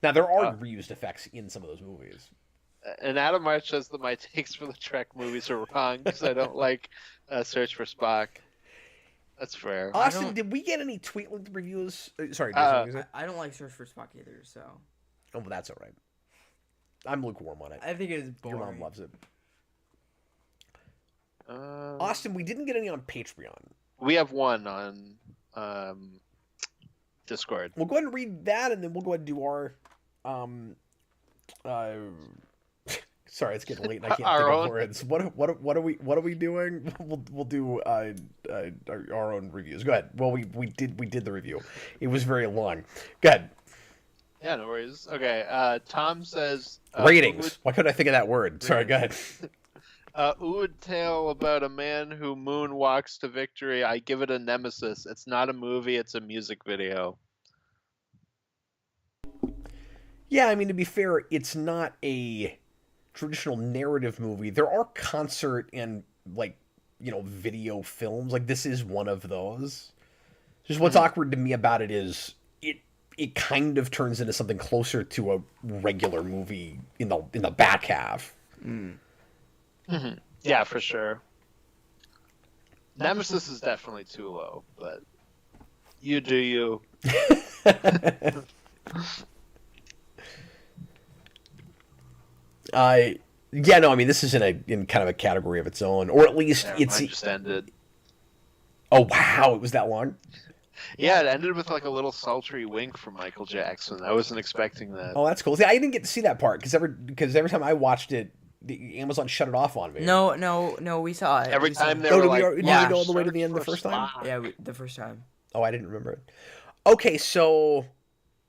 Speaker 1: Now, there are reused effects in some of those movies.
Speaker 3: And Adam March says that my takes for the Trek movies are wrong because I don't like Search for Spock. That's fair.
Speaker 1: Austin, did we get any tweet-linked reviews? Sorry,
Speaker 2: I don't like Search for Spock either, so
Speaker 1: oh, well, that's all right. I'm lukewarm on it.
Speaker 2: I think it is boring.
Speaker 1: Your mom loves it. Austin, we didn't get any on Patreon.
Speaker 3: We have one on Discord.
Speaker 1: We'll go ahead and read that, and then we'll go ahead and do our uh, sorry, it's getting late and I can't think of words. What are we doing? We'll do our own reviews. Go ahead. Well, we did the review. It was very long. Go ahead.
Speaker 3: Yeah, no worries. Okay. Tom says
Speaker 1: Ratings. Why couldn't I think of that word? Sorry. Go ahead.
Speaker 3: Ood tale about a man who moonwalks to victory. I give it a nemesis. It's not a movie. It's a music video.
Speaker 1: Yeah, I mean, to be fair, it's not a traditional narrative movie. There are concert and, like, video films. Like, this is one of those. Just what's awkward to me about it is it kind of turns into something closer to a regular movie in the back half.
Speaker 3: Mm-hmm. Yeah, for sure. Nemesis is definitely too low, but you do you.
Speaker 1: Yeah, no, I mean, this is in kind of a category of its own, or at least it's.
Speaker 3: Mine just ended.
Speaker 1: Oh wow, it was that long.
Speaker 3: Yeah, it ended with like a little sultry wink from Michael Jackson. I wasn't expecting that.
Speaker 1: Oh, that's cool. See, I didn't get to see that part because every time I watched it, Amazon shut it off on me.
Speaker 2: No, we saw it.
Speaker 3: Every time they
Speaker 1: did
Speaker 3: were
Speaker 1: we
Speaker 3: like,
Speaker 1: go all the way to the end the first time?
Speaker 2: Yeah, the first time.
Speaker 1: Oh, I didn't remember it. Okay, so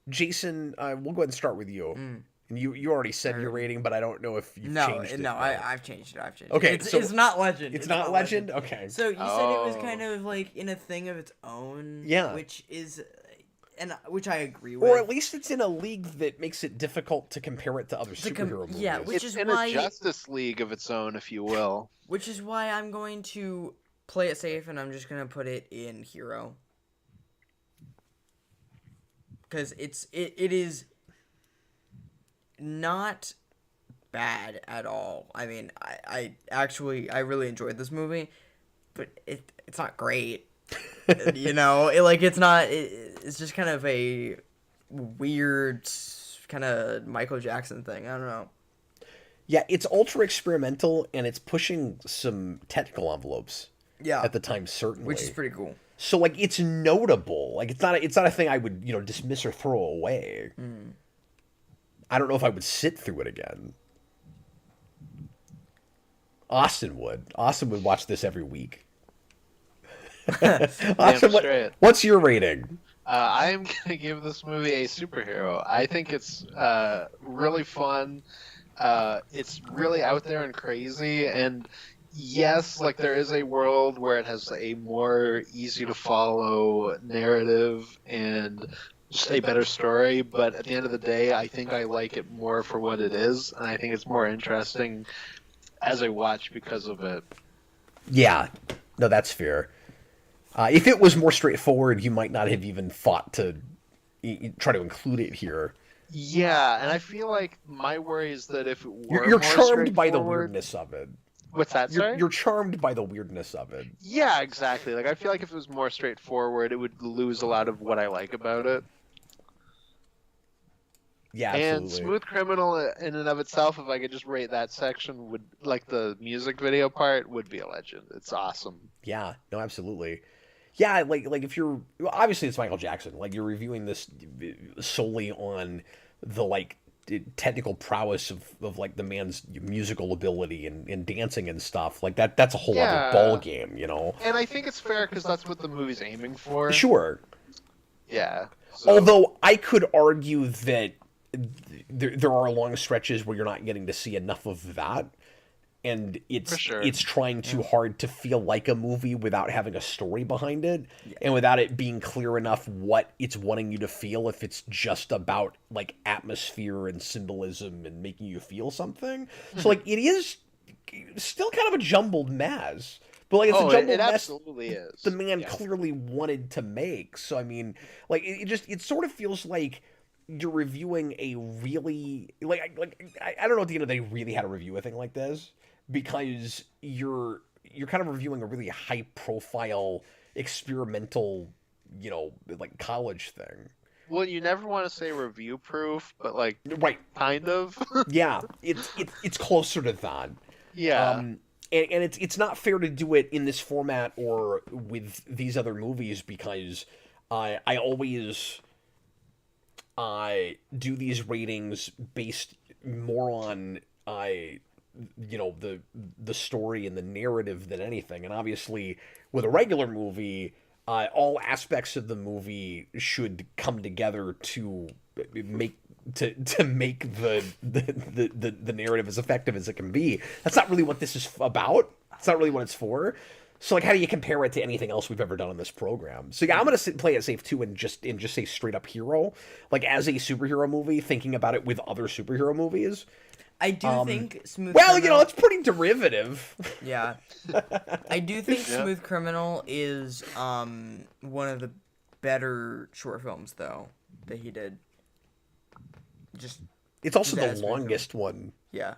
Speaker 1: Jason, we'll go ahead and start with you. And you already said your rating, but I don't know if you've changed it.
Speaker 2: No, I've changed it.
Speaker 1: Okay,
Speaker 2: it's not Legend.
Speaker 1: It's not Legend? Okay.
Speaker 2: So you said it was kind of like in a thing of its own.
Speaker 1: Yeah.
Speaker 2: Which I agree with.
Speaker 1: Or at least it's in a league that makes it difficult to compare it to other superhero movies.
Speaker 2: Yeah,
Speaker 3: it's in a Justice League of its own, if you will.
Speaker 2: Which is why I'm going to play it safe, and I'm just going to put it in Hero. Because it is not bad at all. I mean, I really enjoyed this movie, but it's not great. It's just kind of a weird kind of Michael Jackson thing. I don't know.
Speaker 1: Yeah, it's ultra experimental and it's pushing some technical envelopes.
Speaker 2: Yeah.
Speaker 1: At the time, certainly.
Speaker 2: Which is pretty cool.
Speaker 1: So like it's notable. Like it's not a thing I would, dismiss or throw away. I don't know if I would sit through it again. Austin would. Austin would watch this every week. Austin, what's your rating?
Speaker 3: I am going to give this movie a superhero. I think it's really fun. It's really out there and crazy. And yes, like there is a world where it has a more easy to follow narrative and just a better story. But at the end of the day, I think I like it more for what it is. And I think it's more interesting as I watch because of it.
Speaker 1: Yeah. No, that's fair. If it was more straightforward, you might not have even thought to try to include it here.
Speaker 3: Yeah, and I feel like my worry is that if it were
Speaker 1: you're
Speaker 3: more
Speaker 1: charmed by the weirdness of it.
Speaker 3: What's that, sorry?
Speaker 1: You're charmed by the weirdness of it.
Speaker 3: Yeah, exactly. Like I feel like if it was more straightforward, it would lose a lot of what I like about it.
Speaker 1: Yeah, absolutely.
Speaker 3: And Smooth Criminal in and of itself, if I could just rate that section, would like the music video part would be a legend. It's awesome.
Speaker 1: Yeah, no, absolutely. Yeah, like if you're obviously it's Michael Jackson. Like you're reviewing this solely on the technical prowess of like the man's musical ability and dancing and stuff. Like that's a whole other ball game,
Speaker 3: And I think it's fair because that's what the movie's aiming for.
Speaker 1: Sure.
Speaker 3: Yeah. So.
Speaker 1: Although I could argue that there are long stretches where you're not getting to see enough of that. And it's trying too hard to feel like a movie without having a story behind it, and without it being clear enough what it's wanting you to feel. If it's just about like atmosphere and symbolism and making you feel something, so like it is still kind of a jumbled mess. But like it's a jumbled mess.
Speaker 3: Absolutely is.
Speaker 1: The man clearly wanted to make. So I mean, like it sort of feels like you're reviewing a really I don't know at the end of the day really how to review a thing like this. Because you're kind of reviewing a really high profile experimental, like college thing.
Speaker 3: Well, you never want to say review proof, but like
Speaker 1: right,
Speaker 3: kind of.
Speaker 1: Yeah, it's closer to that.
Speaker 3: Yeah.
Speaker 1: And it's not fair to do it in this format or with these other movies because I always do these ratings based more on the story and the narrative than anything. And obviously, with a regular movie, all aspects of the movie should come together to make make the narrative as effective as it can be. That's not really what this is about. It's not really what it's for. So, like, how do you compare it to anything else we've ever done on this program? So, yeah, I'm gonna play it safe too, and just say straight up hero, like as a superhero movie, thinking about it with other superhero movies.
Speaker 2: I do think Smooth
Speaker 1: Well,
Speaker 2: Criminal...
Speaker 1: it's pretty derivative.
Speaker 2: Yeah. I do think Smooth Criminal is one of the better short films, though, that he did.
Speaker 1: It's also the longest one.
Speaker 2: Yeah.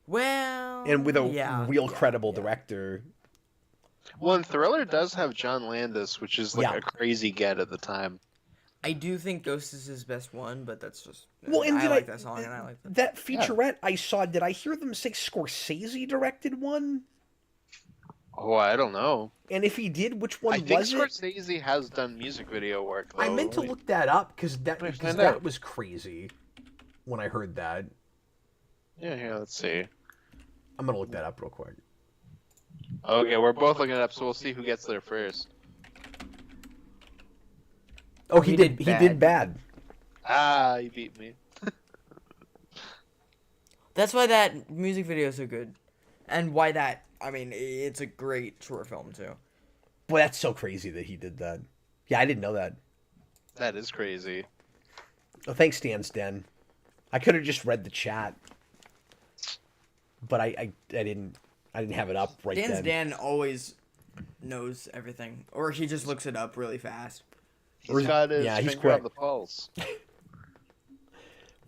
Speaker 2: Well...
Speaker 1: And with a real credible director.
Speaker 3: Well, and Thriller does have John Landis, which is like a crazy get at the time.
Speaker 2: I do think Ghost is his best one, but that's just...
Speaker 1: Well, and
Speaker 2: I like that song, and I like that.
Speaker 1: That featurette I saw, did I hear them say Scorsese directed one?
Speaker 3: Oh, I don't know.
Speaker 1: And if he did, which one was it?
Speaker 3: I think Scorsese has done music video work, though.
Speaker 1: I meant to look that up, because that was crazy when I heard that.
Speaker 3: Yeah, let's see.
Speaker 1: I'm going to look that up real quick.
Speaker 3: Okay, we're both looking it up, so we'll see who gets there first.
Speaker 1: Oh, he did bad.
Speaker 3: Ah, you beat me.
Speaker 2: That's why that music video is so good. And why it's a great short film, too.
Speaker 1: Boy, that's so crazy that he did that. Yeah, I didn't know that.
Speaker 3: That is crazy.
Speaker 1: Oh, thanks, Dan's Den. I could have just read the chat. But I didn't have it up right then.
Speaker 2: Dan's Den always knows everything. Or he just looks it up really fast.
Speaker 3: He's got his finger on the pulse.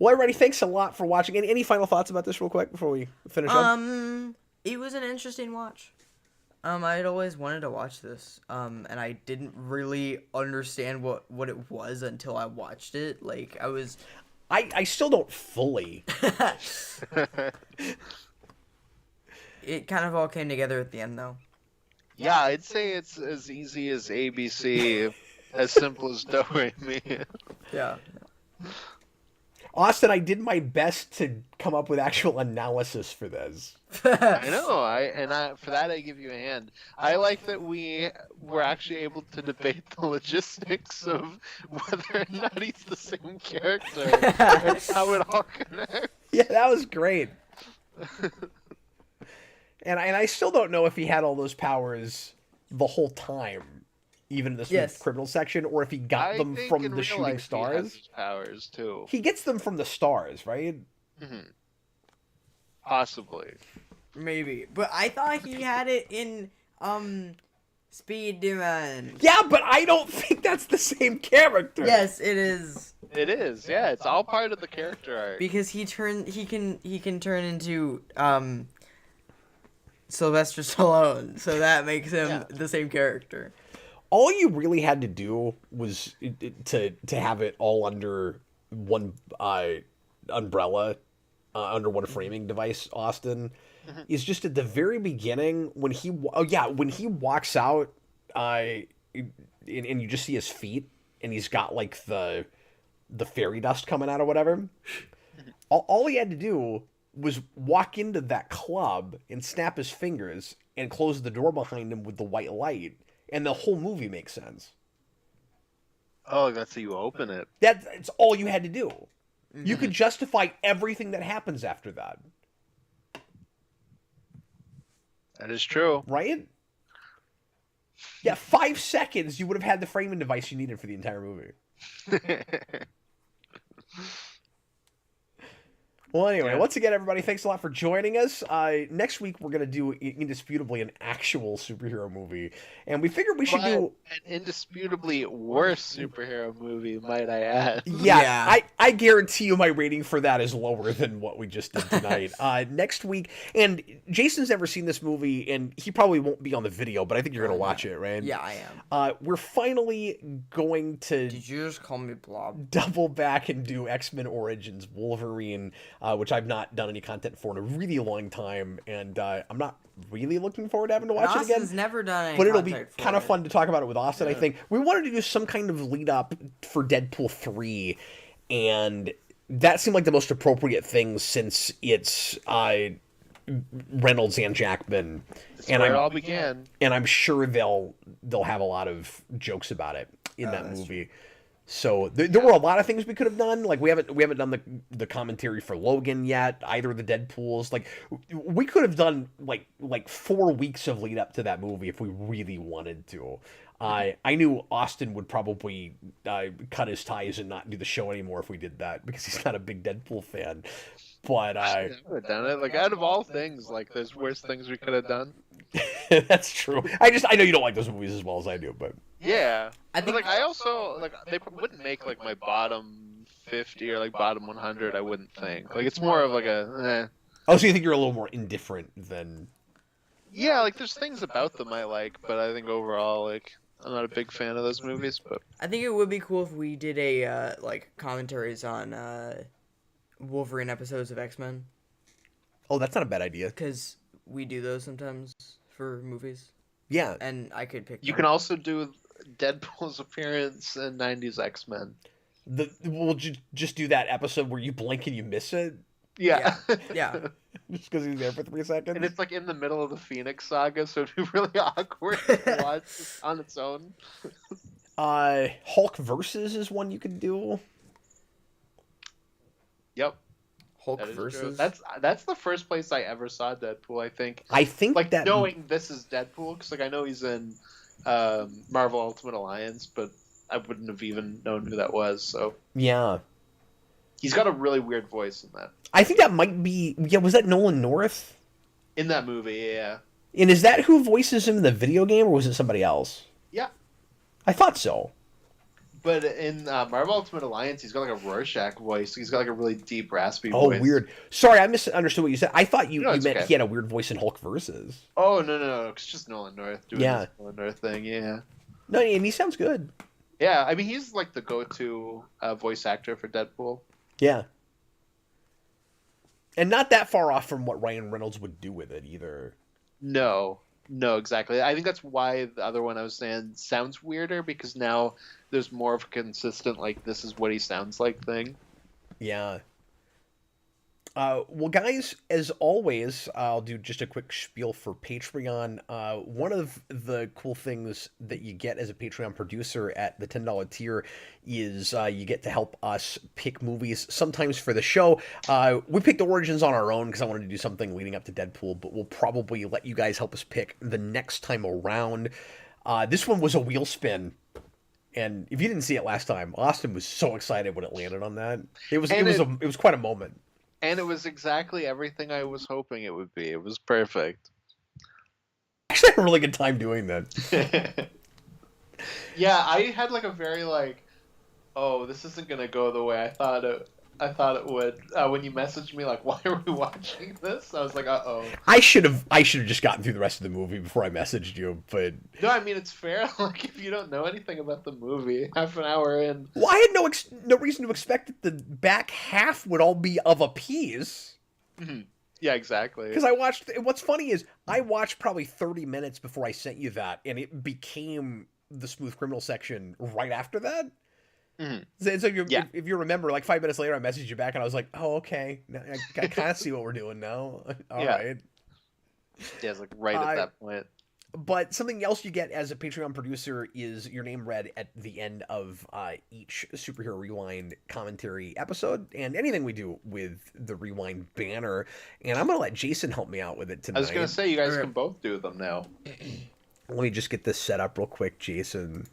Speaker 1: Well, everybody, thanks a lot for watching. Any final thoughts about this real quick before we finish up?
Speaker 2: It was an interesting watch. I'd always wanted to watch this. And I didn't really understand what it was until I watched it. Like,
Speaker 1: I still don't fully.
Speaker 2: It kind of all came together at the end, though.
Speaker 3: Yeah, I'd say it's as easy as ABC, as simple as do re mi.
Speaker 2: Yeah.
Speaker 1: Austin, I did my best to come up with actual analysis for this.
Speaker 3: I know, for that I give you a hand. I like that we were actually able to debate the logistics of whether or not he's the same character and how it all connects.
Speaker 1: Yeah, that was great. And I still don't know if he had all those powers the whole time, even in this criminal section, or if he got them from the shooting stars. He has his
Speaker 3: powers too.
Speaker 1: He gets them from the stars, right?
Speaker 3: Mm-hmm. Possibly.
Speaker 2: Maybe, but I thought he had it in Speed Demon.
Speaker 1: Yeah, but I don't think that's the same character.
Speaker 2: Yes, it is.
Speaker 3: It is. Yeah, it's all part of the character art.
Speaker 2: Because he can turn into Sylvester Stallone, so that makes him the same character.
Speaker 1: All you really had to do was to have it all under one umbrella, under one framing device, Austin, is just at the very beginning when he walks out, and you just see his feet, and he's got like the fairy dust coming out or whatever. All he had to do was walk into that club and snap his fingers and close the door behind him with the white light, and the whole movie makes sense.
Speaker 3: Oh, that's how you open it.
Speaker 1: That's all you had to do. Mm-hmm. You could justify everything that happens after that.
Speaker 3: That is true.
Speaker 1: Right? Yeah, 5 seconds, you would have had the framing device you needed for the entire movie. Well, anyway, once again, everybody, thanks a lot for joining us. Next week, we're going to do, indisputably, an actual superhero movie. And we figured we should do...
Speaker 3: an indisputably worse superhero movie, might I add.
Speaker 1: Yeah. I guarantee you my rating for that is lower than what we just did tonight. Next week... And Jason's never seen this movie, and he probably won't be on the video, but I think you're going to watch it, right?
Speaker 2: Yeah, I am.
Speaker 1: We're finally going to...
Speaker 2: Did you just call me Blob?
Speaker 1: Double back and do X-Men Origins Wolverine... which I've not done any content for in a really long time, and I'm not really looking forward to having to watch it again.
Speaker 2: Austin's never done any
Speaker 1: But it'll be
Speaker 2: content for
Speaker 1: kind of
Speaker 2: it.
Speaker 1: fun to talk about it with Austin, I think. We wanted to do some kind of lead up for Deadpool 3, and that seemed like the most appropriate thing since it's Reynolds and Jackman.
Speaker 3: That's where it all began.
Speaker 1: And I'm sure they'll have a lot of jokes about it in that movie. True. So there were a lot of things we could have done. Like we haven't done the commentary for Logan yet. Either the Deadpools. Like we could have done like 4 weeks of lead up to that movie if we really wanted to. I knew Austin would probably cut his ties and not do the show anymore if we did that because he's not a big Deadpool fan. But
Speaker 3: I would have done it. Like out of all things, like there's worse things we could have done.
Speaker 1: That's true. I know you don't like those movies as well as I do, but
Speaker 3: yeah. I think I also like they wouldn't make like my bottom 50 or like bottom 100. I wouldn't think. Like it's more of like a.
Speaker 1: Oh, so you think you're a little more indifferent than?
Speaker 3: Yeah, like there's things about them I like, but I think overall, like I'm not a big fan of those movies. But
Speaker 2: I think it would be cool if we did a like commentaries on Wolverine episodes of X-Men.
Speaker 1: Oh, that's not a bad idea.
Speaker 2: Because we do those sometimes for movies.
Speaker 1: Yeah.
Speaker 2: And I could pick.
Speaker 3: You can also do Deadpool's appearance in 90s X-Men.
Speaker 1: We'll just do that episode where you blink and you miss it.
Speaker 3: Yeah.
Speaker 2: Yeah.
Speaker 1: Just because he's there for 3 seconds.
Speaker 3: And it's like in the middle of the Phoenix Saga, so it'd be really awkward to watch on its own.
Speaker 1: Hulk Versus is one you could do.
Speaker 3: Yep.
Speaker 2: Hulk Versus.
Speaker 3: That's the first place I ever saw Deadpool. I think
Speaker 1: like that
Speaker 3: knowing this is Deadpool because like I know he's in Marvel Ultimate Alliance, but I wouldn't have even known who that was. So
Speaker 1: yeah,
Speaker 3: he's got a really weird voice in that.
Speaker 1: I think that might be was that Nolan North
Speaker 3: in that movie? Yeah.
Speaker 1: And is that who voices him in the video game, or was it somebody else?
Speaker 3: Yeah,
Speaker 1: I thought so.
Speaker 3: But in Marvel Ultimate Alliance, he's got like a Rorschach voice. He's got like a really deep, raspy
Speaker 1: voice. Oh, weird. Sorry, I misunderstood what you said. I thought you meant okay. He had a weird voice in Hulk Versus.
Speaker 3: Oh, no. It's just Nolan North doing this Nolan North thing, yeah.
Speaker 1: No, and he sounds good.
Speaker 3: Yeah, I mean, he's like the go-to voice actor for Deadpool.
Speaker 1: Yeah. And not that far off from what Ryan Reynolds would do with it, either.
Speaker 3: No, exactly. I think that's why the other one I was saying sounds weirder, because now there's more of a consistent, like, this is what he sounds like thing.
Speaker 1: Yeah. Well, guys, as always, I'll do just a quick spiel for Patreon. One of the cool things that you get as a Patreon producer at the $10 tier is you get to help us pick movies, sometimes for the show. We picked Origins on our own because I wanted to do something leading up to Deadpool, but we'll probably let you guys help us pick the next time around. This one was a wheel spin. And if you didn't see it last time, Austin was so excited when it landed on that. It was quite a moment.
Speaker 3: And it was exactly everything I was hoping it would be. It was perfect.
Speaker 1: Actually, I had a really good time doing that.
Speaker 3: Yeah, I had like a very like, oh, this isn't gonna go the way I thought it would. When you messaged me like, why are we watching this? I was like, uh-oh. I should have
Speaker 1: just gotten through the rest of the movie before I messaged you, but
Speaker 3: no, I mean it's fair. Like if you don't know anything about the movie, half an hour in.
Speaker 1: Well, I had no reason to expect that the back half would all be of a piece.
Speaker 3: Mm-hmm. Yeah, exactly.
Speaker 1: Because what's funny is I watched probably 30 minutes before I sent you that, and it became the Smooth Criminal section right after that.
Speaker 3: Mm-hmm.
Speaker 1: So if you remember, like 5 minutes later, I messaged you back, and I was like, "Oh, okay, I kind of see what we're doing now." All right.
Speaker 3: Yeah, it's like right at that point.
Speaker 1: But something else you get as a Patreon producer is your name read at the end of each Superhero Rewind commentary episode, and anything we do with the Rewind banner. And I'm gonna let Jason help me out with it tonight.
Speaker 3: I was gonna say you guys can both do them now.
Speaker 1: Let me just get this set up real quick, Jason.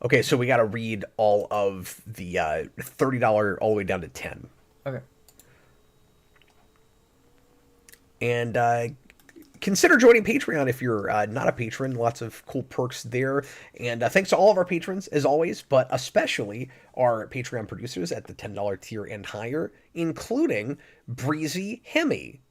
Speaker 1: Okay, so we got to read all of the $30 all the way down to $10.
Speaker 2: Okay.
Speaker 1: And consider joining Patreon if you're not a patron. Lots of cool perks there. And thanks to all of our patrons, as always, but especially our Patreon producers at the $10 tier and higher, including Breezy Hemi,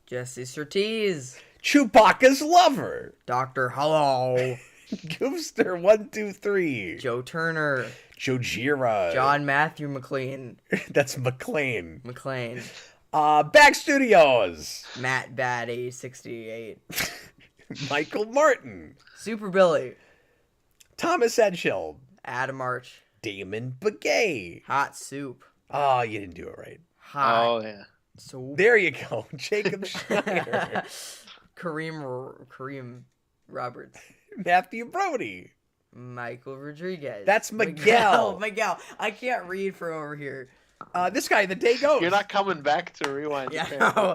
Speaker 2: Jesse Surtees,
Speaker 1: Chewbacca's Lover,
Speaker 2: Dr. Hello,
Speaker 1: Goofster 123.
Speaker 2: Joe Turner.
Speaker 1: Jojira.
Speaker 2: John Matthew McLean.
Speaker 1: That's McLean.
Speaker 2: McLean.
Speaker 1: Back Studios.
Speaker 2: Matt Batty 68.
Speaker 1: Michael Martin.
Speaker 2: Super Billy.
Speaker 1: Thomas Edgeshield.
Speaker 2: Adam Arch.
Speaker 1: Damon Begay.
Speaker 2: Hot Soup.
Speaker 1: Oh, you didn't do it right.
Speaker 2: Hot
Speaker 3: Oh yeah.
Speaker 2: Soup.
Speaker 1: There you go. Jacob Schneider.
Speaker 2: Kareem Roberts.
Speaker 1: Matthew Brody.
Speaker 2: Michael Rodriguez.
Speaker 1: That's Miguel.
Speaker 2: Miguel. I can't read from over here.
Speaker 1: This guy, the day goes.
Speaker 3: You're not coming back to rewind.
Speaker 2: Yeah.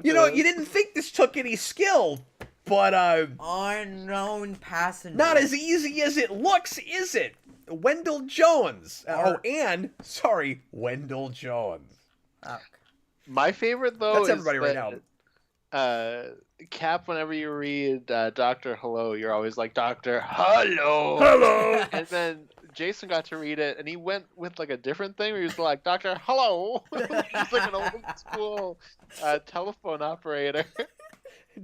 Speaker 1: You know, you didn't think this took any skill, but
Speaker 2: Unknown passenger.
Speaker 1: not as easy as it looks, is it? Wendell Jones. Wendell Jones.
Speaker 2: Oh.
Speaker 3: My favorite though
Speaker 1: That's
Speaker 3: is
Speaker 1: everybody right now.
Speaker 3: Cap, whenever you read Dr. Hello, you're always like, Dr. Hello.
Speaker 1: Hello.
Speaker 3: And then Jason got to read it, and he went with like a different thing where he was like, Dr. Hello. He's like an old school telephone operator.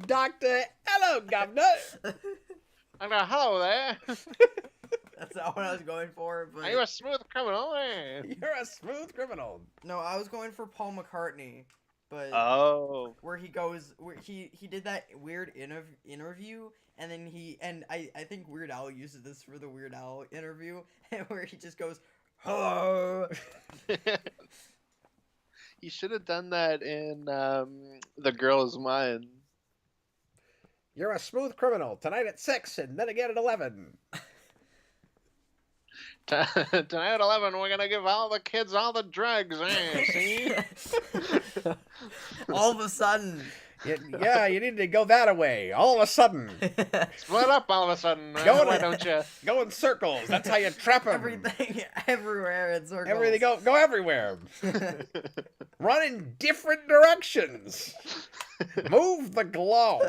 Speaker 1: Doctor, hello, Governor.
Speaker 3: I'm like, hello there.
Speaker 2: That's not what I was going for. But...
Speaker 3: Are you a smooth criminal?
Speaker 1: You're a smooth criminal.
Speaker 2: No, I was going for Paul McCartney. But
Speaker 3: Oh.
Speaker 2: where he did that weird interview, and then I think Weird Al uses this for the Weird Al interview, where he just goes, hello.
Speaker 3: He should have done that in The Girl Is Mine.
Speaker 1: You're a smooth criminal. Tonight at 6 and then again at 11.
Speaker 3: Tonight at 11, we're gonna give all the kids all the drugs, see?
Speaker 2: All of a sudden.
Speaker 1: Yeah, you need to go that way. All of a sudden.
Speaker 3: Split up all of a sudden. Why don't you?
Speaker 1: Go in circles. That's how you trap them.
Speaker 2: Everything, everywhere in circles.
Speaker 1: Everything go everywhere. Run in different directions. Move the glow.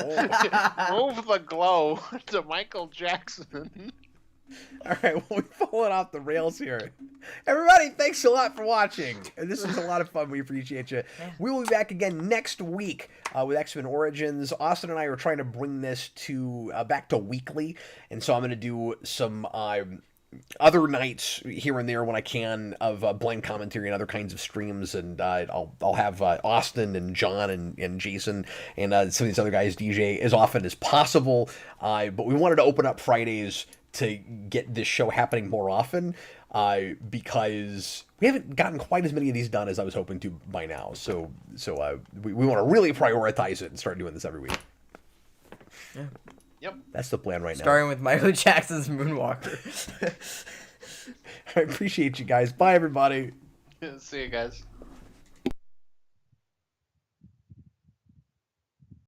Speaker 3: Move the glow to Michael Jackson.
Speaker 1: All right, well, we've fallen off the rails here. Everybody, thanks a lot for watching. This was a lot of fun. We appreciate you. We will be back again next week with X-Men Origins. Austin and I are trying to bring this to back to weekly, and so I'm going to do some other nights here and there when I can of blind commentary and other kinds of streams, and I'll have Austin and John and Jason and some of these other guys DJ as often as possible. But we wanted to open up Fridays to get this show happening more often, because we haven't gotten quite as many of these done as I was hoping to by now. So we want to really prioritize it and start doing this every week.
Speaker 2: Yeah.
Speaker 3: Yep.
Speaker 1: That's the plan right now.
Speaker 2: Starting with Michael Jackson's Moonwalker.
Speaker 1: I appreciate you guys. Bye, everybody.
Speaker 3: See you guys.